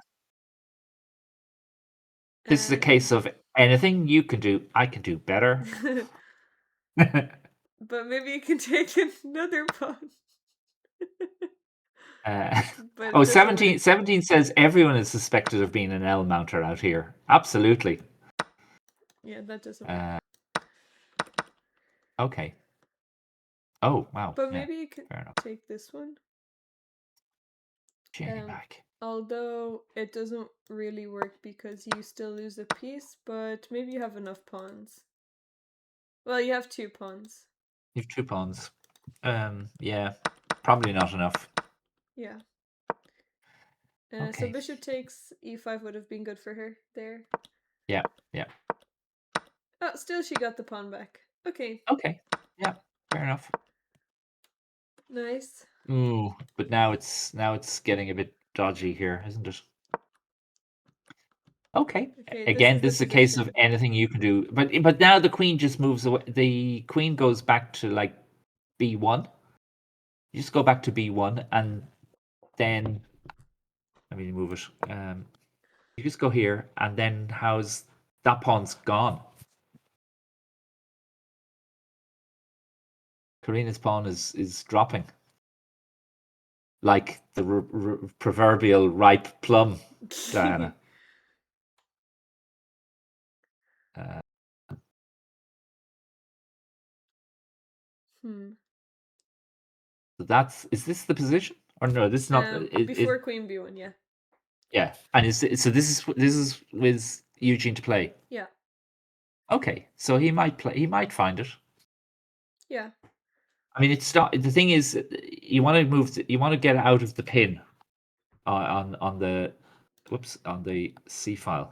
This is a um, case of anything you can do, I can do better. but maybe you can take another pawn. Uh, But oh, it doesn't 17, work. 17 says everyone is suspected of being an L mounter out here. Absolutely. Yeah, that doesn't work. Uh, okay. Oh, wow. But Yeah, maybe you can fair enough. take this one. Jenny Um, back. although it doesn't really work because you still lose a piece, but maybe you have enough pawns. Well, you have 2 pawns. You have 2 pawns. Yeah, probably not enough. Yeah. So Okay. bishop takes e5 would have been good for her there. Yeah, yeah. Oh, still she got the pawn back. Okay. Okay. Yeah, fair enough. Nice. Ooh, but now it's getting a bit dodgy here, isn't it? Okay. Okay, this Again, is the this is a case of position. anything you can do. But now the queen just moves away. The queen goes back to like b1. You just go back to b1 and then let me move it. You just go here and then how's that pawn's gone? Karina's pawn is dropping like the proverbial ripe plum, Diana. Uh, Hmm. so that's is this the position or no? This is not. Before queen b1, yeah. Yeah, and so this is with Eugene to play. Yeah. Okay, so he might play. He might find it. Yeah. I mean, it's not. The thing is, you want to move. You want to get out of the pin on the, whoops, on the C file.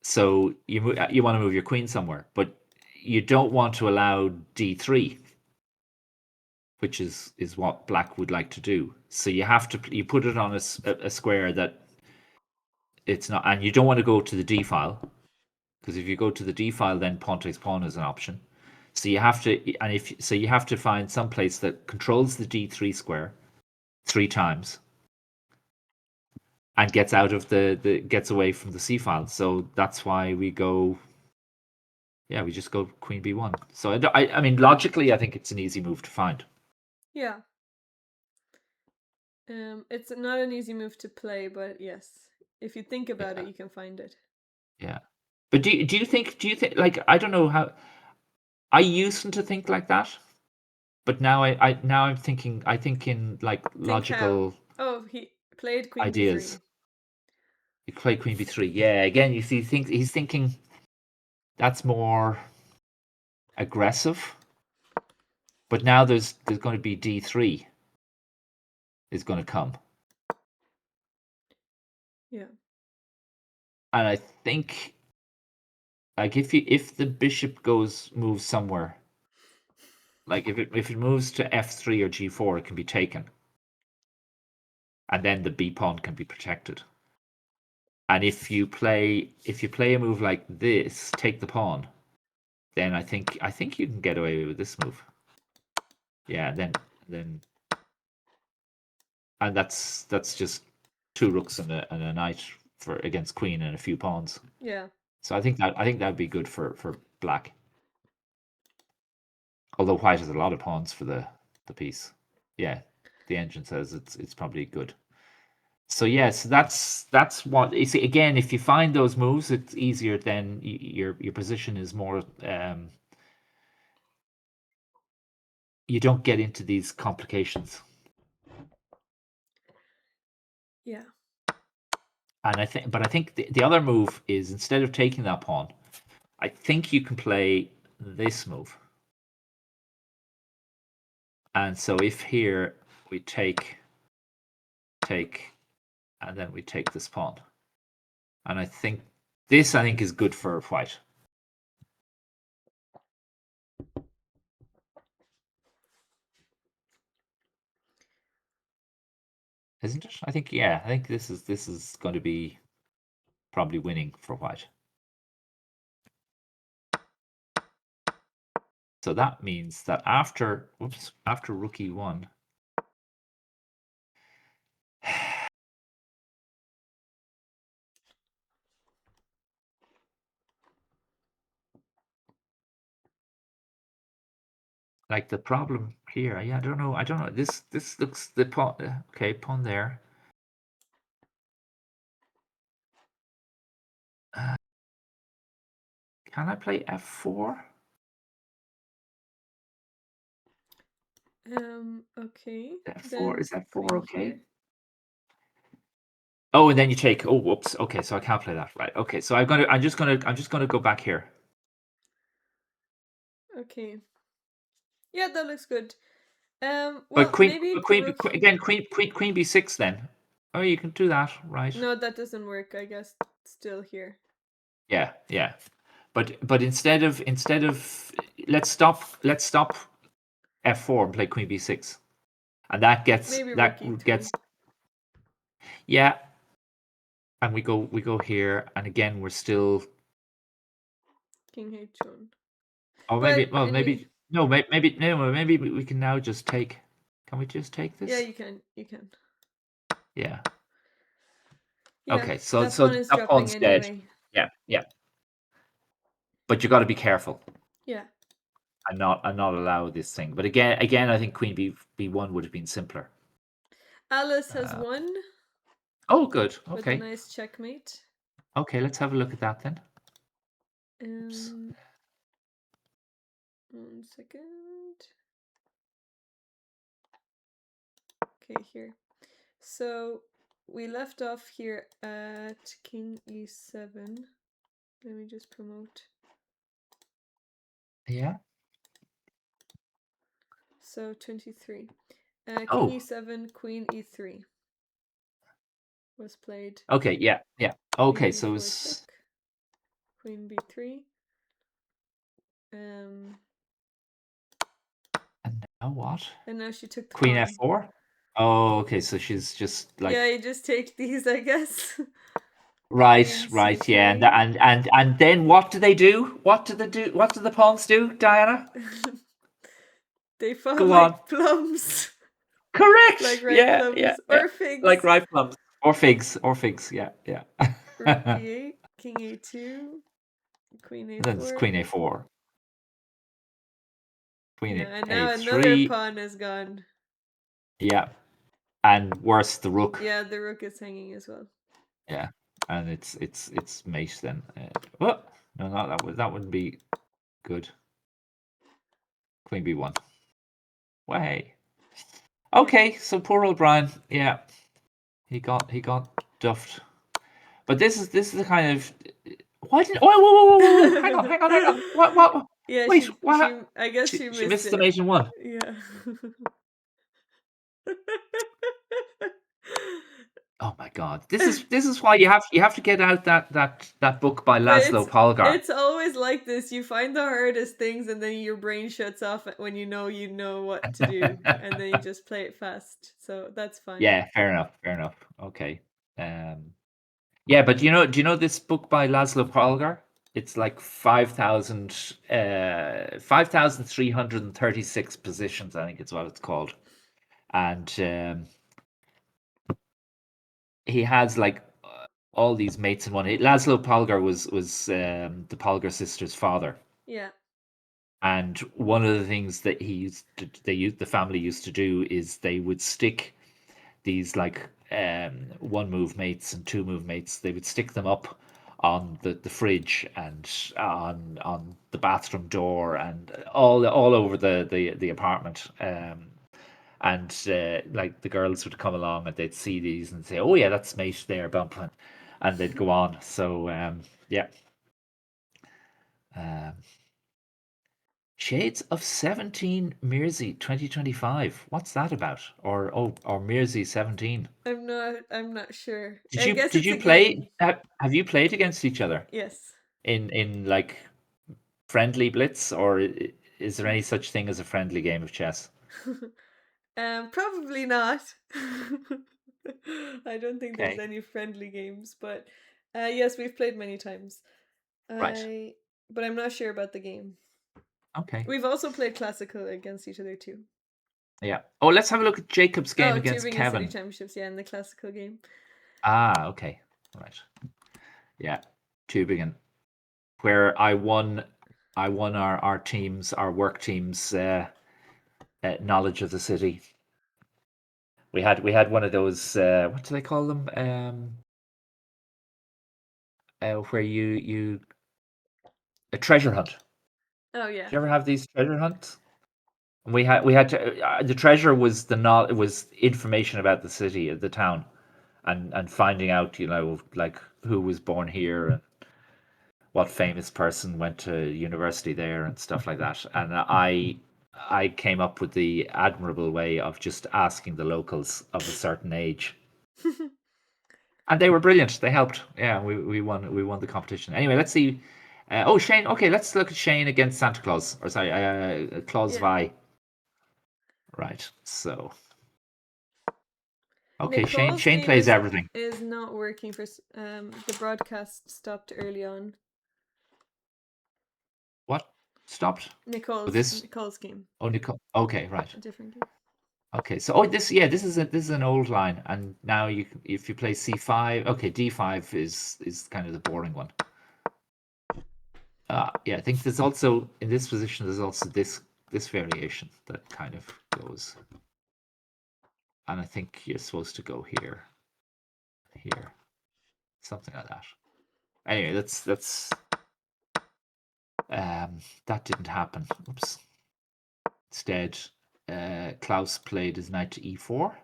So you want to move your queen somewhere, but you don't want to allow d3, which is what black would like to do. So you put it on a square that it's not, and you don't want to go to the d file because if you go to the d file, then pawn takes pawn is an option. So you have to, and if so, you have to find some place that controls the d3 square 3 times and gets out of the gets away from the c file. So that's why we go. Yeah, we just go queen b1. So I mean, logically, I think it's an easy move to find. Yeah. It's not an easy move to play, but yes, if you think about Yeah, it, you can find it. yeah. But do you think like I don't know how I used to think like that, but now I'm thinking I think in like Think how? logical Oh, he played queen ideas. b3. You play queen b3. Yeah, again, you see, he's thinking that's more aggressive. But now there's going to be d3 is going to come, Yeah. and I think like if the bishop moves somewhere, like if it moves to f3 or g4, it can be taken, and then the b pawn can be protected. And if you play a move like this, take the pawn, then I think you can get away with this move. Yeah, then and that's just 2 rooks and a knight for against queen and a few pawns. Yeah. So I think that'd be good for black. Although white has a lot of pawns for the piece. Yeah, the engine says it's probably good. So yes, that's what you see. Again, if you find those moves, it's easier. Then your position is more. You don't get into these complications. Yeah. And I think the other move is instead of taking that pawn, I think you can play this move. And so if here we take, and then we take this pawn, and I think is good for white. Isn't it? I think this is going to be probably winning for white. So that means that after rook e1, like the problem here, yeah, I don't know. This looks the pawn. Okay, pawn there. Can I play f4? Okay. F4 Then is f4 queen okay? here. Oh, and then you take. Oh, whoops. Okay, so I can't play that. Right. Okay, so I'm just gonna go back here. Okay. Yeah, that looks good. But Well, maybe the rook. again, queen b6 then. Oh, you can do that, right? No, that doesn't work. I guess still here. Yeah, yeah. But instead of let's stop f4 and play queen b6, and Maybe rook e3. gets yeah, and we go here, and again we're still. King h1. Oh, maybe But well I mean, maybe no maybe no maybe we can now just take. Can we just take yeah, this? you can. You can. Yeah. Yeah, Okay, so that pawn is that dropping pawn's dead. anyway. Yeah, yeah. But you got to be careful Yeah. and not allow this thing. But again, I think queen b1 would have been simpler. Alice has Uh, won oh, good. with a Okay. nice checkmate. Okay, let's have a look at that then. Oops. Um, 1 second. Okay, here. So we left off here at king e7. Let me just promote. Yeah. So 23. King Oh, e7, queen e3 was played. okay. Yeah, yeah. Queen Okay, so d4 it's check. Queen b3. Um, and now what? and now she took the Queen pawn. f4. Oh, okay. So she's just Yeah, like you just take these, I guess. right, Queen right. Yeah, c3. and then what do they do? What do they do? What do the pawns do, Diana? They fall Go on. like plums. Like Correct. ripe Yeah, yeah, plums. yeah. Or Like figs. ripe plums or figs or figs. Yeah, yeah. Rook And e8, king a2, queen then it's a4. queen a4, queen Yeah, and now another a3. pawn is gone. Yeah, and worse, the rook. Yeah, the rook is hanging as well. Yeah, and it's mate then. What? No, no, that wouldn't be good. Queen b1. Way. Okay, so poor old Brian. Yeah, he got duffed. But this is the kind of why didn't? Whoa, whoa, whoa, whoa, whoa! Hang on! What? Yeah, Wait, she what? I guess she She missed missed the it. mate in one. Yeah. Oh my God! This is why you have to get out that book by But Laszlo Polgar. it's always like this. You find the hardest things and then your brain shuts off when you know what to do and then you just play it fast. So that's fine. Yeah, fair enough. Fair enough. Okay. Um, yeah, but do you know this book by Laszlo Polgar? It's like 5,336 positions, I think it's what it's called. And he has like all these mates in one. Laszlo Polgar was the Polgar sisters' father. Yeah. And one of the things that the family used to do is they would stick these like one move mates and two move mates. They would stick them up on the fridge and on the bathroom door and all over the apartment. And like the girls would come along and they'd see these and say, "Oh yeah, that's mate there, bump," and they'd go on. So yeah. Um, Shades of 17 Mersey 2025. What's that about? Or Mersey 17. I'm not sure. Did I you guess did it's you a play game. have you played against each other Yes. in like friendly blitz, or is there any such thing as a friendly game of chess? Probably not. I don't think there's Okay. any friendly games, but yes, we've played many times. Right. But I'm not sure about the game. Okay. We've also played classical against each other too. Yeah. Oh, let's have a look at Jacob's game Oh, against tubing and city Kevin. championships, yeah, in the classical game. Okay. Right. Yeah. Tübingen, where I won our teams, our work teams, knowledge of the city. We had one of those. What do they call them? Where you a treasure hunt. Oh yeah. Did you ever have these treasure hunts? And we had to. The treasure was it was information about the city, the town, and finding out, like who was born here and what famous person went to university there and stuff like that. And I came up with the admirable way of just asking the locals of a certain age, and they were brilliant. They helped. Yeah, we won the competition. Anyway, let's see. Oh, Shane. Okay, let's look at Shane against Santa Claus. Or sorry, Claus Yeah. Vi. Right. So okay, Nicole's Shane game plays everything. is not working for the broadcast stopped early on. What stopped? Oh, Nicole's this. Nicole's game, Oh, Nicole. Okay, right. a different game. Okay, so this is an old line, and now if you play c5, okay, d5 is kind of the boring one. Yeah, I think there's also in this position there's also this variation that kind of goes, and I think you're supposed to go here, something like that. Anyway, that didn't happen. Oops. Instead, Klaus played his knight to e4,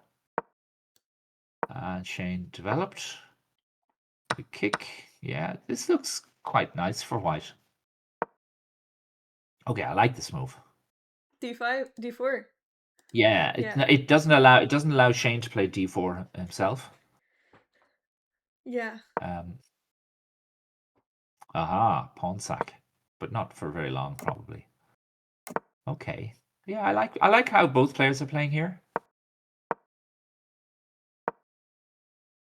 and Shane developed. The kick, yeah, this looks quite nice for white. Okay, I like this move. D5, D4. Yeah, Yeah. it doesn't allow Shane to play d4 himself. Yeah. Pawn sack, but not for very long probably. Okay, yeah, I like how both players are playing here.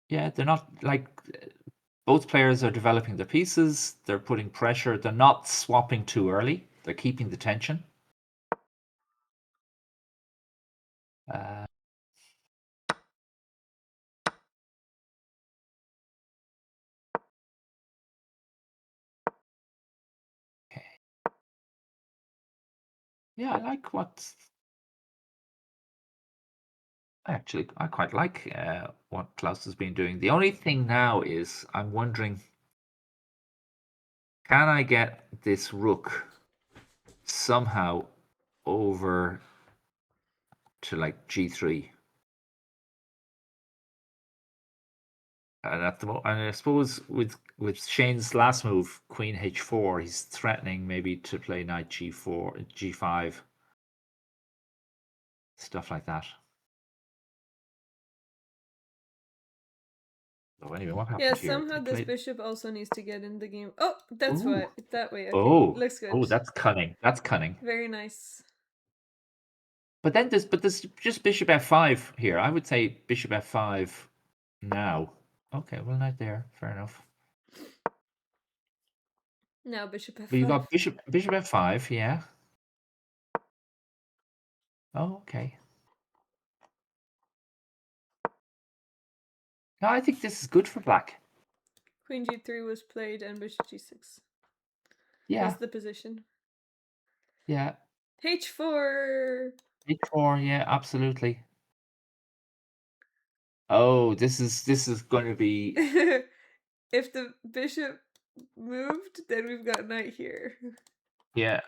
Yeah, they're not like both players are developing their pieces. They're putting pressure. They're not swapping too early. They're keeping the tension. Uh, okay. Yeah, I like what. Actually, I quite like what Klaus has been doing. The only thing now is I'm wondering, can I get this rook somehow over to like g3? And and I suppose with Shane's last move, Queen h4, he's threatening maybe to play knight g4, g5, stuff like that. So anyway, what Yeah, happened here? somehow He this played. bishop also needs to get in the game. Oh, that's Ooh. why. That way. Okay. Oh. Looks good. Oh, that's cunning. That's cunning. Very nice. But there's just bishop f5 here. I would say bishop f5 now. Okay, well, not there. Fair enough. Now bishop f5. But you got bishop f5, yeah. Oh, okay. No, I think this is good for black. Queen g3 was played and bishop g6 Yeah, was the position. yeah. h4. h4, yeah, absolutely. Oh, this is going to be. If the bishop moved, then we've got knight here. Yeah.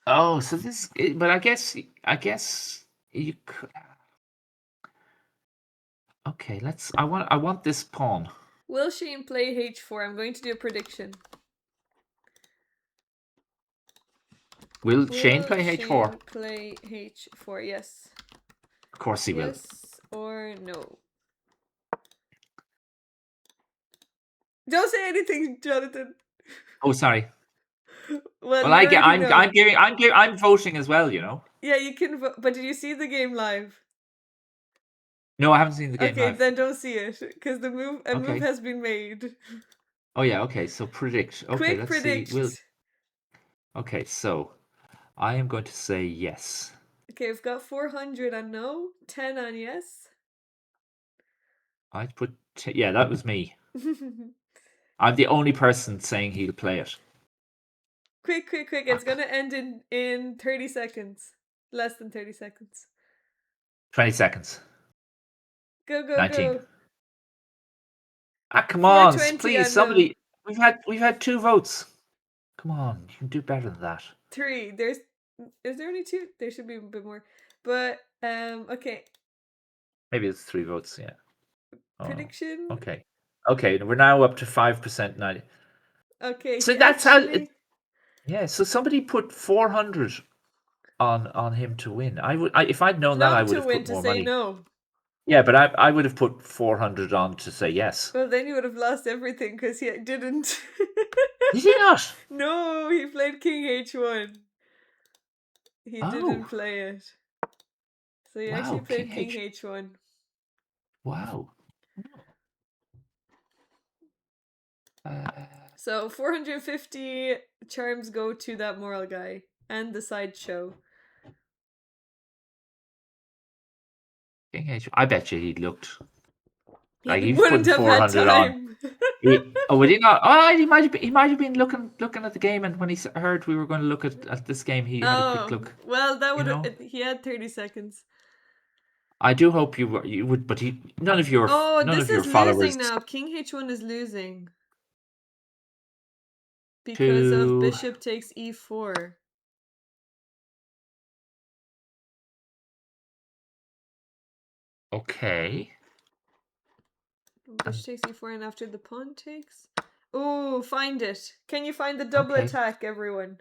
Oh, so but I guess you could. Okay, I want this pawn. Will Shane play h4? I'm going to do a prediction. Will Shane Will play h4? Shane play h4? Yes. Of course he will. Yes or no? Don't say anything, Jonathan. Oh, sorry. Well, Well, you already know. I'm voting as well. Yeah, you can vote. But did you see the game live? No, I haven't seen the game Okay, live. then don't see it because a move Okay. has been made. Oh yeah. Okay. So predict. Okay. Quick Let's see. predict. Okay, so I am going to say yes. Okay, we've got 400 on no, 10 on yes. I put yeah, that was me. I'm the only person saying he'll play it. Quick, quick, quick. It's gonna end in 30 seconds. Less than 30 seconds. 20 seconds. Go, go, 19. go. Ah, come on, 420 please, on no. somebody. We've had 2 votes. Come on, you can do better than that. 3. Is there only 2? There should be a bit more. But okay. Maybe it's 3 votes. Yeah. Oh no. Prediction. Okay. Okay, we're now up to 5%. 90. Okay, So he that's how. actually Yeah. So somebody put 400 on him to win. If I'd known that, I not would to have win put to more say money. no. Yeah, but I would have put 400 on to say yes. Well, then you would have lost everything because he didn't. Did he not? No, he played King H1. He didn't Oh, play it. So he actually wow, King played King H. H1. Wow. Uh, So 450 charms go to that moral guy and the sideshow. King H. I bet you he looked He like he was wouldn't putting have had 400 on. time. Oh, would he not? Oh, he might have been looking at the game, and when he heard we were going to look at this game, he had a quick Oh, look. well, that You would know, he had 30 seconds. I do hope you would, but Oh, none this of your is followers losing now. King H1 is losing because of to. bishop takes e4. Okay. Bishop takes e4 and after the pawn takes. Oh, find it. Can you find the double Okay. attack, everyone?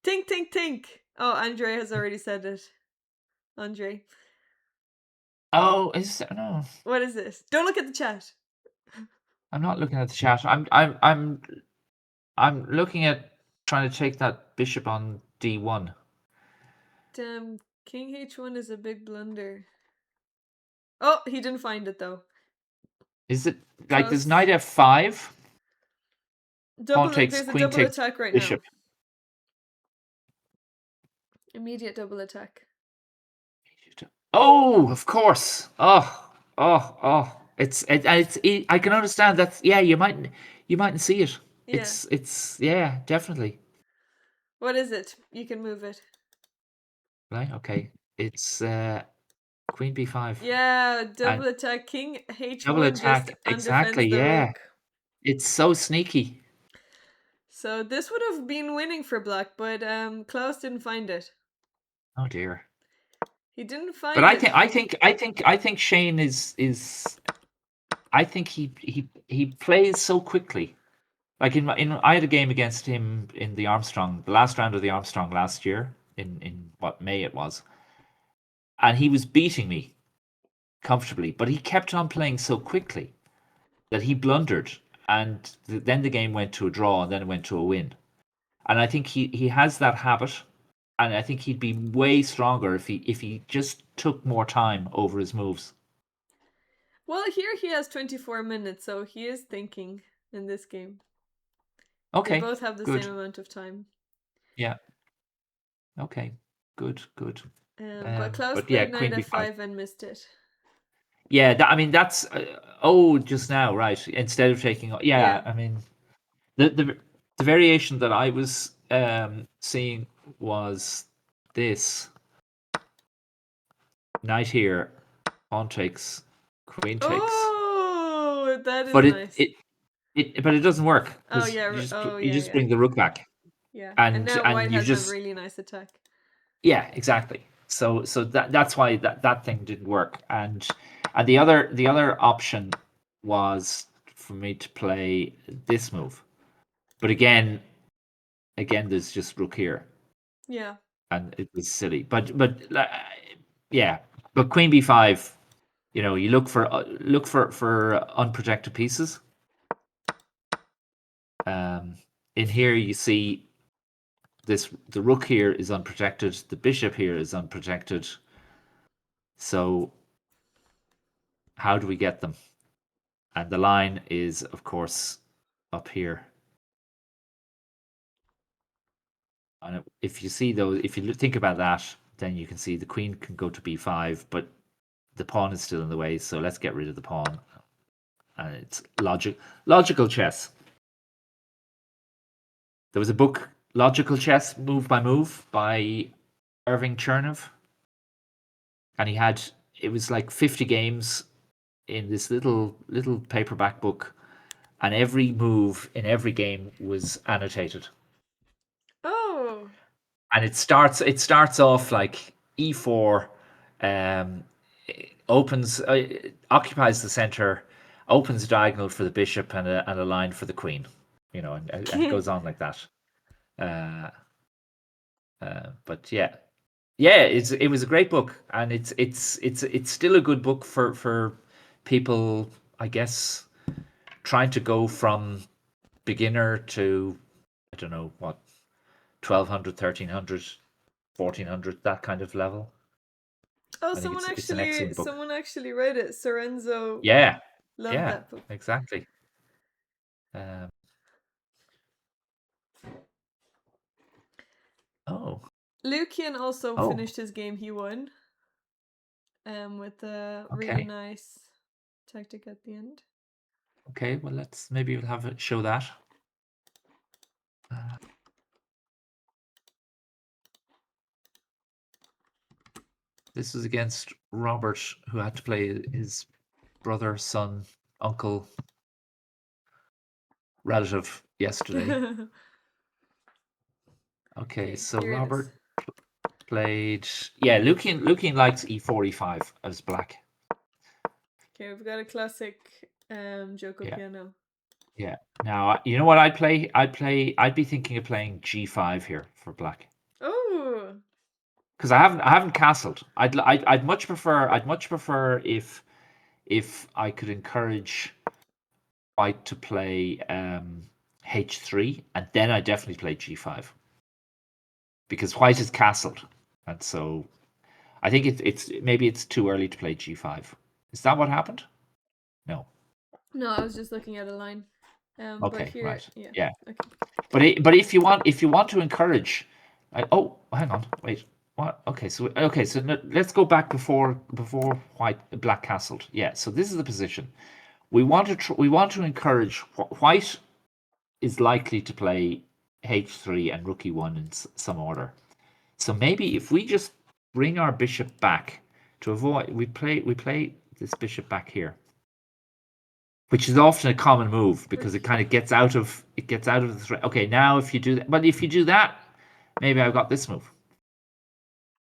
Tink, tink, tink. Oh, Andre has already said it. Andre. Oh, no? What is this? Don't look at the chat. I'm not looking at the chat. I'm looking at trying to take that bishop on d1. Damn, King H1 is a big blunder. Oh, he didn't find it though. Is it like there's Close. knight f5, pawn Double. takes, There's a queen double takes attack right now. bishop. Immediate double attack. Oh, of course. Oh. I can understand that. Yeah, you mightn't see it. Yeah. It's yeah, definitely. What is it? You can move it. Right. Okay. It's queen b5 Yeah, and double attack. King double H1 just attack. Exactly. undefends the Yeah. rook. It's so sneaky. So this would have been winning for black, but Klaus didn't find it. Oh dear. He didn't But find I it. think I think I think I think Shane is I think he plays so quickly. Like I had a game against him in the last round of the Armstrong last year in what May it was, and he was beating me comfortably, but he kept on playing so quickly that he blundered, and then the game went to a draw, and then it went to a win. And I think he has that habit, and I think he'd be way stronger if he just took more time over his moves. Well, here he has 24 minutes, so he is thinking in this game. They Okay, both have the same good. amount of time. Yeah. Okay. Good. But Klaus But yeah, played knight queen b5. f5 and missed it. Yeah, I mean that's oh, just now, right? Instead of taking, yeah, Yeah. I mean the variation that I was seeing was this knight here, pawn takes, queen takes, Oh, that is but it nice. it but it doesn't work Oh because yeah. Oh you yeah. just Yeah. bring the rook back, Yeah. And and now White and you has a just really nice attack. yeah, exactly. So that's why that thing didn't work, and the other option was for me to play this move, but again there's just rook here, Yeah. and it was silly. But yeah, but queen b5. You look for unprotected pieces. Um, in here you see the rook here is unprotected, the bishop here is unprotected. So how do we get them? And the line is, of course, up here. And if you see those, if you think about that, then you can see the queen can go to b5, but the pawn is still in the way. So let's get rid of the pawn, and it's logical chess. There was a book, Logical Chess, Move by Move, by Irving Chernev, and it was like 50 games in this little paperback book, and every move in every game was annotated. Oh. And it starts off like e4, um, opens occupies the center, opens a diagonal for the bishop and a line for the queen, and it goes on like that. Uh, but yeah, it was a great book, and it's still a good book for people, I guess, trying to go from beginner to, I don't know what, 1200, 1300, 1400, that kind of level. Oh, I think it's an excellent book. someone actually read it. Sorenzo Yeah, loved yeah, that book. exactly. Um, oh, Lucian also oh, finished his game. He won. With a really okay, nice tactic at the end. okay. Well, maybe we'll have it show that. Uh, this was against Robert, who had to play his brother, son, uncle, relative yesterday. Okay, Okay, so here it is. Robert played. Yeah, Lucian likes e4, e5 as black. Okay, we've got a classic Joko Yeah, piano. yeah. Now you know what I'd play. I'd be thinking of playing g5 here for black, Oh, because I haven't castled. I'd much prefer if I could encourage white to play h3, and then I definitely play g5, because white is castled, and so I think it's maybe it's too early to play g5. Is that what happened? No. no, I was just looking at a line. But Okay, here, right. yeah. Yeah. Okay. But if you want to encourage, oh, hang on, wait. What? Okay, so let's go back before white black castled. Yeah. So this is the position. We want to encourage white is likely to play h3 and rook e1 in some order. So maybe if we just bring our bishop back to avoid, we play this bishop back here, which is often a common move because it kind of gets out of the threat. Okay, now if you do that, but if you do that, maybe I've got this move.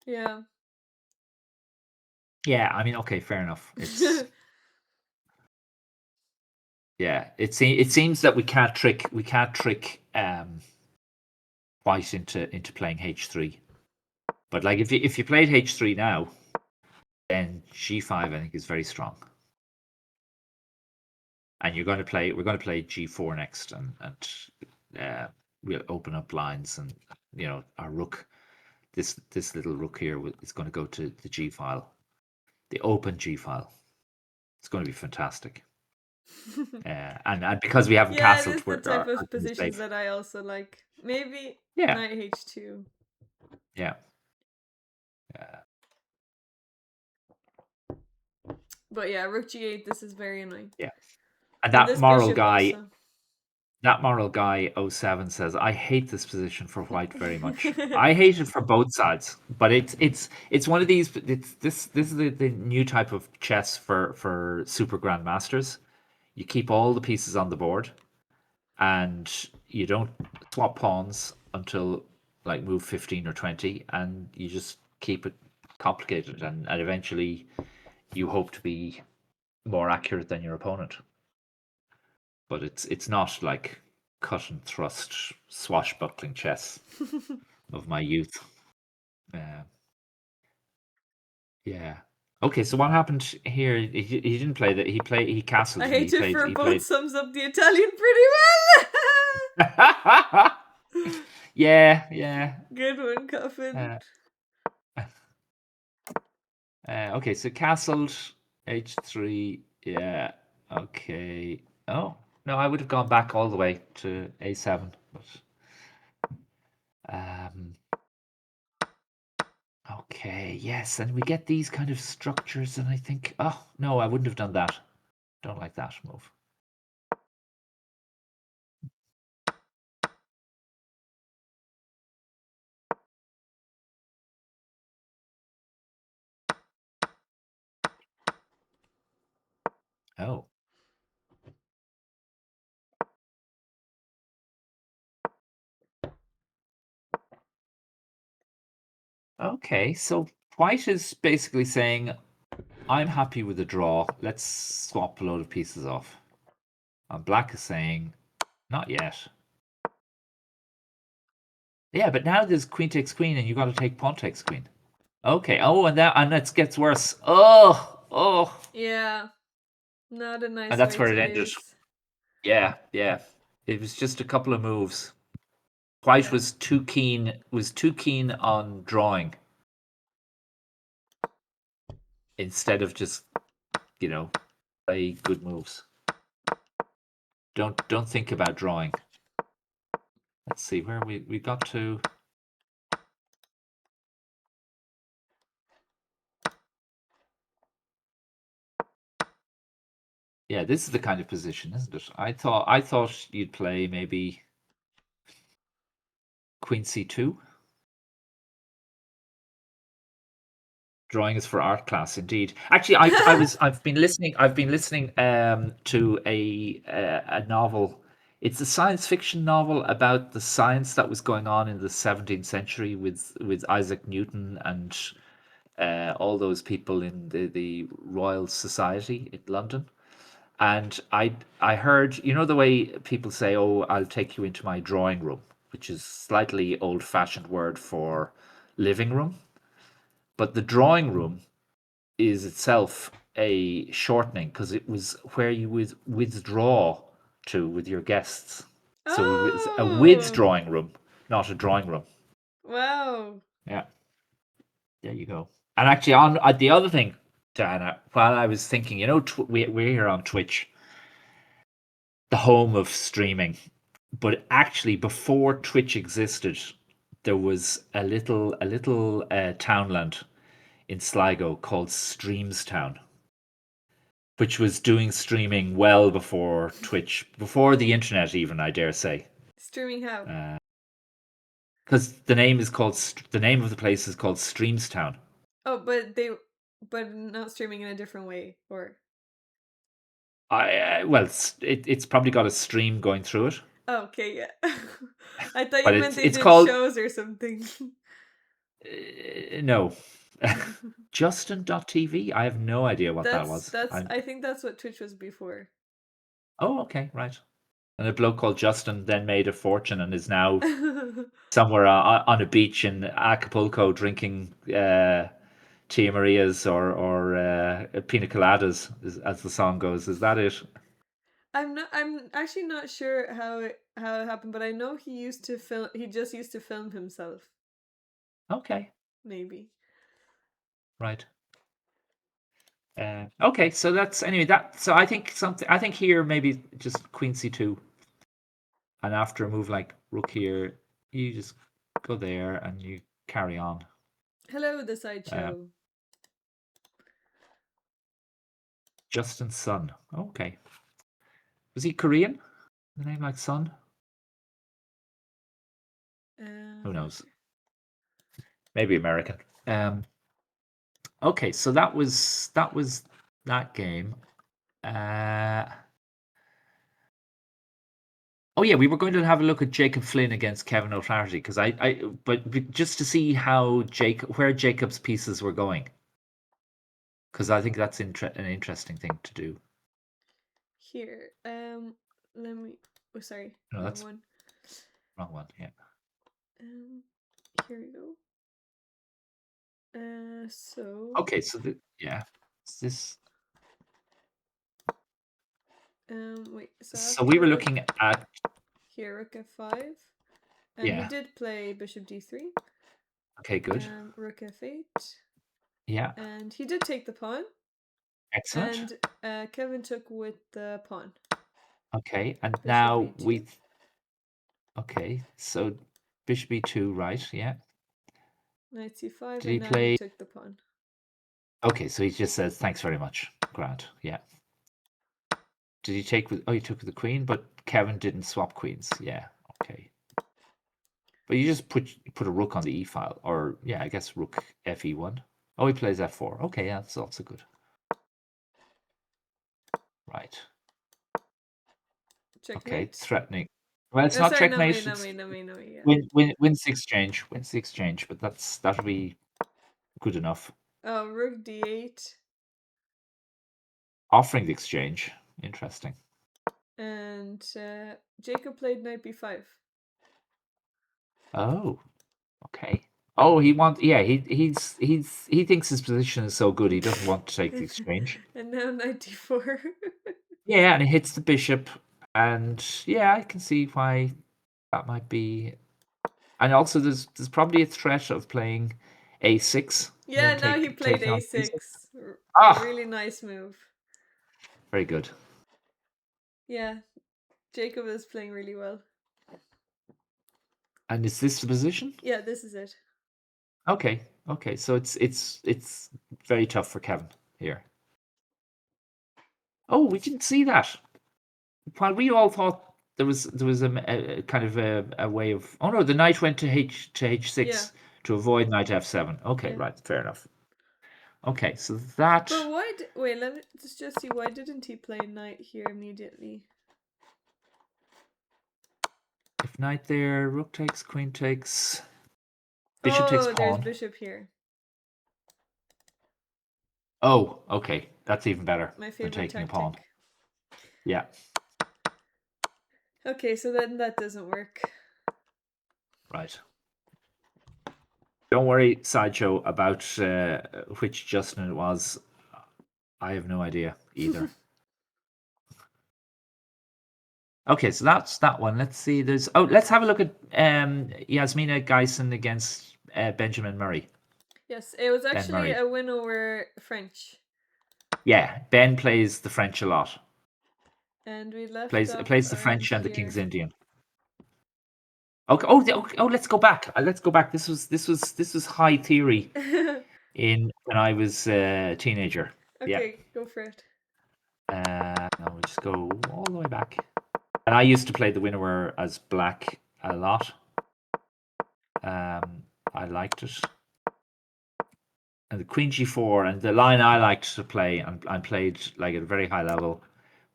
Yeah. Yeah, I mean, okay, fair enough. It's yeah, it seems that we can't trick white into playing h3. But like if you played h3 now, then g5 I think is very strong. And we're going to play g4 next, and we'll open up lines, and our rook, this little rook here is going to go to the g file, the open g file. It's going to be fantastic. And because we haven't Yeah, it castled, is the type our of game is positions safe. that I also like. Maybe Yeah, knight h2. yeah, uh, But yeah, rook g8, this is very annoying. yeah. And And that this moral bishop guy, also. that moral guy 07 says, I hate this position for white very much. I hate it for both sides, but it's one of these. This is the new type of chess for super grandmasters. You keep all the pieces on the board, and you don't swap pawns until like move 15 or 20, and you just keep it complicated, and eventually you hope to be more accurate than your opponent. But it's not like cut and thrust swashbuckling chess of my youth. Uh, yeah. Okay, so what happened here? He didn't play that. He castled, I didn't he? hate He it played. for He both played. sums up the Italian pretty well. Yeah, yeah. Good one, Coffin. Uh, okay, so castled h3. Yeah. Okay. Oh no, I would have gone back all the way to a7, but Okay, yes, and we get these kind of structures, and I think, oh, no, I wouldn't have done that. Don't like that move. Oh, okay. So white is basically saying, I'm happy with the draw. Let's swap a load of pieces off. And black is saying, not yet. Yeah, but now there's queen takes queen, and you got to take pawn takes queen. Okay. Oh, and it gets worse. Oh, Yeah, not a and nice that's way where to it ended. lose. Yeah, yeah. It was just a couple of moves. White Yeah. was too keen on drawing instead of just, play good moves. Don't think about drawing. Let's see where we got to. Yeah, this is the kind of position, isn't it? I thought you'd play maybe Queen C2. Drawing is for art class, indeed. Actually, I've been listening to a novel. It's a science fiction novel about the science that was going on in the 17th century with Isaac Newton and all those people in the Royal Society in London. And I heard, the way people say, "Oh, I'll take you into my drawing room," which is slightly old-fashioned word for living room. But the drawing room is itself a shortening because it was where you would withdraw to with your guests. So it was a Oh, withdrawing room, not a drawing room. wow. Yeah, there you go. And actually, on the other thing, Diana, while I was thinking, we're here on Twitch, the home of streaming, but actually, before Twitch existed, there was a little townland in Sligo called Streamstown, which was doing streaming well before Twitch, before the internet, even, I dare say. Streaming how? Because the name of the place is called Streamstown. Oh, but not streaming in a different way, or Well, it's probably got a stream going through it, oh, okay, yeah. I thought but you meant it's they it's did called shows or something. no. Justin.tv. I have no idea what that was. That's I think that's what Twitch was before. Oh, okay, right. And a bloke called Justin then made a fortune and is now somewhere on a beach in Acapulco drinking Tia Marias or pina coladas, as the song goes. Is that it? I'm actually not sure how it happened, but I know he just used to film himself, Okay, maybe. right. Okay, so that's anyway. So I think something. I think here maybe just Queen C2, and after a move like Rook here, you just go there and you carry on. Hello, the Uh, sideshow. Justin Sun. Okay, was he Korean? The name like Sun? Who Let me knows? see. Maybe American. Okay, so that was that game. Uh, oh yeah, we were going to have a look at Jacob Flynn against Kevin O'Flaherty because but just to see how where Jacob's pieces were going because I think that's an interesting thing to do. Here. Let me. Oh, sorry, No, wrong that's one. wrong one. Yeah. Um, here we go. Okay, so yeah, is this. Wait. So So we after were looking at here, rook f5, and he yeah. did play bishop d3. Okay, good. Rook f8, Yeah, and he did take the pawn, excellent. and Kevin took with the pawn. Okay, and Bishop now e2. okay, so bishop e2, right? Yeah. Knight c5, Did and he now he play? took the pawn. Okay, so he just says thanks very much. Grant. Yeah. Did he take with? Oh, he took with the queen, but Kevin didn't swap queens. Yeah. Okay. But you just put a rook on the e file, or yeah, I guess rook fe1. Oh, he plays f4. Okay, yeah, that's also good. Right. Okay, Checkmate. threatening. Well, it's Oh, not sorry, not me, checkmate. not It's me, not me, not me. Yeah. wins the exchange. Wins the exchange, but that'll be good enough. Oh, rook d8, Offering the exchange. Interesting. and Jacob played knight b5. Oh, okay. Oh, he thinks his position is so good he doesn't want to take the exchange. And now knight d4. Yeah, and he hits the bishop, and yeah, I can see why that might be. And also, there's probably a threat of playing a6 and Yeah, then now he played taking on c6. a6. Ah, Really nice move. very good. Yeah, Jacob is playing really well. And is this the position? Yeah, this is it. Okay, okay. So it's very tough for Kevin here. Oh, we didn't see that. While we all thought there was a kind of a way of. Oh no, the knight went to Yeah, h6 to avoid knight f7. Okay, yeah. right, fair enough. Okay, so that But why? Wait, let me just see. Why didn't he play knight here immediately? if knight there, rook takes, queen takes, bishop takes Oh, there's pawn. bishop here. Oh, okay, that's even better My than favorite taking a pawn. tactic. Yeah, Okay, so then that doesn't work. right. Don't worry, Sideshow, about which Justin it was. I have no idea either. Okay, so that's that one. Let's see. Let's have a look at Yasmina Geisen against Benjamin Murray. Yes, it was Ben actually Murray. a win over French. Yeah, Ben plays the French a lot. And we left off Plays the around French and the here. King's Indian. Okay. Oh, let's go back. Let's go back. This was high theory in when I was a teenager. Yeah. Okay, go for it. Now we just go all the way back. And I used to play the winner as black a lot. I liked it. And the Queen G4 and the line I liked to play and played like at a very high level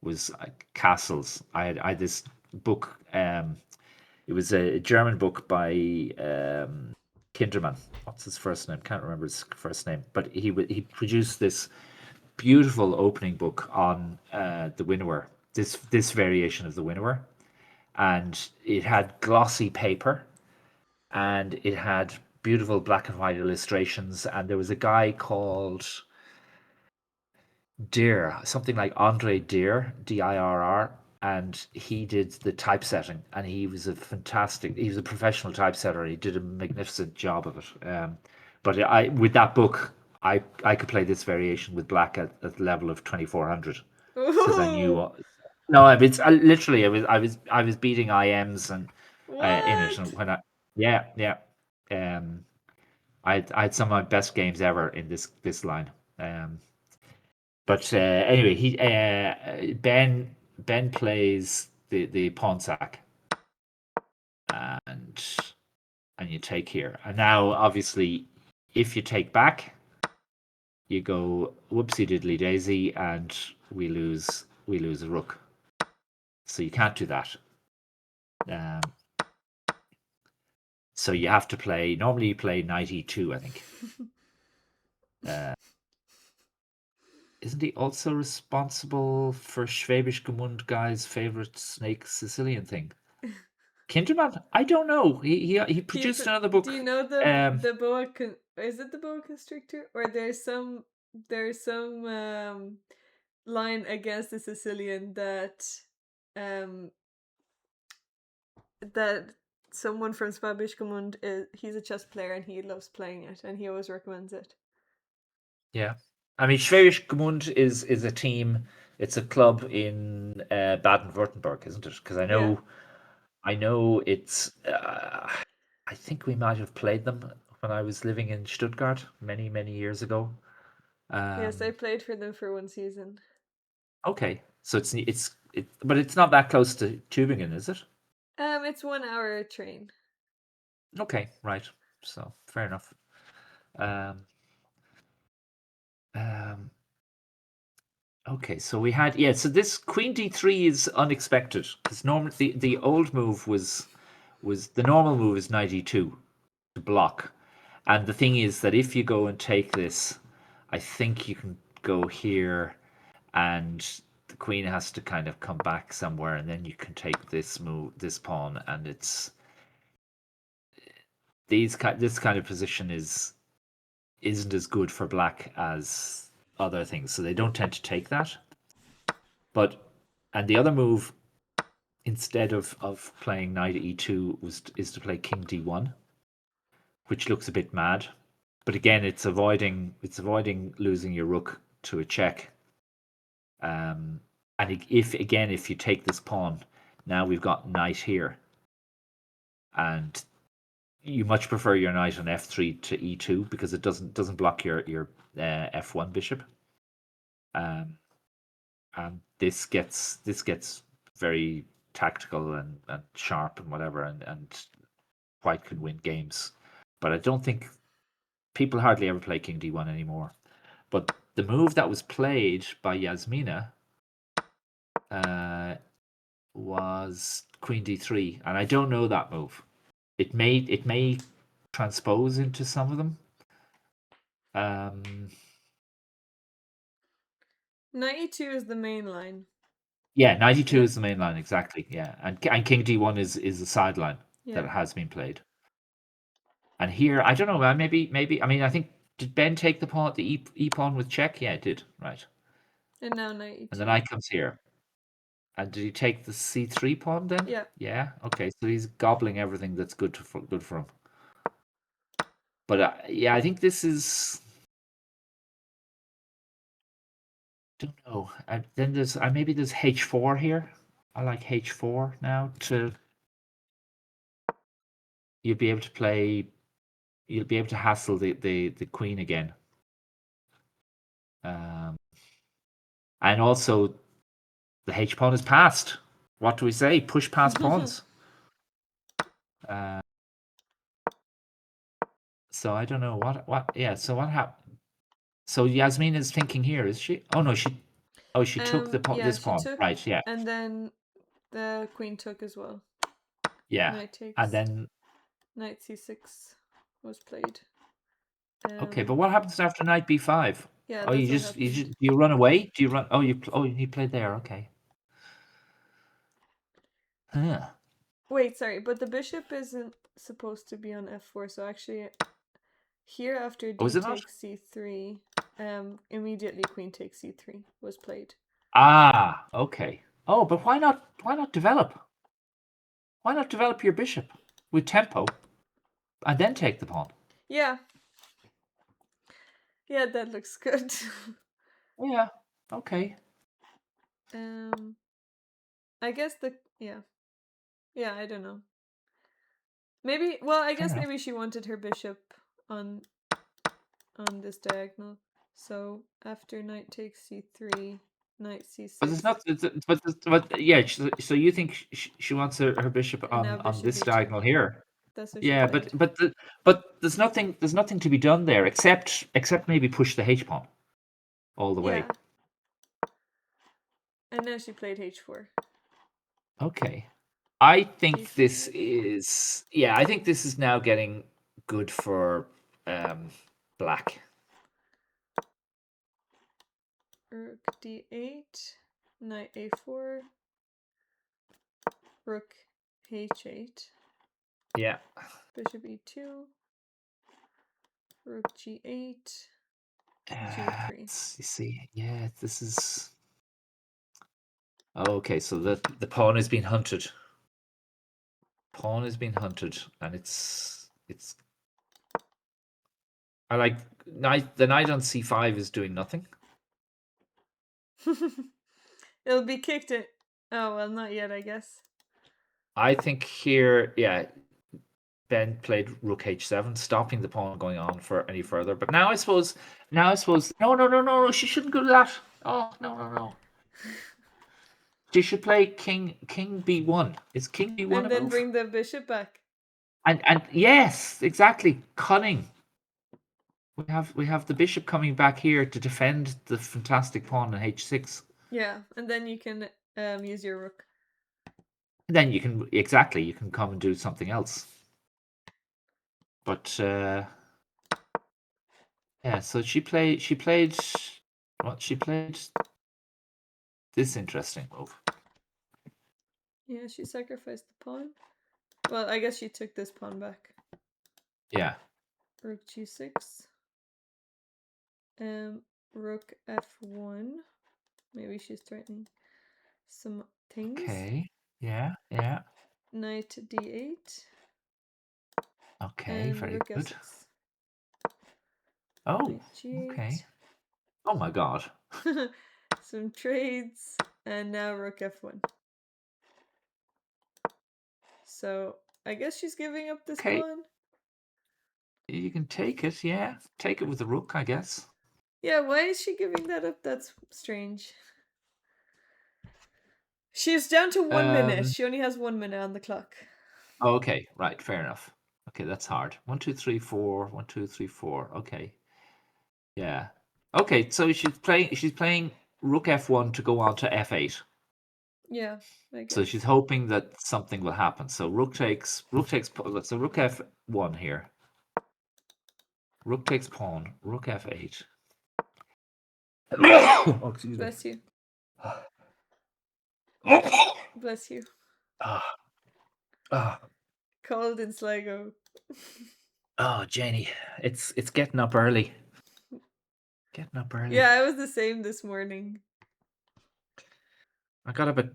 was castles. I had this book. It was a German book by Kinderman. What's his first name? Can't remember his first name. But he produced this beautiful opening book on the Winnower. This variation of the Winnower, and it had glossy paper and it had beautiful black and white illustrations. And there was a guy called Deer, something like Andre Deer, Dirr, and he did the typesetting. And he was he was a professional typesetter. He did a magnificent job of it. But with that book, I could play this variation with black at the level of 2400 because I knew. Oh, No, literally I was beating IMs and in it, and what? when I yeah yeah um I had some of my best games ever in this line. But anyway, he Ben plays the pawn sack, and you take here. And now, obviously, if you take back, you go whoopsie diddly daisy, and we lose a rook. So you can't do that. Um, so you have to play. Normally, you play knight e2, I think. Uh, isn't he also responsible for Schwäbisch Gmund guy's favorite snake Sicilian thing? Kinderman? I don't know. He produced another Do you book. know Um, the is it the boa constrictor, or there's some line against the Sicilian um that someone from Swabischgemund is he's a chess player and he loves playing it and he always recommends it. yeah. I mean, Schwäbisch Gmund is a team. It's a club in Baden-Württemberg, isn't it? Because Yeah. I know it's. I think we might have played them when I was living in Stuttgart many, many years ago. Yes, I Um, played for them for one season. okay, so but it's not that close to Tübingen, is it? It's 1 hour train. Okay, right. So fair enough. Um, um, okay, so we had so this Queen D3 is unexpected because normally the old move was the normal move is knight E2 to block, and the thing is that if you go and take this, I think you can go here, and the queen has to kind of come back somewhere, and then you can take this pawn, and it's this kind of position isn't as good for black as other things, so they don't tend to take that. But and the other move instead of playing knight e2 is to play king d1, which looks a bit mad. But again, it's avoiding losing your rook to a check. And if you take this pawn, now we've got knight here, and you much prefer your knight on f3 to e2 because it doesn't block your f1 bishop. And this gets very tactical and sharp and whatever, and white could win games. But I don't think people hardly ever play king d1 anymore. But the move that was played by Yasmina was queen d3, and I don't know that move. It may transpose into some of them. Um, Knight e2 is the main line. yeah, 92 Yeah, is the main line exactly. Yeah, and king d1 is a sideline yeah. that has been played. And here, I don't know, man. Maybe. I mean, I think did Ben take the pawn, the e pawn with check? Yeah, it did. Right, And now knight and the e2. knight comes here. And did he take the c3 pawn then? Yeah. Yeah. Okay, so he's gobbling everything that's good for him. But yeah, I think this is. Don't know. Then maybe there's h4 here. I like h4 now to. You'll be able to play. You'll be able to hassle the queen again. Um, and also the h pawn is passed. What do we say? Push past pawns. Uh, so I don't know what. Yeah. So what happened? So Yasmin is thinking here, is she? Oh no, she took Yeah, this she pawn. took, Right. Yeah. and then the queen took as well. Yeah. Knight And takes. then Knight c6 was played. okay, but Um, what happens after knight b5? yeah, Oh, that's what you happened. just do you run away? Do you run? Oh you played there. Okay. Huh. Wait, sorry, but the bishop isn't supposed to be on f4, so actually here after Oh, d is it not? takes c3, immediately queen takes c3 was played. Ah, okay. Oh, but why not? Why not develop? Why not develop your bishop with tempo and then take the pawn? Yeah, yeah, that looks good. Yeah. Okay. um, I guess yeah, I don't know. Maybe, well, I Fair guess enough. maybe she wanted her bishop on this diagonal. So after knight takes c3, knight But there's c6, not. But yeah. So you think she wants her bishop and now on bishop this e2. diagonal here? That's what she Yeah, played. but there's nothing to be done there except maybe push the h pawn all the way. Yeah, and now she played h4. Okay. I think this g5, is yeah, I think this is now getting good for um black. rook d8, knight a4, rook h8, Yeah. bishop e2, rook g8, g3. You see, yeah, this is okay. So the pawn is being hunted. Pawn is being hunted, and it's. I like the knight on c5 is doing nothing. It'll be kicked it. Oh, well, not yet, I guess. I think here, yeah, Ben played rook h7, stopping the pawn going on for any further. But now I suppose, no, no. She shouldn't do that. Oh, no. She should play king b1. Is king b1 And a then move? bring the bishop back. And yes, exactly, cunning. We have the bishop coming back here to defend the fantastic pawn on h6. Yeah, and then you can use your rook. Then you can come and do something else. But yeah, so she played this interesting move. Yeah, she sacrificed the pawn. Well, I guess she took this pawn back. Yeah. Rook g6. Rook f1. Maybe she's threatening some things. Okay. Yeah. Knight d8. Okay, and very rook good. f6. Oh, Knight g8. okay. Oh my god. Some trades, and now rook f1. So I guess she's giving up this pawn. You can take it, yeah. Take it with the rook, I guess. Yeah, why is she giving that up? That's strange. She's down to 1 minute. She only has 1 minute on the clock. Okay, right, fair enough. Okay, that's hard. 1, 2, 3, 4. 1, 2, 3, 4. Okay. Yeah. Okay, so she's playing rook f1 to go on to f8. Yeah, I guess. So she's hoping that something will happen. So rook takes so rook f1 here. Rook takes pawn, rook f8. Oh, excuse me. Bless you. Bless you. Ah. Cold in Sligo. Oh, Jenny, it's getting up early. Yeah, I was the same this morning. I got up at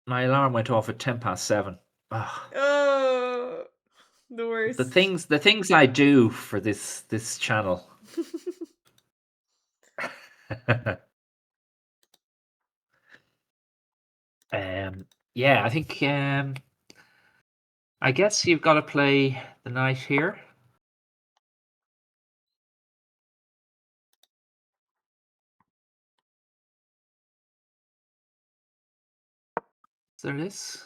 my alarm went off at 7:10. Oh, the worst. The things I do for this channel. Yeah, I think I guess you've got to play the knight here. Is there this?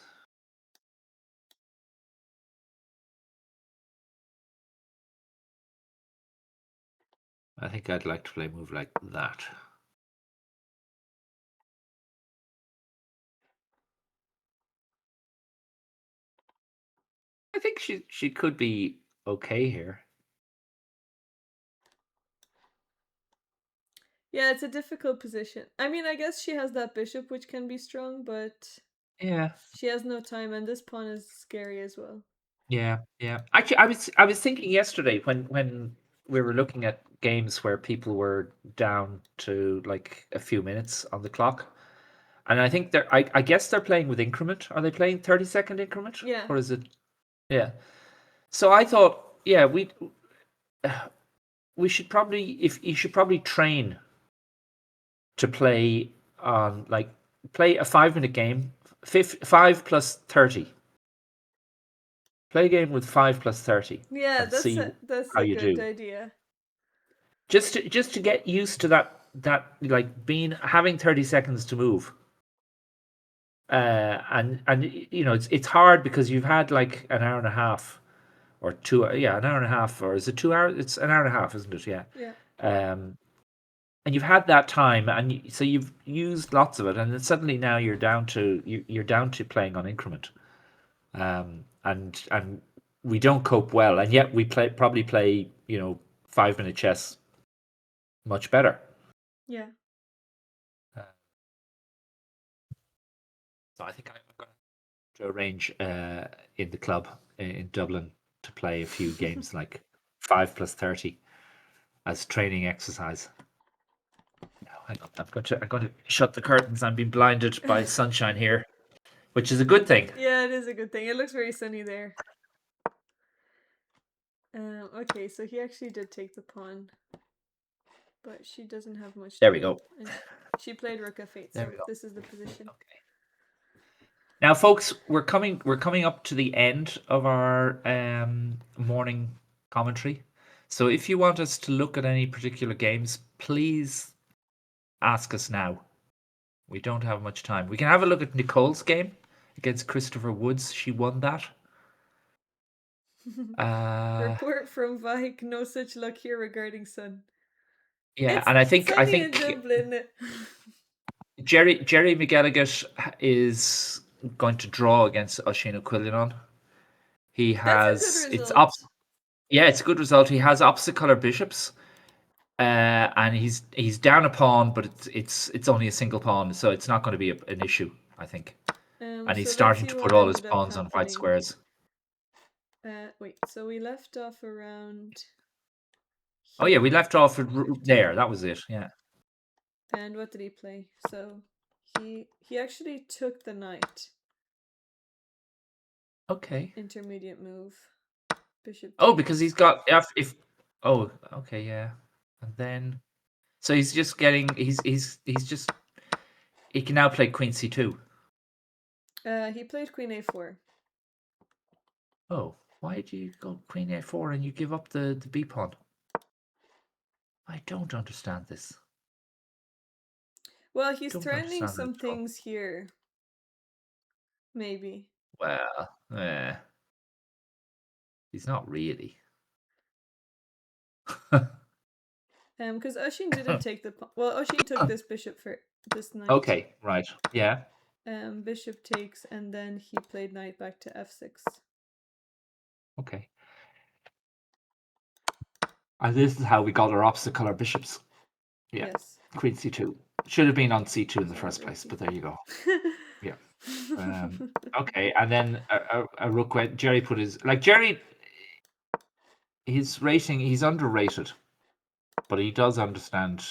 I think I'd like to play a move like that. I think she could be okay here. Yeah, it's a difficult position. I mean, I guess she has that bishop, which can be strong, but Yeah. she has no time, and this pawn is scary as well. Yeah. Actually, I was thinking yesterday when we were looking at games where people were down to like a few minutes on the clock, and I think I guess they're playing with increment. Are they playing 30-second increment? Yeah. Or is it? Yeah. So I thought, yeah, we should probably if you should probably train to play on play a 5-minute game, 5 plus 30. Play a game with 5 plus 30. Yeah, And see that's how a you good do. idea. Just to get used to that like being having 30 seconds to move. And you know it's hard because you've had like an hour and a half or two, yeah, an hour and a half, or is it 2 hours? It's an hour and a half, isn't it? Yeah. Yeah. And you've had that time, and so you've used lots of it, and then suddenly now you're down to you're down to playing on increment, and we don't cope well, and yet we probably play 5-minute chess much better. Yeah. So I think I'm going to arrange in the club in Dublin to play a few games like 5 plus 30 as training exercise. Now, hang on, I'm going to shut the curtains. I'm being blinded by sunshine here, which is a good thing. Yeah, it is a good thing. It looks very sunny there. Okay, so he actually did take the pawn, but she doesn't have much. There we go. And she played rook f8, There so we go. this is the position. Okay. Now, folks, we're coming up to the end of our morning commentary. So if you want us to look at any particular games, please ask us now. We don't have much time. We can have a look at Nicole's game against Christopher Woods. She won that. Report from Vike, no such luck here regarding Sun. Yeah, It's and I think I sunny in think Dublin. Jerry McGilligan is going to draw against Oisin Quillinon. He That's a good has result. yeah, it's a good result. He has opposite color bishops. And he's down a pawn, but it's only a single pawn, so it's not going to be an issue, I think. And he's So let's starting see to what put all his ended up pawns on white happening. squares. Wait, so we left off around Oh yeah, here. we left off there. That was it. Yeah. And what did he play? So he actually took the knight. Okay. Intermediate move. Bishop Oh, because takes. he's got if oh okay yeah, and then so he's just getting he's just he can now play Queen C2. He played Queen A4. Oh, why did you go Queen A4 and you give up the B pawn? I don't understand this. Well, he's Don't threatening understand it some at all. things here. Maybe. Well, he's not really. Because Oshin didn't take the well, Oshin took this bishop for this knight. Okay, right. Yeah. Bishop takes, and then he played knight back to f6. Okay. And this is how we got our opposite color bishops. Yeah. Yes. Queen C2. Should have been on C2 in the So first rook place, but there you go. Yeah. d4. Okay, and then a rook went. Jerry put his his rating. He's underrated, but he does understand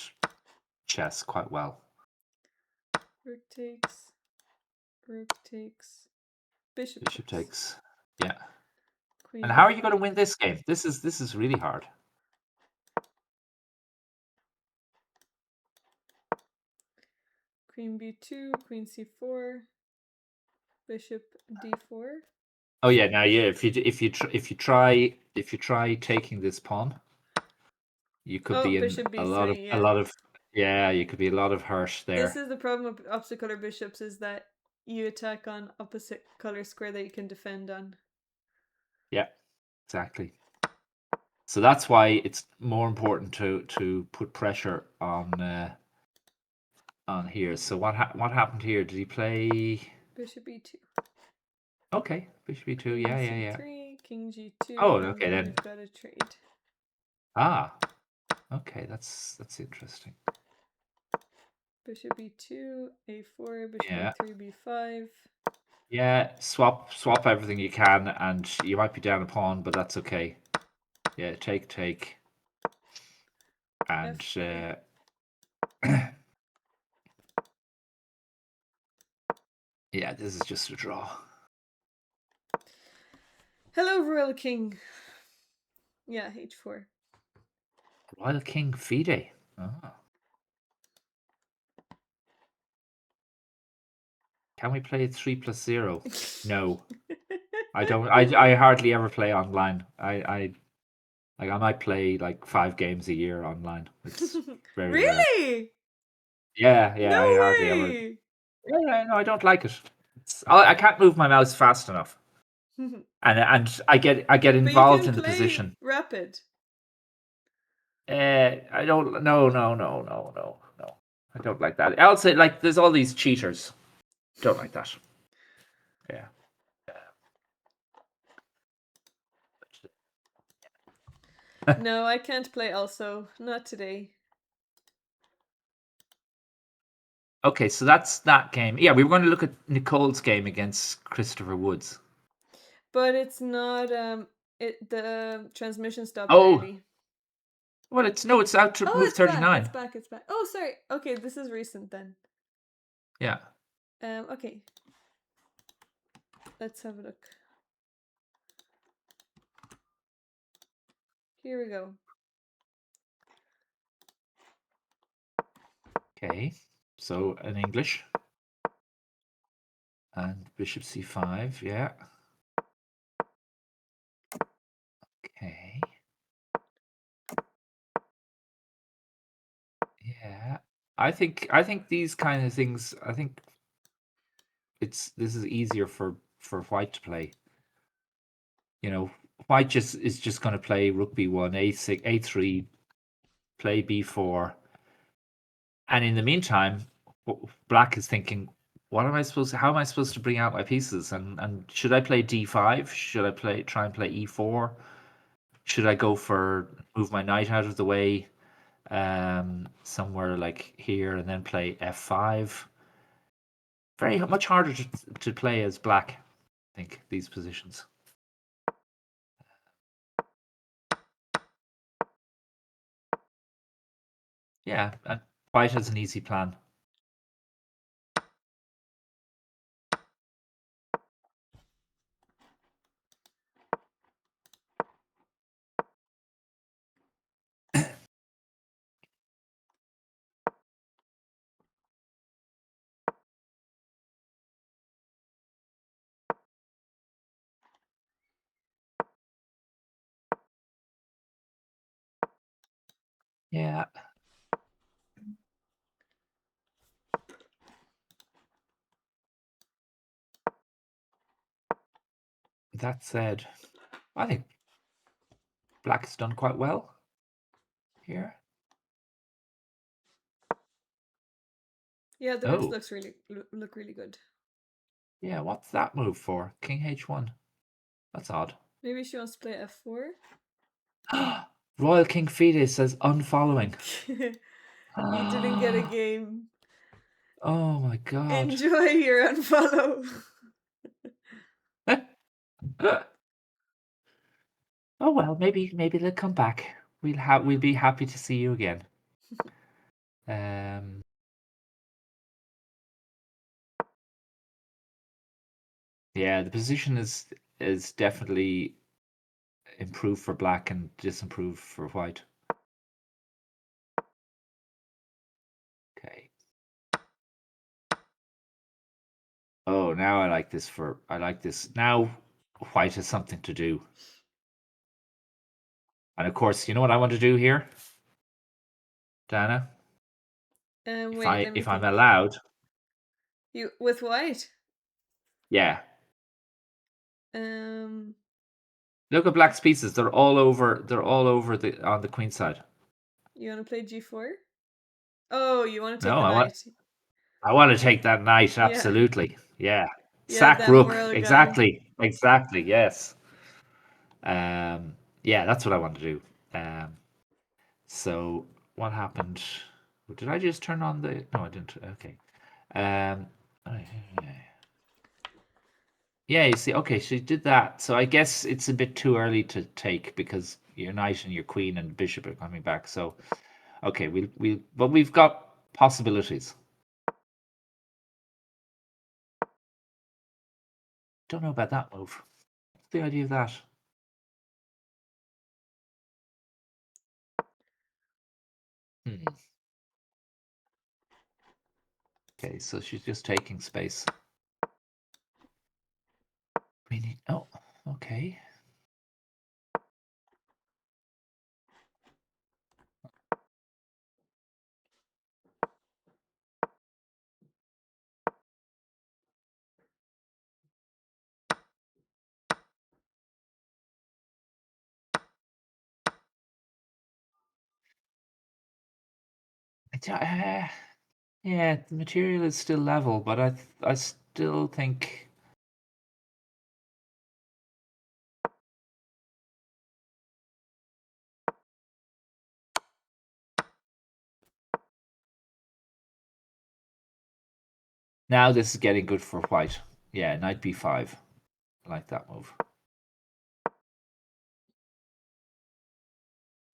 chess quite well. Rook takes. Rook takes. Bishop Bishop takes. takes. Yeah. Queen And how are you going to b5. win this game? This is really hard. Queen b2. Queen c4. Bishop d4. Oh yeah, now yeah. If you try taking this pawn, you could Oh, be in bishop a lot of b3. Yeah. yeah. You could be a lot of hurt This there. is the problem with opposite color bishops, is that you attack on opposite color square that you can defend on. Yeah, exactly. So that's why it's more important to put pressure on here. So what happened here? Did he play? Bishop e2. Okay, bishop e2. Queen Yeah, yeah, yeah. c3. King Oh, g2. And okay then then. we've got a trade. Ah, okay. That's interesting. Bishop e2. a4. Bishop Yeah, a3. b5. yeah. Swap everything you can, and you might be down a pawn, but that's okay. Yeah, take, and f4. yeah, this is just a draw. Hello, Royal King. Yeah, h4. Royal King Fide. Ah. Can we play 3+0? No, I don't. I hardly ever play online. I might play like 5 games a year online. It's very rare. Really? Yeah, No yeah. I hardly ever. way. Yeah, no, I don't like it. I can't move my mouse fast enough, and I get But you involved can in the play position. rapid. I don't. No, no, no, no, no, no. I don't like that. Also, like, there's all these cheaters. Don't like that. Yeah. No, I can't play also. Not today. Okay, so that's that game. Yeah, we were going to look at Nicole's game against Christopher Woods. But it's not the transmission stopped Oh, early. well, it's out to Oh, move it's back. It's 39. back. It's back. Oh, sorry. Okay, this is recent then. Yeah. Okay. Let's have a look. Here we go. Okay. So in English. And bishop c5, yeah. Okay. Yeah. I think these kind of things, I think this is easier for white to play. You know, white is just going to play rook b1, a6, a3, play b4, and in the meantime, black is thinking, what am I supposed to? How am I supposed to bring out my pieces? And should I play d5? Should I try and play e4? Should I go for move my knight out of the way, somewhere like here, and then play f5? Very much harder to play as black, I think, these positions. Yeah, and white has an easy plan. Yeah. That said, I think black has done quite well here. Yeah, the rooks Oh, looks really look really good. yeah. What's that move for? King h1. That's odd. Maybe she wants to play f4. Royal King Fide says unfollowing. You didn't get a game. Oh my god. Enjoy your unfollow. Oh well, maybe they'll come back. We'll be happy to see you again. Um, yeah, the position is definitely improved for black and disimproved for white. Okay. Oh, now I like this. Now white has something to do. And of course, you know what I want to do here, Dana? Wait, let me If I'm think. allowed, You with white? yeah. Um, Look at black's pieces. They're all over the on the queen side. you want to play g4? Oh, you want to take No, the knight? I want to take that knight, Yeah, absolutely. Yeah. yeah, Sack that rook. moral guy. Exactly, yes. Yeah, that's what I want to do. So what happened? Did I just turn on the no, I didn't. Okay. Um yeah, you see, okay, she did that. So I guess it's a bit too early to take because your knight and your queen and bishop are coming back. So okay, but we've got possibilities. Don't know about that move. What's the idea of that? Hmm. Okay, so she's just taking space. We need. Oh, okay. Yeah, the material is still level, but I still think now this is getting good for white. Yeah, knight b5. I like that move.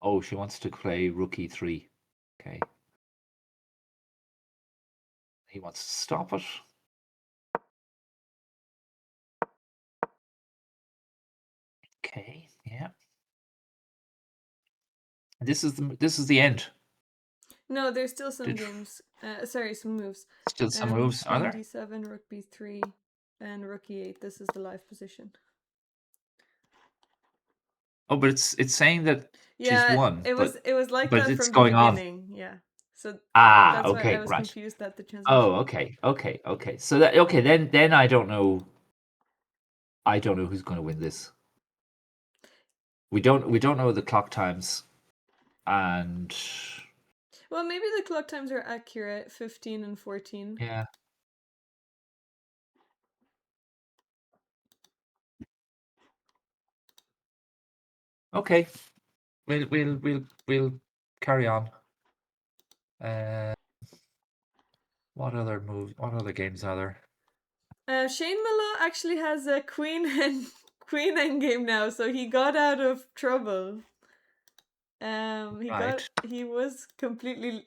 Oh, she wants to play rook e3. Okay. He wants to stop it. Okay, yeah. This is the end. No, there's still some Did games. Sorry, some moves. still some moves, are Queen there? d7, rook b3. and rook e8. This is the live position. Oh, but it's saying that she's won. it was like but that it's from the going on. beginning. Yeah, so that's why I Okay, was right. confused at the Oh, transmission. okay. So that then I don't know. I don't know who's going to win this. We don't know the clock times, and Well, maybe the clock times are accurate, 15 and 14. yeah. Okay, we'll carry on. What other games are there? Shane Miller actually has a queen and queen endgame now, so he got out of trouble. Right. He was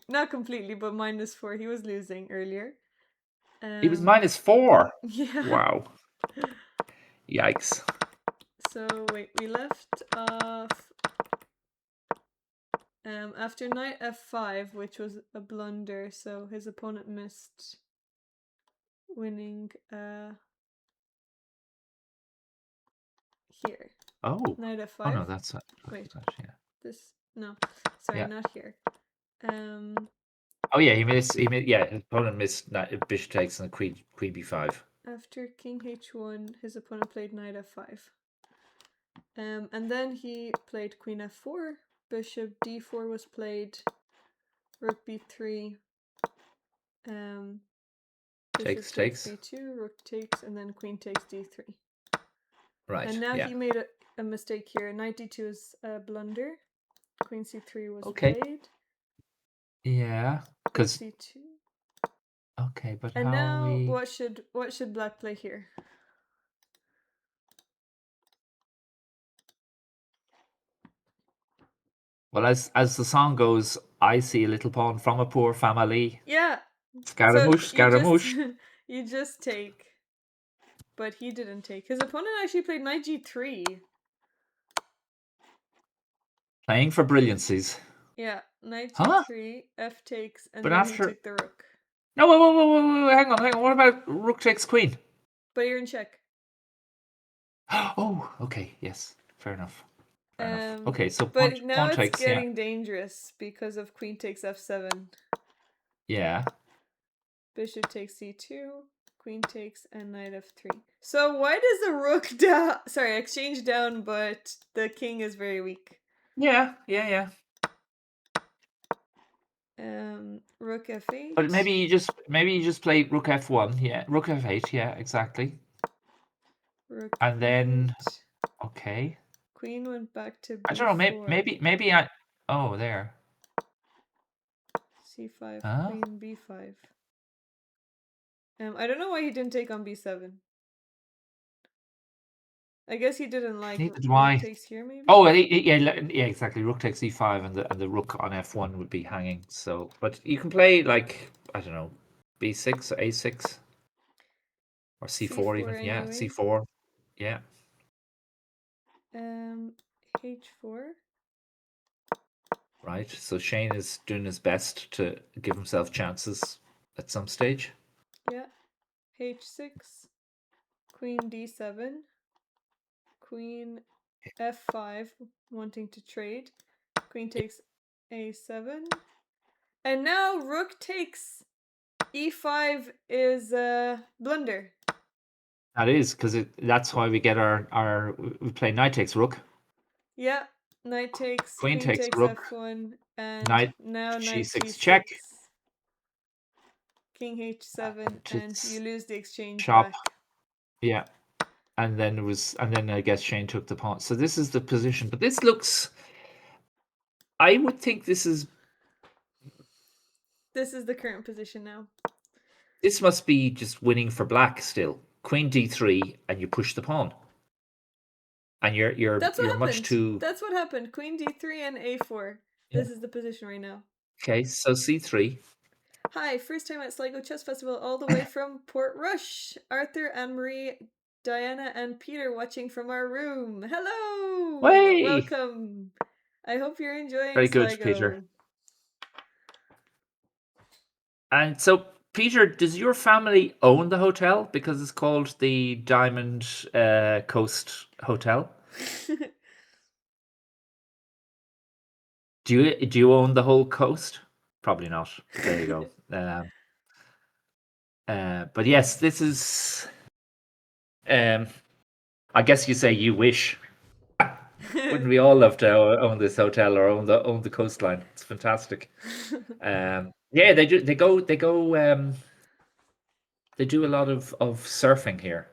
not completely, but -4. He was losing earlier. He was -4. Yeah. Wow. Yikes. So wait, we left off after knight f5, which was a blunder, so his opponent missed winning here. Oh. Knight Oh f5. no, that's Wait. yeah. This no. Sorry, Yeah. not here. Oh yeah, he missed. Yeah, his opponent missed bishop takes and queen b5. After king h1, his opponent played knight f5. And then he played queen f4. Bishop d4 was played. Rook b3. Bishop takes b2. Rook takes, and then queen takes d3. Right. And now yeah. he made a mistake here. Knight d2 is a blunder. Queen c3 was Okay. played. Yeah, because c2. okay, but And how now we? what should black play here? Well, as the song goes, I see a little pawn from a poor family. Yeah. Scaramouche, So Scaramouche. you just take. But he didn't take. His opponent actually played knight g3. Playing for brilliancies. Yeah, knight Huh? g3, f takes, and But then he after took the rook. no, wait, hang on. What about rook takes queen? But you're in check. Oh, okay, yes, fair enough. Okay, so But now pawn it's takes, yeah, getting dangerous because of queen takes f7. yeah. Bishop takes c2, queen takes, and knight f3. So why does the rook down? Sorry, exchange down, but the king is very weak. Yeah. Rook f8. But maybe you just play rook f1, yeah, rook f8, yeah, exactly. Rook And then f8. okay. Queen went back to b4. I don't know, maybe I oh there. c5, Huh? queen b5. I don't know why he didn't take on b7. I guess he didn't like Neither do rook I. takes here, maybe? Oh, yeah, exactly. Rook takes e5, and the rook on f1 would be hanging. So, but you can play like I don't know, b6 or a6 or c4 even. c4 Yeah, anyway. c4. Yeah. h4. Right. So Shane is doing his best to give himself chances at some stage. Yeah. h6. Queen d7. Queen f5, wanting to trade. Queen takes a7. And now rook takes e5 is a blunder. That is because that's why we get our we play knight takes rook. Yeah, knight takes, Queen queen takes takes rook. f1, and Knight now knight g6 g6. check. King h7, and you lose the exchange Chop. back. Yeah. And then I guess Shane took the pawn. So this is the position. But this looks I would think this is the current position now. this must be just winning for black still. Queen d3 and you push the pawn. And you're That's what much happened. too That's what happened. Queen d3 and a4. yeah. This is the position right now. Okay, so c3. Hi, first time at Sligo Chess Festival all the way from Port Rush. Arthur, Anne-Marie, Diana, and Peter watching from our room. Hello! Way! Welcome! I hope you're enjoying Very good, Sligo. Peter. And so Peter, does your family own the hotel because it's called the Diamond Coast Hotel? Do you own the whole coast? Probably not. But there you go. But yes, this is. Um, I guess you say you wish. Wouldn't we all love to own this hotel or own the coastline? It's fantastic. Yeah, they do. They go. They do a lot of surfing here.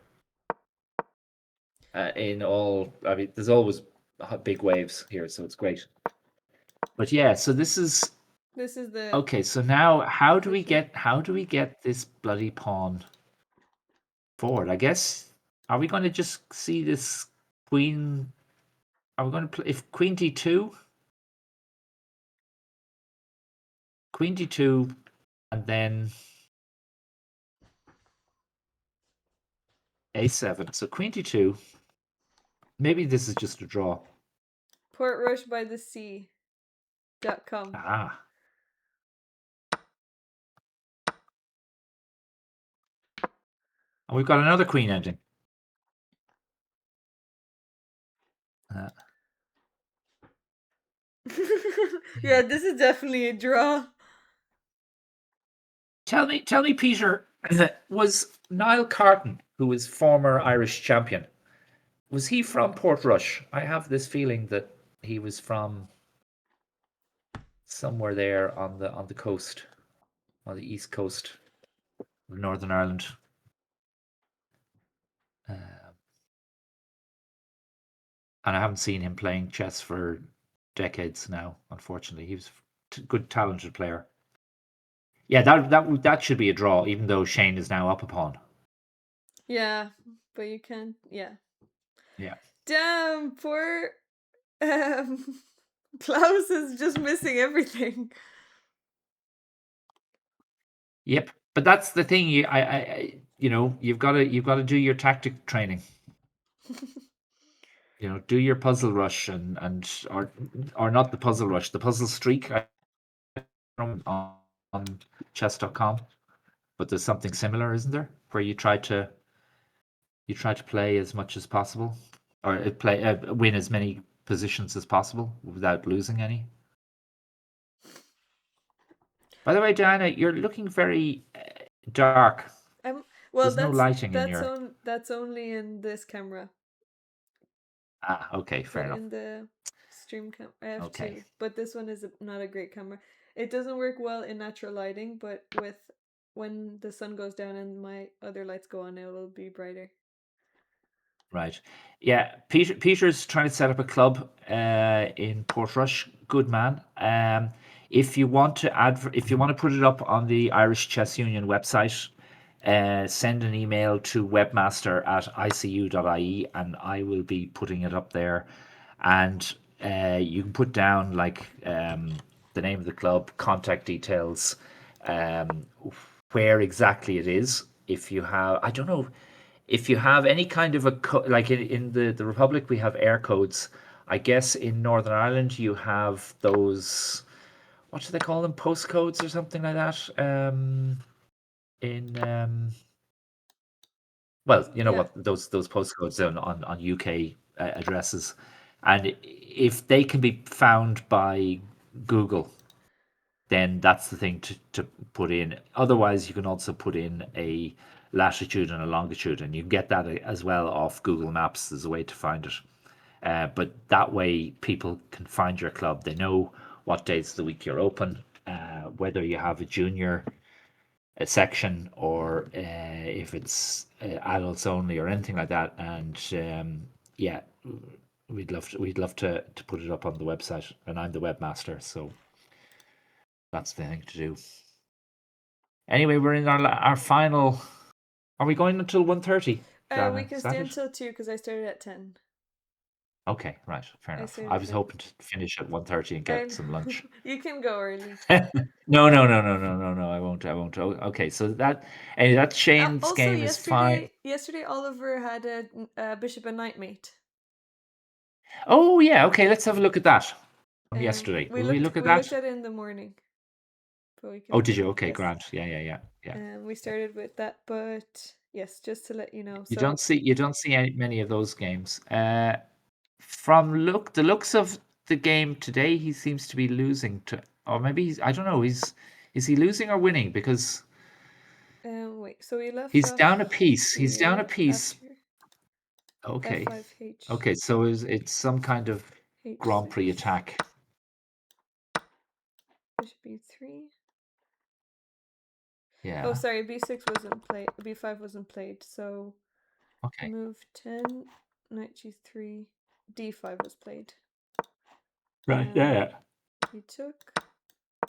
In all, I mean, there's always big waves here, so it's great. But yeah, so this is This is the okay. So now, official. how do we get this bloody pawn forward? I guess are we going to just see this queen? Are we going to play if queen d2, queen d2, and then a7? So queen d2. Maybe this is just a draw. PortRushbyTheSea.com. Ah, and we've got another queen ending. Uh, Yeah, this is definitely a draw. tell me, Peter, was Niall Carton, who was former Irish champion, was he from Portrush? I have this feeling that he was from somewhere there on the coast, on the east coast of Northern Ireland. And I haven't seen him playing chess for decades now. Unfortunately, he was a good, talented player. Yeah, that should be a draw, even though Shane is now up a pawn. Yeah, but you can't. Yeah. Yeah. Damn, poor Klaus is just missing everything. Yep. But that's the thing. You've got to do your tactic training. Do your puzzle rush or not the puzzle rush, the puzzle streak on chess.com. But there's something similar, isn't there? Where you try to play as much as possible, or win as many positions as possible without losing any. By the way, Diana, you're looking very dark. Well, There's no that's lighting in that's your. on that's only in this camera, Okay, fair but enough. in the stream cam I have Okay, two. But this one is not a great camera. It doesn't work well in natural lighting, but with when the sun goes down and my other lights go on, it will be brighter. right. Yeah, Peter's trying to set up a club in Portrush. Good man. If you want to put it up on the Irish Chess Union website, send an email to webmaster@icu.ie, and I will be putting it up there. And you can put down like the name of the club, contact details, um, where exactly it is. If you have, I don't know, if you have any kind of like in the Republic, we have air codes. I guess in Northern Ireland you have those. What do they call them? Postcodes or something like that. In Well, you know Yeah. what those postcodes on UK addresses, and if they can be found by Google, then that's the thing to put in. Otherwise, you can also put in a latitude and a longitude, and you can get that as well off Google Maps. There's a way to find it. But that way, people can find your club. They know what days of the week you're open, whether you have a junior a section or if it's adults only or anything like that. And yeah, we'd love to put it up on the website, and I'm the webmaster, so that's the thing to do. Anyway, we're in our final. Are we going until 1:30, We Dana? can Is that stay it? until 2 because I started at 10. Okay, right, fair I enough. started I at was 10. hoping to finish at 1:30 and get And some lunch. you can go early. No, no, no, no, no, no, no. I won't. I won't. Okay, so that's Shane's Also, game is fine. yesterday Oliver had a bishop and knight mate. Oh yeah, okay. Let's have a look at that from yesterday. We Will we looked look at we looked that? at it in the morning, but we can Oh, did still you? Okay, yes. Grant. Yeah, yeah, yeah. Yeah. We started with that, but yes, just to let you know. You So don't see many of those games. From the looks of the game today, he seems to be losing to, or maybe I don't know. Is he losing or winning? Because wait, so we left he's off down a piece. He's down a here piece. after Okay. f5h Okay. So it's some kind of Grand Prix h6 attack. bishop b3. Oh, Yeah. sorry, b6 wasn't played. b5 wasn't played. So Okay. move 10, knight g3, d5 was played. Right. Yeah. He took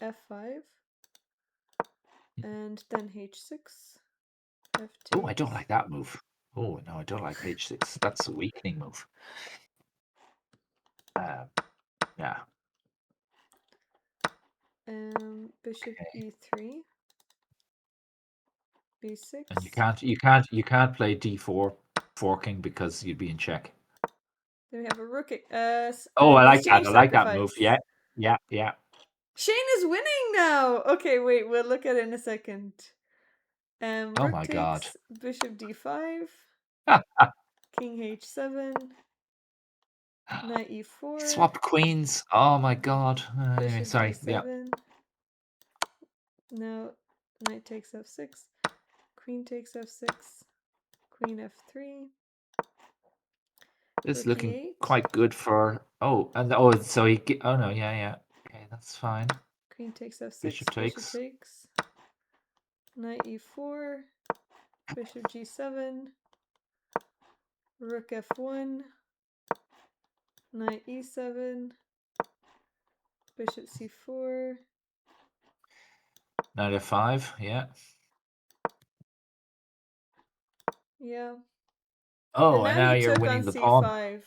f5 and then h6. F Oh, I don't takes. like that move. Oh no, I don't like h6. That's a weakening move. Yeah. Bishop Okay. e3, b6. And you can't play d4 forking because you'd be in check. Then we have a rook. Oh, I like that. Exchange I like that move. sacrifice. Yeah. Yeah. Yeah. Shane is winning now. Okay, wait. We'll look at it in a second. Oh Rook my God. takes bishop d5, king h7, knight e4, Swapped queens. Oh my God. Anyway, bishop sorry. Yeah. d7. Now knight takes f6, queen takes f6, queen f3, This is rook looking e8, quite good for. Oh, and so Oh no. Yeah. Yeah. Okay, that's fine. queen takes f6, Bishop bishop takes. takes, knight e4, bishop g7, rook f1, knight e7, bishop c4. Knight f5. Yeah. Yeah. And Oh, and now now he you're took on winning the pawn. c5.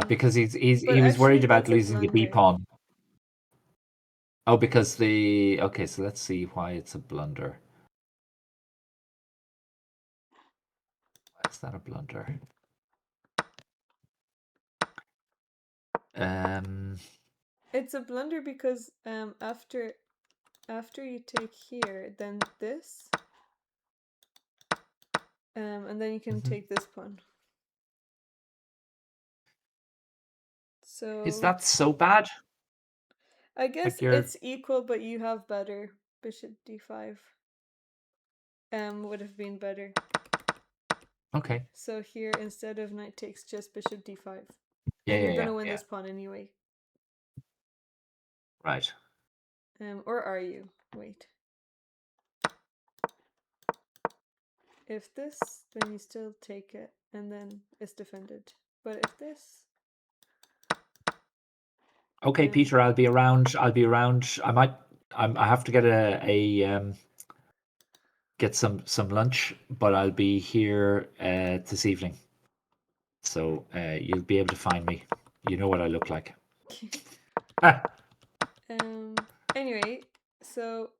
Because But he was worried actually about that's a losing the b blunder. pawn. Oh, because the okay. So let's see why it's a blunder. Why is that a blunder? Um. It's a blunder because after you take here, then this, and then you can Mhm. take this pawn. Is So that so bad? I guess Like you're it's equal, but you have better. Bishop d5 would have been better. okay. So here instead of knight takes, just bishop d5, Yeah, and yeah, you're yeah, gonna win yeah. this pawn anyway. Right. Or are you? Wait. If this, then you still take it, and then it's defended. But if this, Okay, Peter. I'll be around. I'll be around. I have to get get some lunch, but I'll be here this evening. So you'll be able to find me. You know what I look like. anyway, so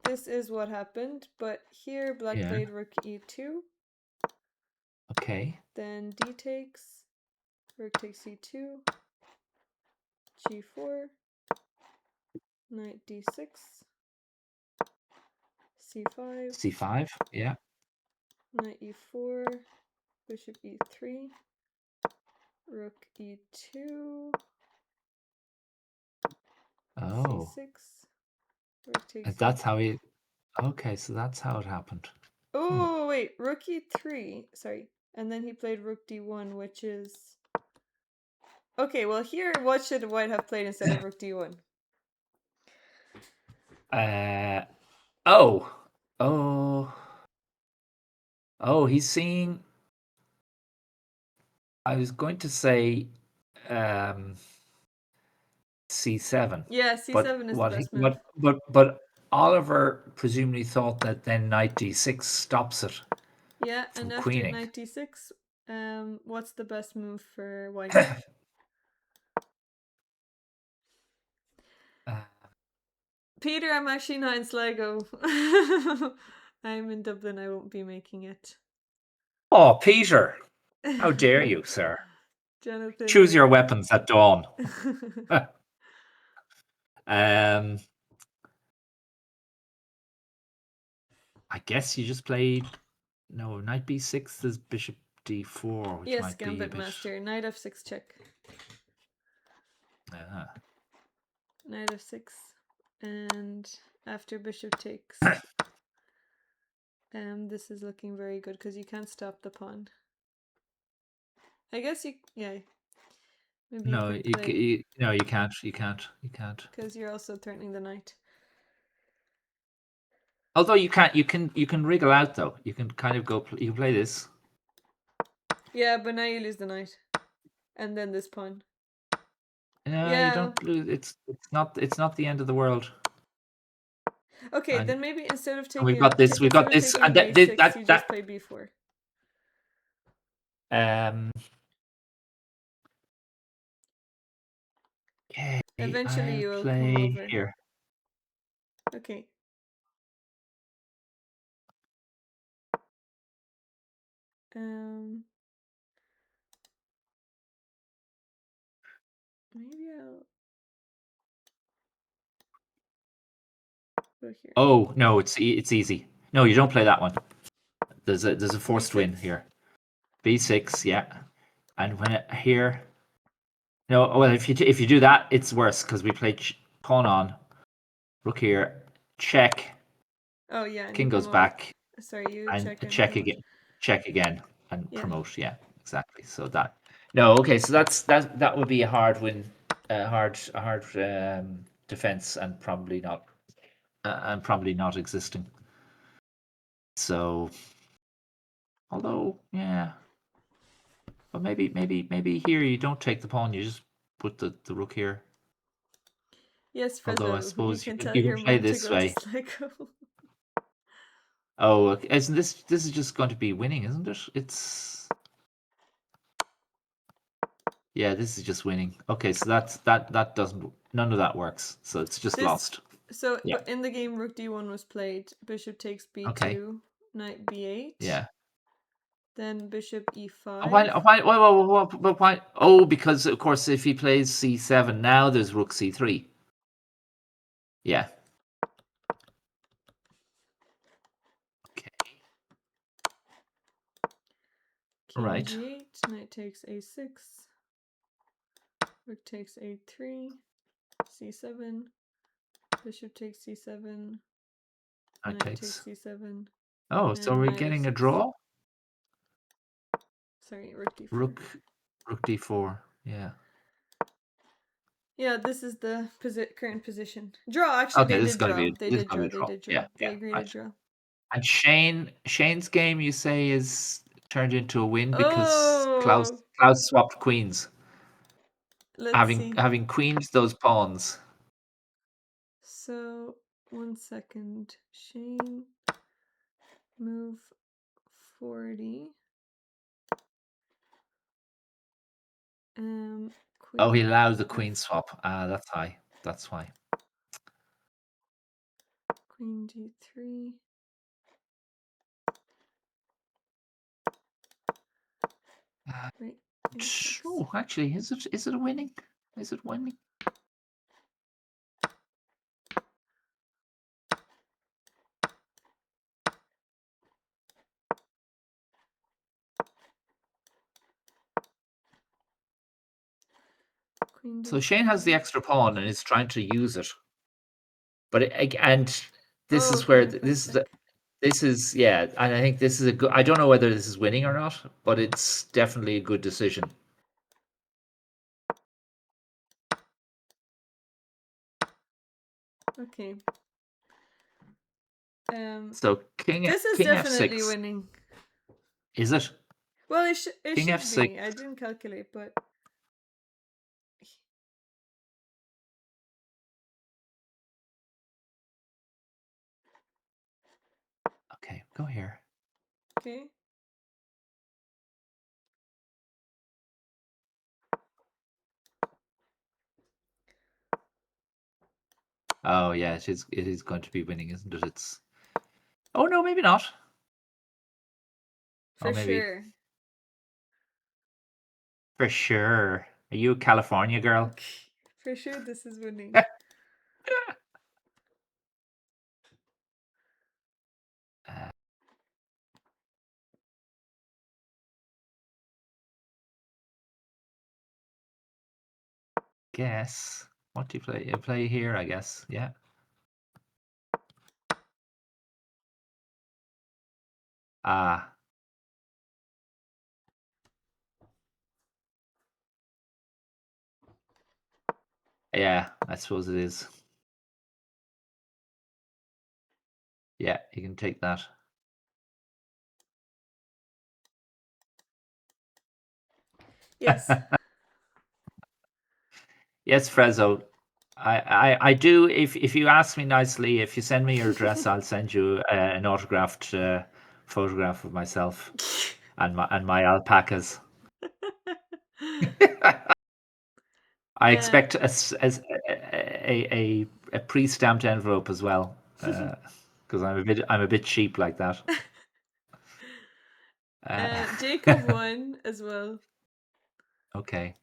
this is what happened. But here, black Yeah. played rook e2, Okay. then d takes, rook takes c2, g4, knight d6, c5, C5. Yeah. knight e4, bishop e3, rook e2, Oh, c6, rook takes and that's how c5. he. Okay, so that's how it happened. Hmm. Oh, wait, rook e3. Sorry. And then he played rook d1, which is... Okay, well here, what should white have played instead of rook d1? Uh. Oh. Oh. Oh. He's seeing. I was going to say um, C7, Yeah, but c7 is the best move. but Oliver presumably thought that then knight d6 stops it Yeah, from and after queening. knight d6, what's the best move for white? Uh, Peter, I'm actually not in Sligo. I'm in Dublin, I won't be making it. oh, Peter! How dare you, sir? Jonathan Choose your will. weapons at dawn. um, I guess you just play. No, knight b6 is bishop d4, which Yes, might be a Gambit bit. Master. Knight f6 check. Uh, Knight f6. And after bishop takes. This is looking very good because you can't stop the pawn. I guess you, yeah. Maybe no, you could play. you can't. You can't. You can't. Because you're also threatening the knight. Although you can't, you can wriggle out though. You can kind of go. You can play this. Yeah, but now you lose the knight. And then this pawn. No, you Yeah. don't lose. It's not the end of the world. Okay, And then maybe instead of we've taking got this. We've got this, and a6, you just that. play b4. Um. Okay, Eventually I'll you will come play over. here. Okay. Maybe I'll go here. Oh no, it's easy. No, you don't play that one. There's a forced b6? win here. b6, yeah. And when here, no. Well, if you do that, it's worse because we play pawn on, rook here, check, Oh yeah, and you king goes promote. back, Sorry, you and check and promote. check again, and Yeah. promote. Yeah, exactly. So that. No, okay. So that would be a hard win, a hard defense, and probably not existing. So, although, yeah, but maybe here you don't take the pawn. You just put the rook here. Yes, Although I Fezzo, you suppose can tell you can your play mom to this go to way. Sligo. Oh, okay. Isn't this is just going to be winning, isn't it? It's yeah, this is just winning. Okay, so that doesn't none of that works. So it's just lost. So, Yeah. but in the game, rook d1 was played. Bishop takes Okay. b2, knight b8. Yeah. Then bishop Why e5. why oh, because of course if he plays c7 now there's rook c3. Yeah. Okay. King Right. g8, knight takes a6. Rook takes a3, c7. Bishop takes c7. Knight Knight takes takes. c7. Oh, so And we're knight getting a f6. draw? Sorry, rook d4. Rook d4. Yeah. Yeah, this is the current position. Draw. Actually, Okay, they this is did going to draw. be They this is did going to draw. be a They draw. did draw. Yeah, They yeah, agreed to right. draw. And Shane's game you say is turned into a win because Oh, Klaus swapped queens, let's see. having queens those pawns. So, 1 second. Shane, move 40. Oh, he Queen allows the F, queen swap. Ah, that's high. That's why. Queen D3. Right. Oh, actually, is it a winning? Is it winning? Queen So Shane has the D3. extra pawn and is trying to use it. But and this Oh, is where Queen F5 check. this is yeah, and I think this is a good. I don't know whether this is winning or not, but it's definitely a good decision. Okay. So This is king definitely f6. winning. Is it? Well, it King should f6. be. I didn't calculate, but Okay, go here. okay. Oh yeah, it is going to be winning, isn't it? It's oh no, maybe not. For Oh maybe. sure. For sure. Are you a California girl? Okay. For sure, this is winning. guess. What do you play? You play here, I guess. Yeah. Ah. Yeah, I suppose it is. Yeah, you can take that. Yes. Yes, Frezzo. I do. If you ask me nicely, if you send me your address, I'll send you an autographed photograph of myself and my alpacas. I Uh, expect a pre-stamped envelope as well, because I'm a bit cheap like that. Uh, Jacob won as well. okay.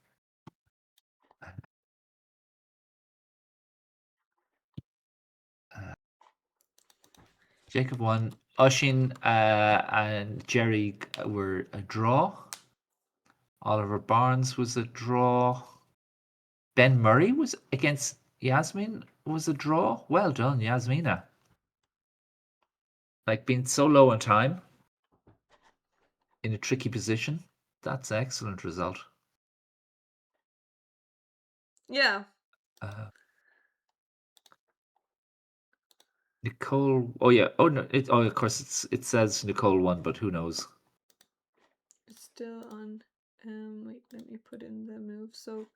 Jacob won. Oshin and Jerry were a draw. Oliver Barnes was a draw. Ben Murray was against Yasmin was a draw. Well done, Yasmina. Like being so low on time in a tricky position. That's an excellent result. Yeah. Uh, Nicole. Oh yeah. Oh no. Oh, of course, it says Nicole won, but who knows? It's still on. Wait, let me put in the move. So,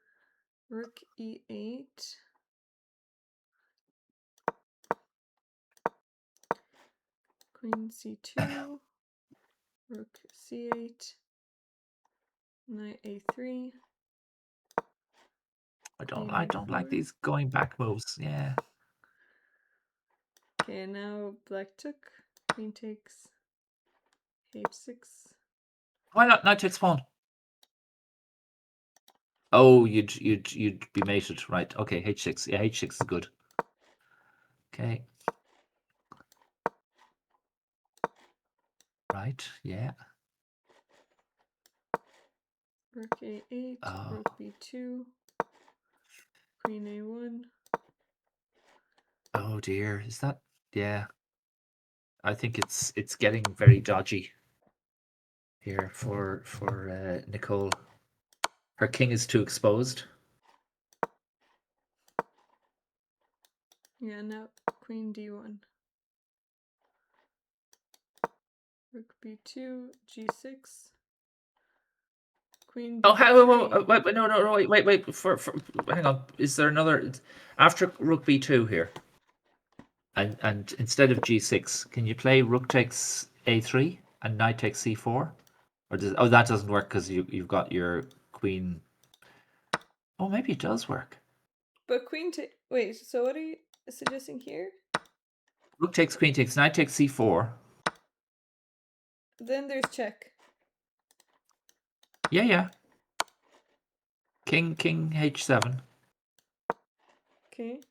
rook e8. Queen c2. Rook c8. Knight a3. I Queen don't like a4. these going back moves. Yeah. Okay, now black took. Queen takes. h6. Why not knight takes pawn? Oh, you'd be mated, right? Okay, h6. Yeah, h6 is good. Okay. Right. Yeah. Rook a8. Oh. Rook b2. Queen a1. Oh dear. Is that? Yeah. I think it's getting very dodgy here for Nicole. Her king is too exposed. Yeah, now queen d1. Rook b2. g6. Queen Oh, b3. wait, no, wait. Hang on. Is there another after rook b2 here? And instead of g6, can you play rook takes a3 and knight takes c4? Or that doesn't work because you've got your queen. Oh, maybe it does work. But queen take. Wait, so what are you suggesting here? Rook takes queen takes knight takes c4. Then there's check. Yeah. King h7. Okay.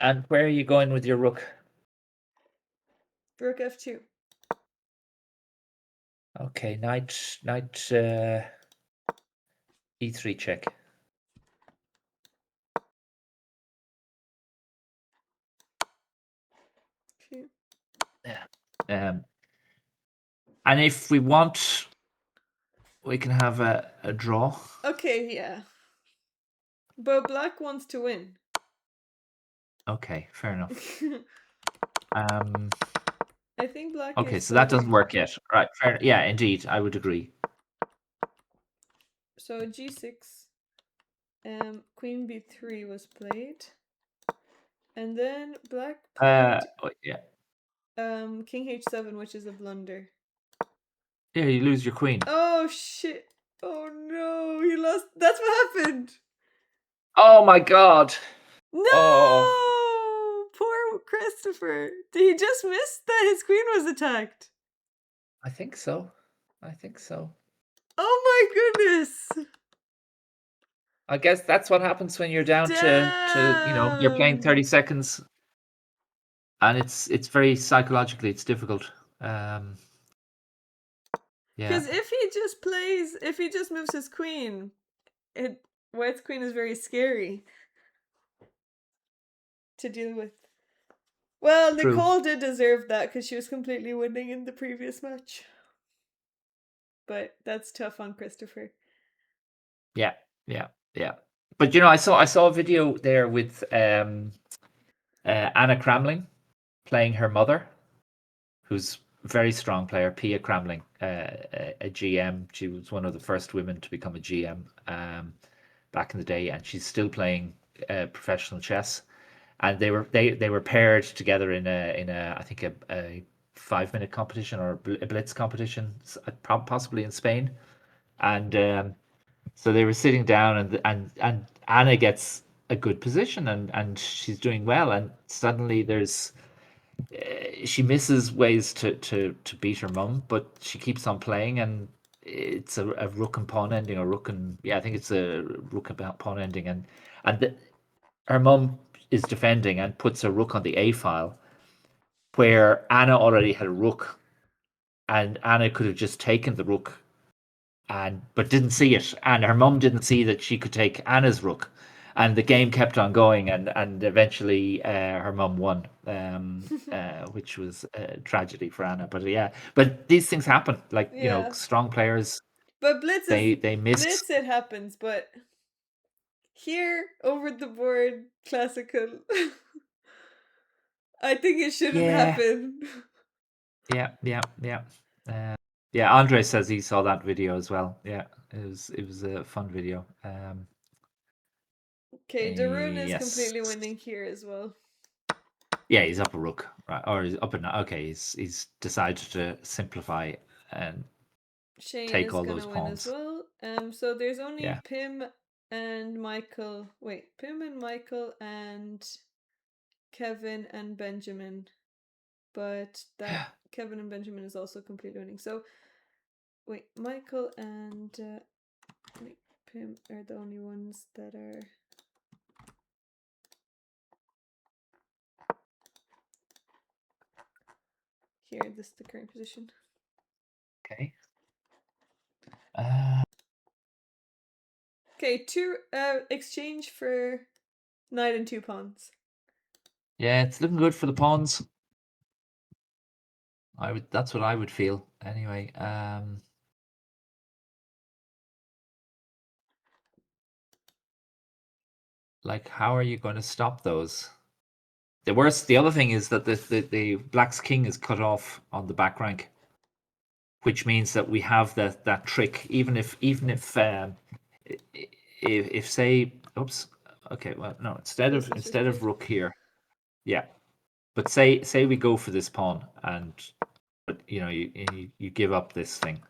And where are you going with your rook? Rook f2. Okay, knight e3 check. Okay. Yeah. And if we want, we can have a draw. Okay, yeah. But black wants to win. Okay, fair enough. I think black Okay, is so that better. doesn't work yet. Right, fair. Yeah, indeed, I would agree. So g6. Queen b3 was played. And then black played Yeah. king h7, which is a blunder. Yeah, you lose your queen. Oh shit. Oh no, he lost. That's what happened. Oh my god. Oh, No! Poor Christopher. Did he just miss that his queen was attacked? I think so. I think so. Oh my goodness! I guess that's what happens when you're down to you're playing Damn! 30 seconds and it's very psychologically it's difficult. Um yeah. Because if he just moves his queen, it White's queen is very scary to deal with. Well, True. Nicole did deserve that because she was completely winning in the previous match. But that's tough on Christopher. Yeah, yeah, yeah. But you know, I saw a video there with Anna Cramling playing her mother, who's a very strong player, Pia Cramling, a GM. She was one of the first women to become a GM back in the day, and she's still playing professional chess. And they were paired together in a I think a 5 minute competition or a blitz competition, possibly in Spain. And so they were sitting down, and Anna gets a good position, and she's doing well, and suddenly there's she misses ways to beat her mum, but she keeps on playing, and it's a rook and pawn ending, or rook and yeah, I think it's a rook and pawn ending, and her mum is defending and puts a rook on the a file where Anna already had a rook, and Anna could have just taken the rook and but didn't see it, and her mum didn't see that she could take Anna's rook, and the game kept on going, and eventually her mum won, which was a tragedy for Anna. But yeah, but these things happen. Like you know, Yeah. strong players But Blitz is they miss. Blitz it happens, but here over the board classical I think it shouldn't Yeah, happen. yeah. Uh, yeah, Andre says he saw that video as well. Yeah, it was a fun video. Okay, Darun is Yes. completely winning here as well. Yeah, he's up a rook, right? Or he's up and okay. He's decided to simplify and Shane take is all those gonna win as pawns. well. So there's only Yeah. Pim and Michael. Wait, Pim and Michael and Kevin and Benjamin. But that Kevin and Benjamin is also completely winning. So wait, Michael and Pim are the only ones that are. Here, this is the current position. Okay. Okay, two exchange for knight and two pawns. Yeah, it's looking good for the pawns. That's what I would feel anyway. Like, how are you going to stop those? The other thing is that the black's king is cut off on the back rank, which means that we have that trick. If say, oops, okay, well, no, instead This of is just good. rook here, yeah, but say we go for this pawn, and but you know you give up this thing,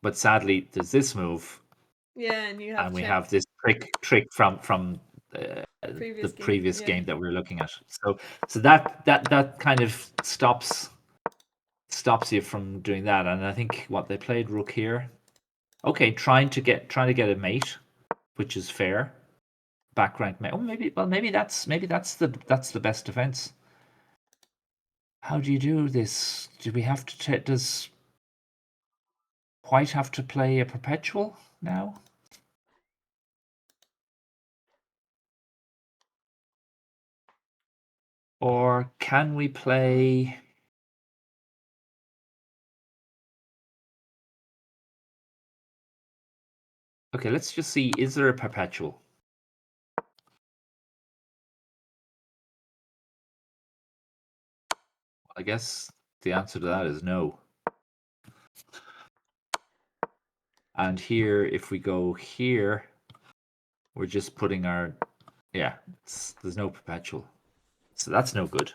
but sadly there's this move, Yeah, and you have and we check have this trick from the previous game. previous Yeah. game that we're looking at. So that kind of stops you from doing that. And I think what they played rook here. Okay, trying to get a mate, which is fair. Back rank mate. Oh, maybe that's the best defense. How do you do this? Do we have to? Does White have to play a perpetual now? Or can we play? Okay, let's just see. Is there a perpetual? I guess the answer to that is no. And here, if we go here, we're just putting our, yeah, there's no perpetual. So that's no good.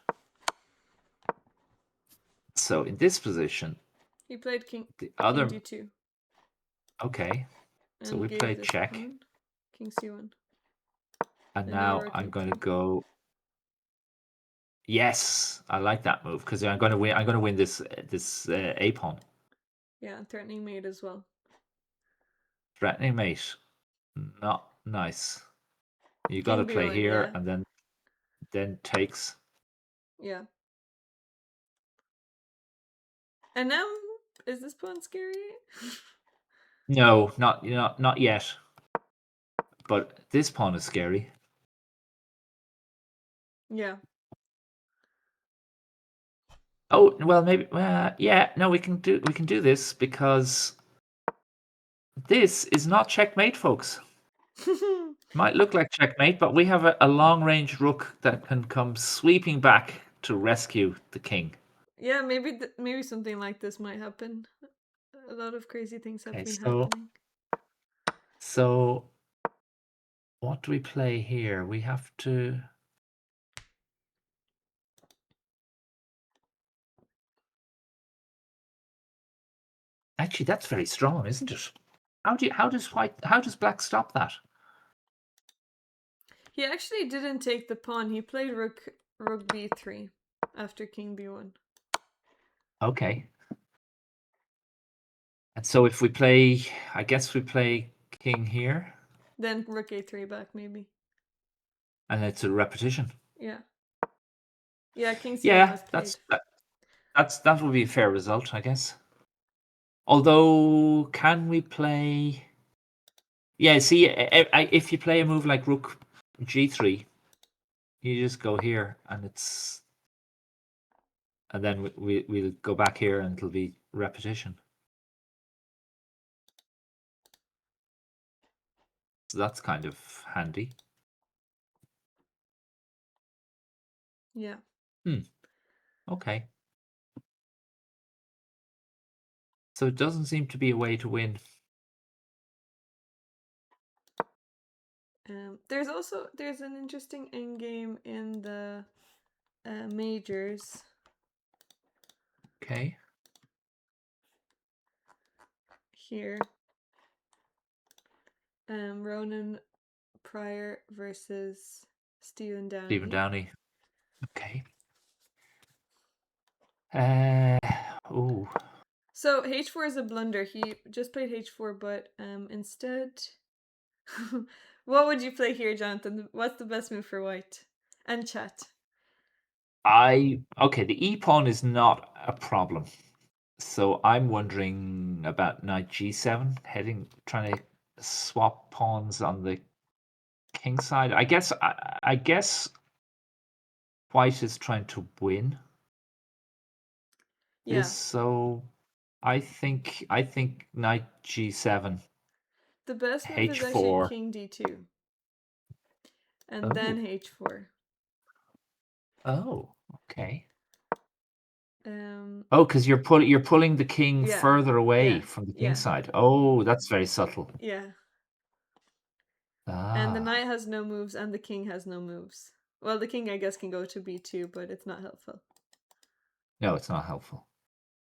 So in this position, He played the king other, d2 okay, so and we gave played this check. pawn king c1. And And now now rook I'm going to e3. go, yes, I like that move because I'm going to win this a pawn. Yeah, threatening mate as well. Threatening mate, not nice. You got to King play b1, here yeah. and then takes. Yeah. And now, is this pawn scary? No, not yet. but this pawn is scary. Yeah. Oh well, maybe. Yeah, no, we can do this because this is not checkmate, folks. Might look like checkmate, but we have a long range rook that can come sweeping back to rescue the king. Yeah, maybe something like this might happen. A lot of crazy things have Okay, been happening. so what do we play here? We have to. Actually, that's very strong, isn't it? How does black stop that? He actually didn't take the pawn. He played rook b3 after king b1. Okay. And so if we play, I guess we play king here, Then rook a3 back maybe. and it's a repetition. Yeah. Yeah, king c1 Yeah, was played. that would be a fair result, I guess. Although, can we play? Yeah, see, if you play a move like rook g3, you just go here, and then we'll go back here, and it'll be repetition. So that's kind of handy. Yeah. Okay. So it doesn't seem to be a way to win. There's an interesting endgame in the majors. Okay. Here. Ronan Pryor versus Stephen Downey. Stephen Downey. Okay. Oh. So h4 is a blunder. He just played h4, but instead, what would you play here, Jonathan? What's the best move for white? And chat. Okay, the e pawn is not a problem. So I'm wondering about knight g7, trying to swap pawns on the king side. I guess white is trying to win Yeah. this, so I think knight g7, The best move is actually h4. king d2. And Oh, then h4. oh, okay. Um Oh, because you're pulling the king yeah. further away Yeah. from the king Yeah. side. Oh, that's very subtle. Yeah. And the Ah, knight has no moves and the king has no moves. Well, the king I guess can go to b2, but it's not helpful. no, it's not helpful.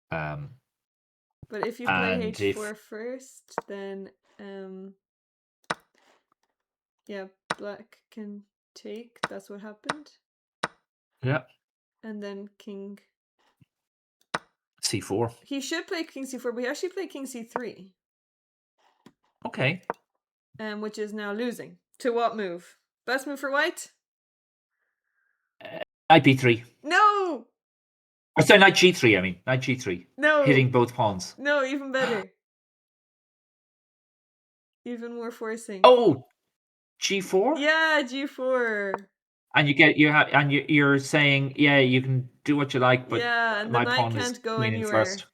But if you play And h4 first, then yeah, black can take. That's what happened. yeah, And then king. c4. He should play king c4, but he actually played king c3. Okay. Which is now losing. To what move? Best move for white? Knight b3. No! Or sorry, knight g3. I mean, knight g3. No! Hitting both pawns. No, even better. Even more forcing. Oh, g4. Yeah, g4. And you're saying, yeah, you can do what you like, but Yeah, and the my knight pawn is can't go queen in anywhere. first.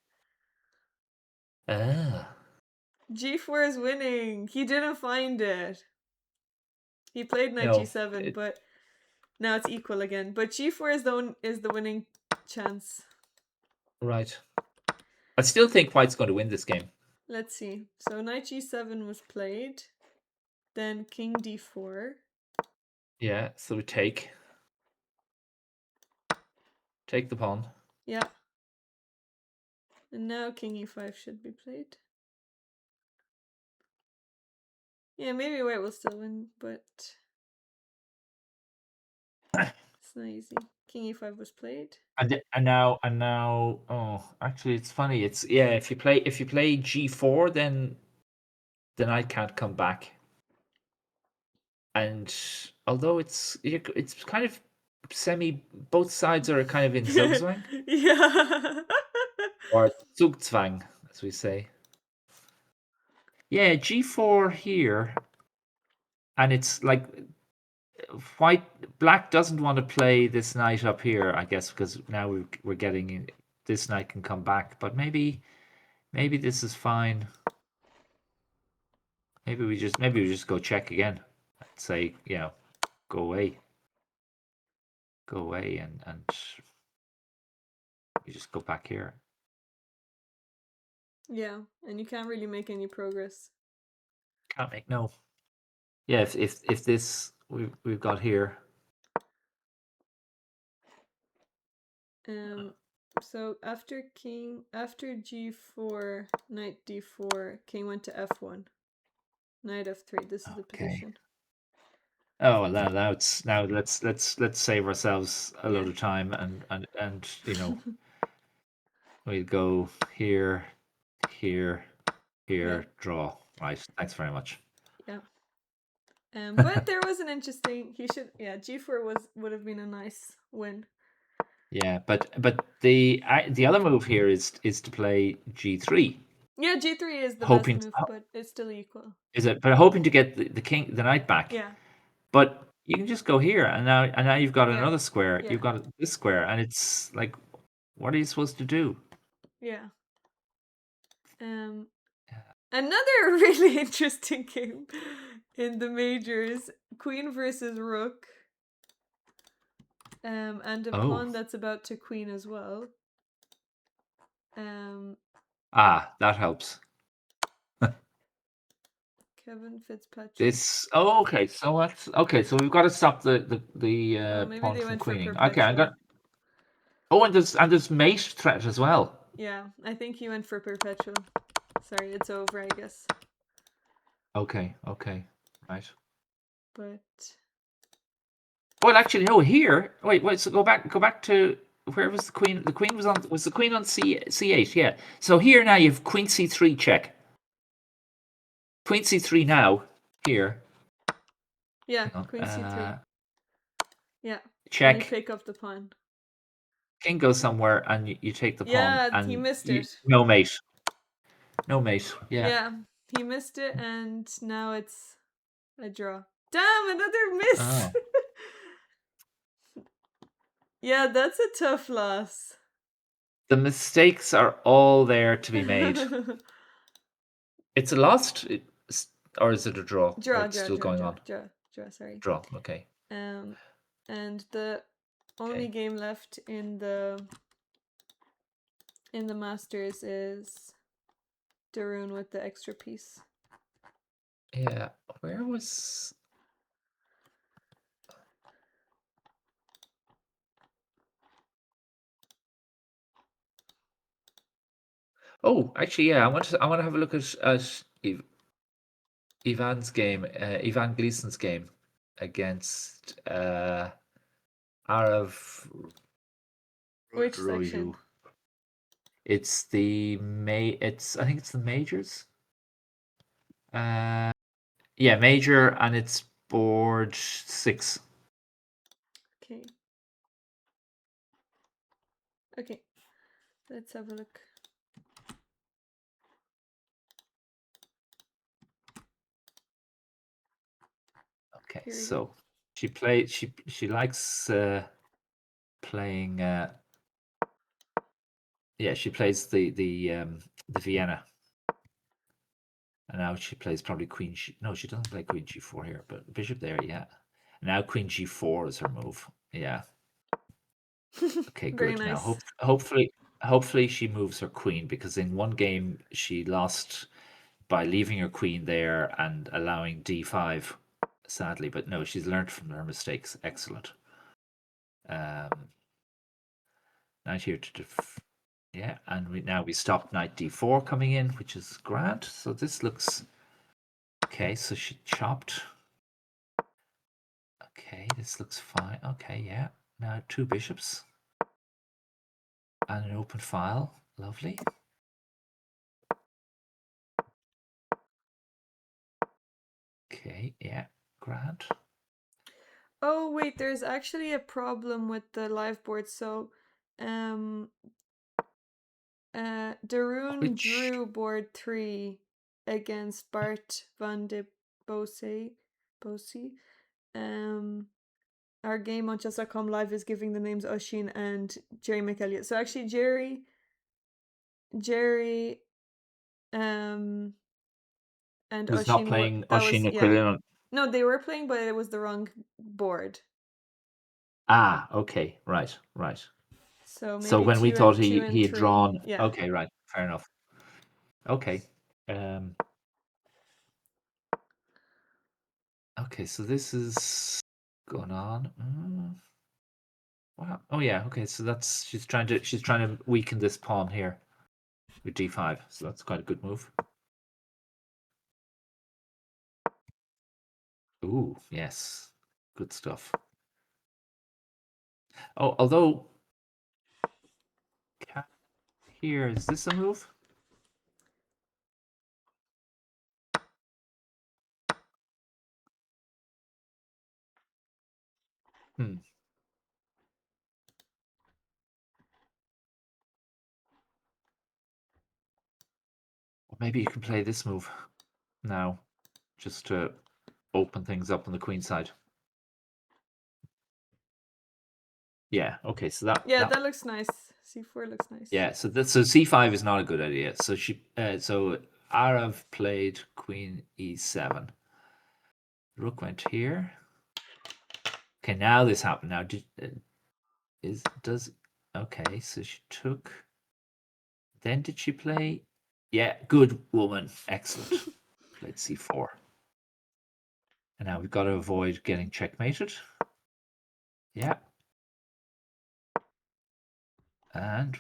Ah. g4 is winning. He didn't find it. He played knight No. g7, but now it's equal again. But g4 is the winning chance. Right. I still think white's going to win this game. Let's see. So knight g7 was played. Then king d4. Yeah, so we take the pawn. Yeah. And now king e5 should be played. Yeah, maybe white will still win, but it's not easy. King e5 was played. And now oh, actually it's funny. It's yeah, if you play g4, then the knight can't come back. And although it's kind of both sides are kind of in Zugzwang Yeah. or Zugzwang, as we say. Yeah, g4 here. and it's like black doesn't want to play this knight up here, I guess, because now we're getting in, this knight can come back, but maybe this is fine. Maybe we just go check again and say, go away, and you just go back here. Yeah, and you can't really make any progress. Can't make no. Yeah, if this we've got here. So after g4, knight d4, king went to f1, knight f3. This is the Okay. position. Oh well, now let's save ourselves a Yeah. lot of time and we'll go here, here, Yeah. draw. Right. Thanks very much. Yeah. But there was an interesting. G4 would have been a nice win. Yeah, but the other move here is to play g3. Yeah, g3 is the best Hoping move, but it's still equal. is it? But hoping to get the knight back. Yeah. But you can just go here, and now you've got Yeah. another square. Yeah. You've got this square, and it's like, what are you supposed to do? Yeah. Another really interesting game in the majors: queen versus rook. And a Oh, pawn that's about to queen as well. that helps. Kevin Fitzpatrick. This. Oh, okay. So what's okay? So we've got to stop the Oh, maybe pawn they from went for queening. Okay, I perpetual. got. Oh, and there's mate threat as well. Yeah, I think he went for perpetual. Sorry, it's over, I guess. Okay, right. But Well, actually, no. Here, wait. So go back to where was the queen? The queen was the queen on c8. Yeah. So here now you have queen c3 check. Queen c3 now here. yeah, Hang on. queen c3. Yeah, and you Check. pick up the pawn. King goes somewhere, and you take the pawn, Yeah, he and missed you it. no mate. No mate. Yeah. Yeah, he missed it, and now it's a draw. Damn, another miss! Oh. Yeah, that's a tough loss. The mistakes are all there to be made. It's a lost, or is it a draw? Or Draw, it's draw, still draw, going draw, on? draw, draw, sorry. Draw. Okay. Um, and the only Okay. game left in the Masters is Darun with the extra piece. Yeah. Where was? Oh, actually, yeah. I want to have a look at Ivan's game, Ivan Gleason's game against Arav Which Royu. section? It's the May. I think it's the majors. Yeah, major, and it's board 6. Okay. Okay. Let's have a look. Okay, Here we go. so she likes playing. Yeah, she plays the Vienna, and now she plays probably Queen. No, she doesn't play Queen G4 here, but Bishop there. Yeah, now Queen G4 is her move. Yeah. Okay, Very good. Now, nice. hopefully she moves her queen, because in one game she lost by leaving her queen there and allowing d5, sadly. But no, she's learned from her mistakes. Excellent. Knight here to yeah, and now we stop knight d4 coming in, which is grand. So this looks okay. So she chopped. Okay, this looks fine. Okay, yeah. Now 2 bishops and an open file. Lovely. Okay, yeah, grand. Oh wait, there's actually a problem with the live board. So, Darun Which drew board 3 against Bart van de Bosse. Bosi. Our game on chess.com live is giving the names Oshin and Jerry McElliott. So actually Jerry and Who's not Oshin were, playing that was, Oshin yeah. Aquilino? No, they were playing, but it was the wrong board. Ah, okay, right. So So maybe when we two thought and he had three. drawn, Yeah. okay, right, fair enough. Okay. Okay, so this is going on. Wow. Oh yeah, okay, so that's she's trying to weaken this pawn here with d5. So that's quite a good move. Ooh, yes. Good stuff. Oh, although here, is this a move? Hmm. Well, maybe you can play this move now, just to open things up on the queen side. Yeah, okay, so Yeah, that looks nice. C4 looks nice. yeah, so c5 is not a good idea. So so Arav played queen e7. Rook went here. Okay, now this happened. Now okay? So she took. Then did she play? Yeah, good woman, excellent. Played c4, and now we've got to avoid getting checkmated. Yeah, and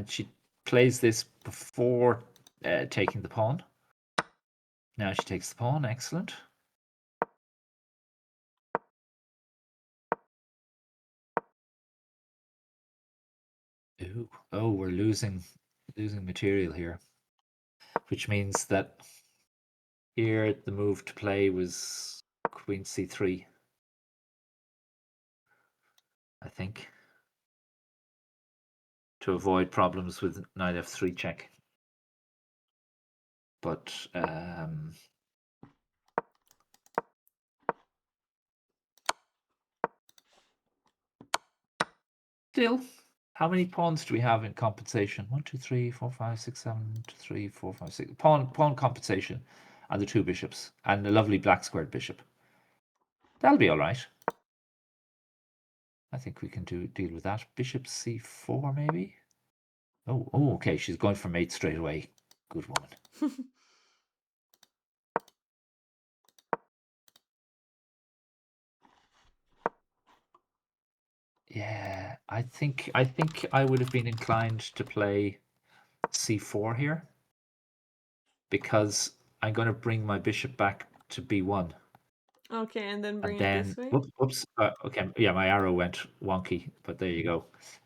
she plays this before taking the pawn. Now she takes the pawn, excellent. Ooh, oh, we're losing material here, which means that here the move to play was queen c3, I think, to avoid problems with knight f3 check. But still, how many pawns do we have in compensation? 1, 2, 3, 4, 5, 6, 7, 3, 4, 5, 6. Pawn compensation, and the 2 bishops, and the lovely black squared bishop. That'll be all right. I think we can deal with that. Bishop c4, maybe. Oh, okay. She's going for mate straight away. Good woman. Yeah, I think I would have been inclined to play c4 here, because I'm going to bring my bishop back to b1. Okay, and then And bring it then, this way. whoops. Okay, yeah, my arrow went wonky, but there you go.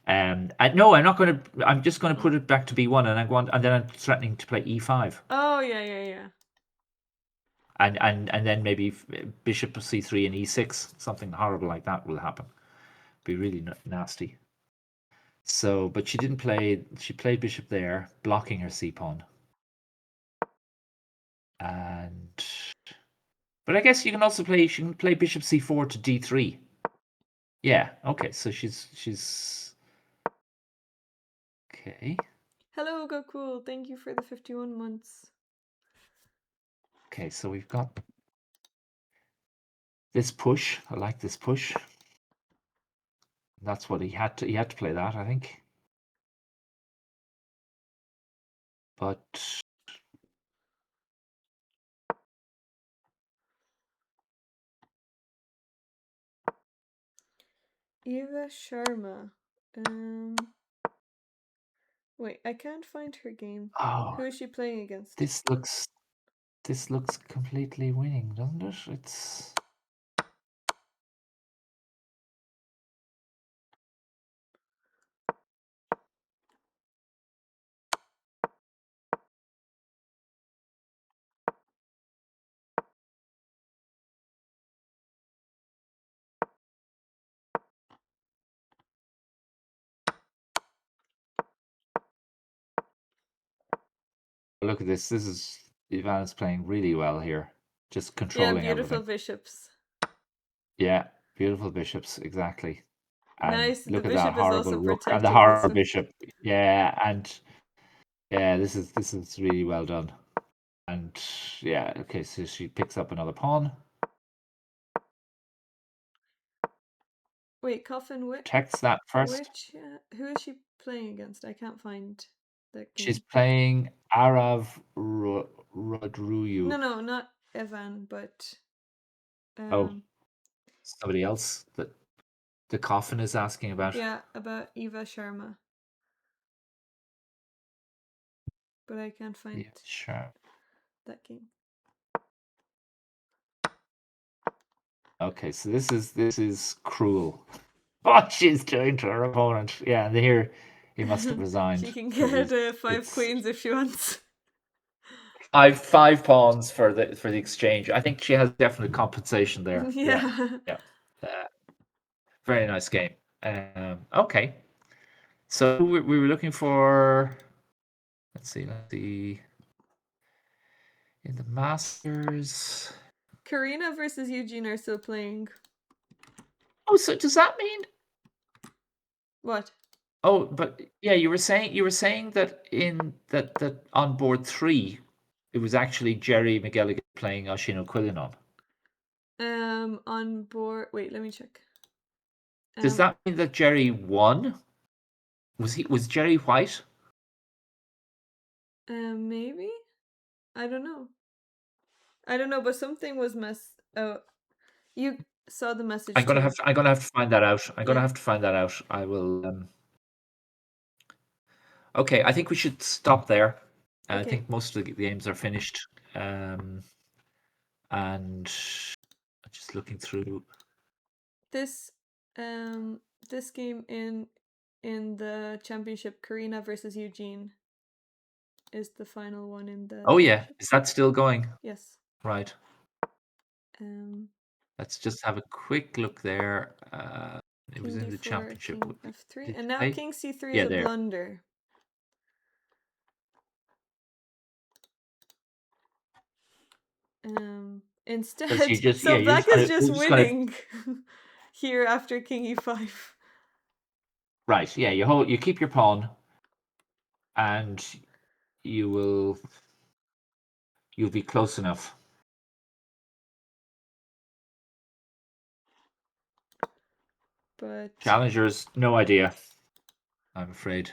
No, I'm not going to. I'm just going to put it back to b1, and then I'm threatening to play e5, Oh, yeah. and then maybe bishop c3 and e6, something horrible like that will happen. Be really nasty. So, but she didn't play. She played bishop there, blocking her c pawn, and but I guess you can also play. She can play bishop c4 to d3. Yeah. Okay. So she's okay. Hello, Go Cool. Thank you for the 51 months. Okay, so we've got this push. I like this push. That's what he had to play that, I think. But Eva Sharma. Wait, I can't find her game. oh, Who is she playing against? this looks completely winning, doesn't it? It's look at this. This is Ivan is playing really well here. just Yeah, controlling beautiful everything. bishops. Yeah, beautiful bishops, exactly. And Nice. The look at that bishop is horrible also rook and the protecting this horror one. bishop. Yeah, and yeah, this is really well done. And yeah, okay, so she picks up another pawn, Wait, Coffin, protects that first. which who is she playing against? I can't find that She's game. playing Arav No, Rodruyu. no, not Evan, but Oh, um, somebody else that the coffin is asking about. yeah, about Eva Sharma, but I can't find Yeah, sure. that game. Okay, so this is cruel. What she's doing to her opponent. Yeah, and here he must have resigned She can because get 5 it's queens if she wants. five pawns for the exchange. I think she has definite compensation there. Yeah, Yeah. yeah. Uh, very nice game. Okay, so we were looking for. Let's see. In the Masters. Karina versus Eugene are still playing. Oh, so does that mean? What? Oh, but yeah, you were saying that in that on board 3, it was actually Jerry McGilligan playing Oshino Quillinon. On board. Wait, let me check. Does that mean that Jerry won? Was Jerry white? Maybe. I don't know. I don't know, but something was Oh, you saw the message too. I'm gonna have to find that out. I'm gonna Yeah. have to find that out. I will. Okay, I think we should stop there. I Okay. think most of the games are finished. And just looking through. This this game in the championship, Karina versus Eugene, is the final one in the Oh yeah, championship. is that still going? Yes. Right. Um, Let's just have a quick look there. It was King in the d4, championship. King f3, Did and you now say? King c3 is Yeah, a there. blunder. Because Instead, you just yeah, so black is just you're just gonna winning here after King e5. right. Yeah, you keep your pawn, and you will you'll be close enough. But Challengers, no idea. I'm afraid.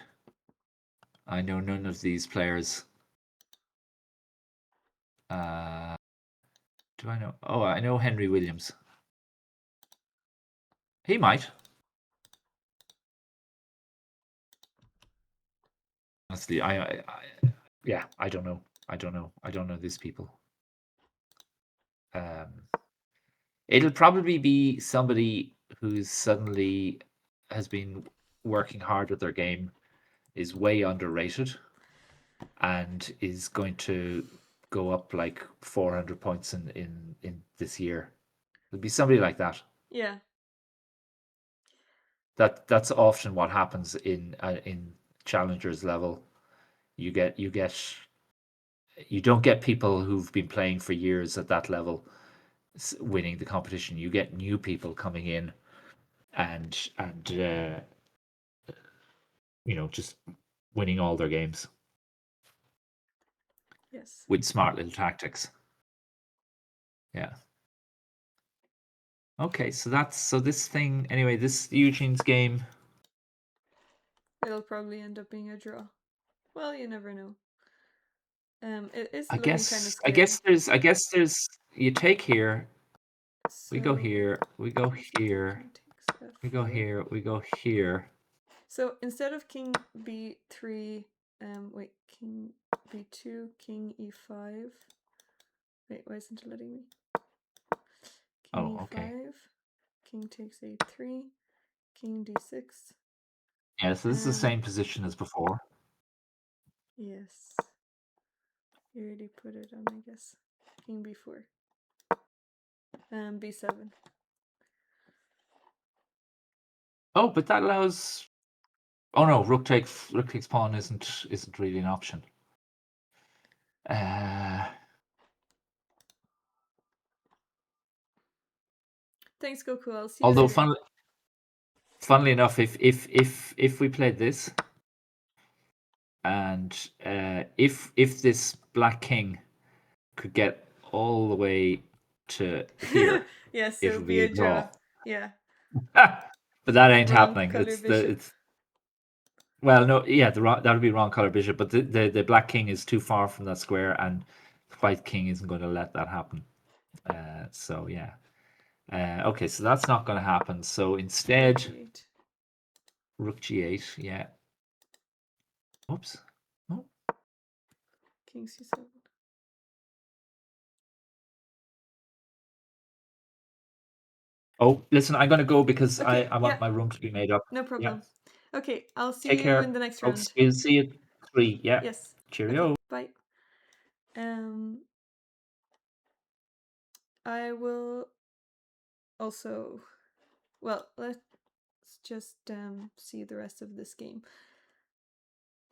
I know none of these players. Uh, do I know? Oh, I know Henry Williams. He might. Honestly, yeah, I don't know. I don't know. I don't know these people. Um, It'll probably be somebody who's suddenly has been working hard at their game, is way underrated, and is going to go up like 400 points in this year. It'll be somebody like that. yeah, That's often what happens in challengers level. You don't get people who've been playing for years at that level winning the competition. You get new people coming in and just winning all their games yes. with smart little tactics. Yeah. Okay, so this thing anyway. This Eugene's game. It'll probably end up being a draw. Well, you never know. It is I looking kind of guess I scary. guess there's I guess there's you take here. We go So here. We go here. King takes We go f4. here. We go here. So instead of King b3, wait, King b2, King e5. Wait, why isn't it letting me? King Oh, okay. e5, King takes a3, King d6. Yeah, so this is the Um, same position as before. yes. You already put it on, I guess. King b4. B7. Oh, but that allows. Oh no, rook takes pawn isn't really an option. Uh, Thanks, Goku. I'll see you Although later. funnily enough, if we played this, and if this black king could get all the way to here, Yes, it it would would be be a a draw. draw. Yeah. But that ain't Wrong happening. color bishop. It's well, no, yeah, that would be wrong color bishop, but the black king is too far from that square, and the white king isn't going to let that happen. So yeah. Okay, so that's not going to happen. So instead, G8. rook g8. Yeah. Oops. Oh. King c7. Oh, listen, I'm going to go because Okay, I yeah, want my room to be made up. no Yeah. problem. Okay, I'll see Take you in care, the next folks. round. We'll see you at 3. Yeah. Yes. Okay, Cheerio. bye. I will also, well, let's just see the rest of this game.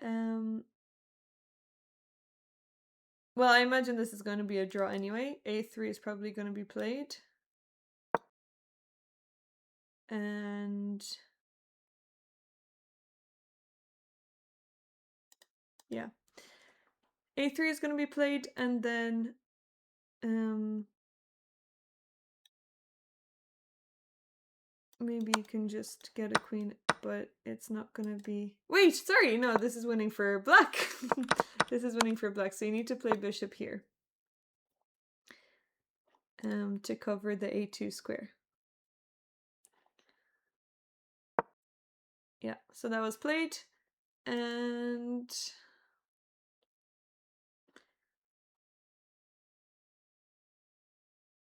Well, I imagine this is going to be a draw anyway. A3 is probably going to be played. And yeah. A3 is going to be played, and then maybe you can just get a queen, but it's not going to be... Wait, sorry, no, this is winning for black. This is winning for black, so you need to play bishop here to cover the A2 square. Yeah, so that was played, and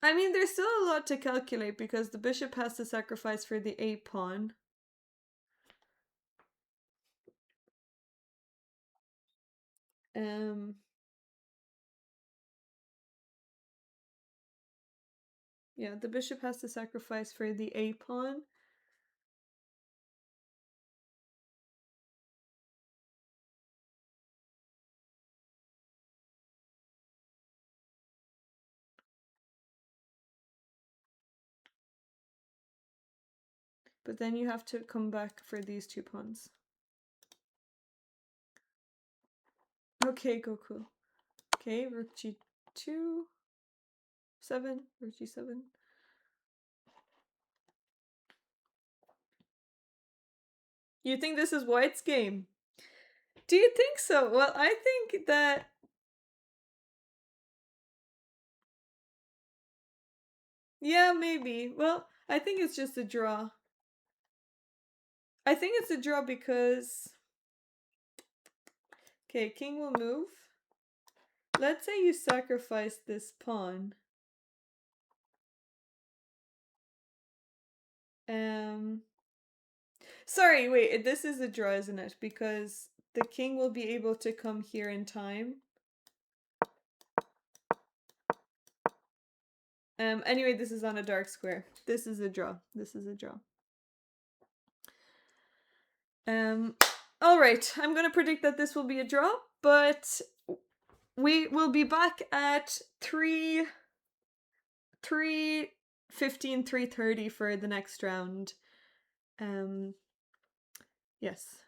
I mean, there's still a lot to calculate because the bishop has to sacrifice for the A pawn. Yeah, the bishop has to sacrifice for the A pawn. But then you have to come back for these 2 pawns. Okay, Goku. Okay, rook g2, 7, rook g7. You think this is white's game? Do you think so? Well, I think that... Yeah, maybe. Well, I think it's just a draw. I think it's a draw because... Okay, king will move. Let's say you sacrifice this pawn. Sorry, wait, this is a draw, isn't it? Because the king will be able to come here in time. Anyway, this is on a dark square. This is a draw. This is a draw. All right, I'm going to predict that this will be a draw, but we will be back at 3:15, 3:30 for the next round. Yes,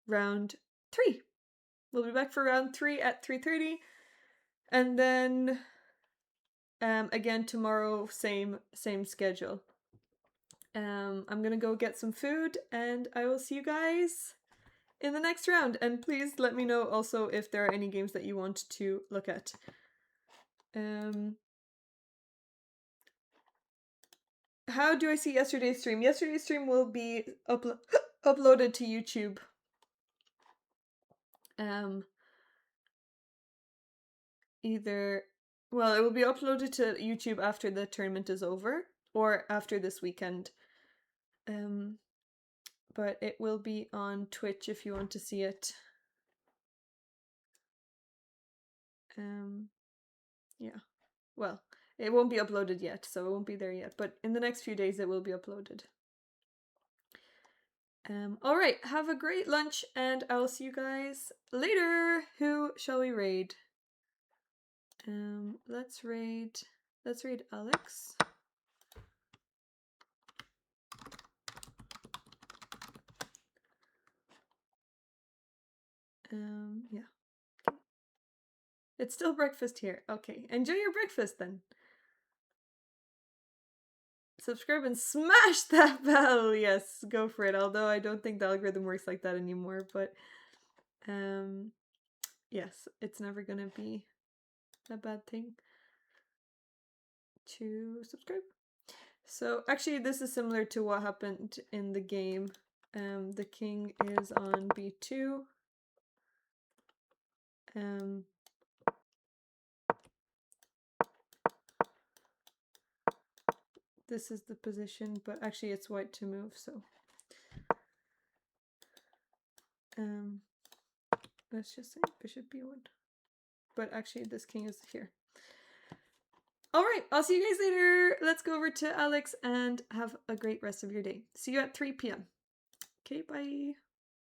round 3. We'll be back for round 3 at 3:30, and then again tomorrow, same schedule. I'm gonna go get some food, and I will see you guys in the next round. And please let me know also if there are any games that you want to look at. How do I see yesterday's stream? Yesterday's stream will be uploaded to YouTube. Either, well, it will be uploaded to YouTube after the tournament is over or after this weekend. But it will be on Twitch if you want to see it. Yeah. Well, it won't be uploaded yet, so it won't be there yet. But in the next few days, it will be uploaded. All right. Have a great lunch, and I'll see you guys later. Who shall we raid? Let's raid Alex. Yeah. It's still breakfast here. Okay, enjoy your breakfast then. Subscribe and smash that bell. Yes, go for it. Although I don't think the algorithm works like that anymore, but yes, it's never gonna be a bad thing to subscribe. So actually this is similar to what happened in the game. The king is on b2. This is the position, but actually it's white to move, so let's just say bishop b1. But actually this king is here. All right, I'll see you guys later. Let's go over to Alex and have a great rest of your day. See you at 3 p.m. Okay, bye.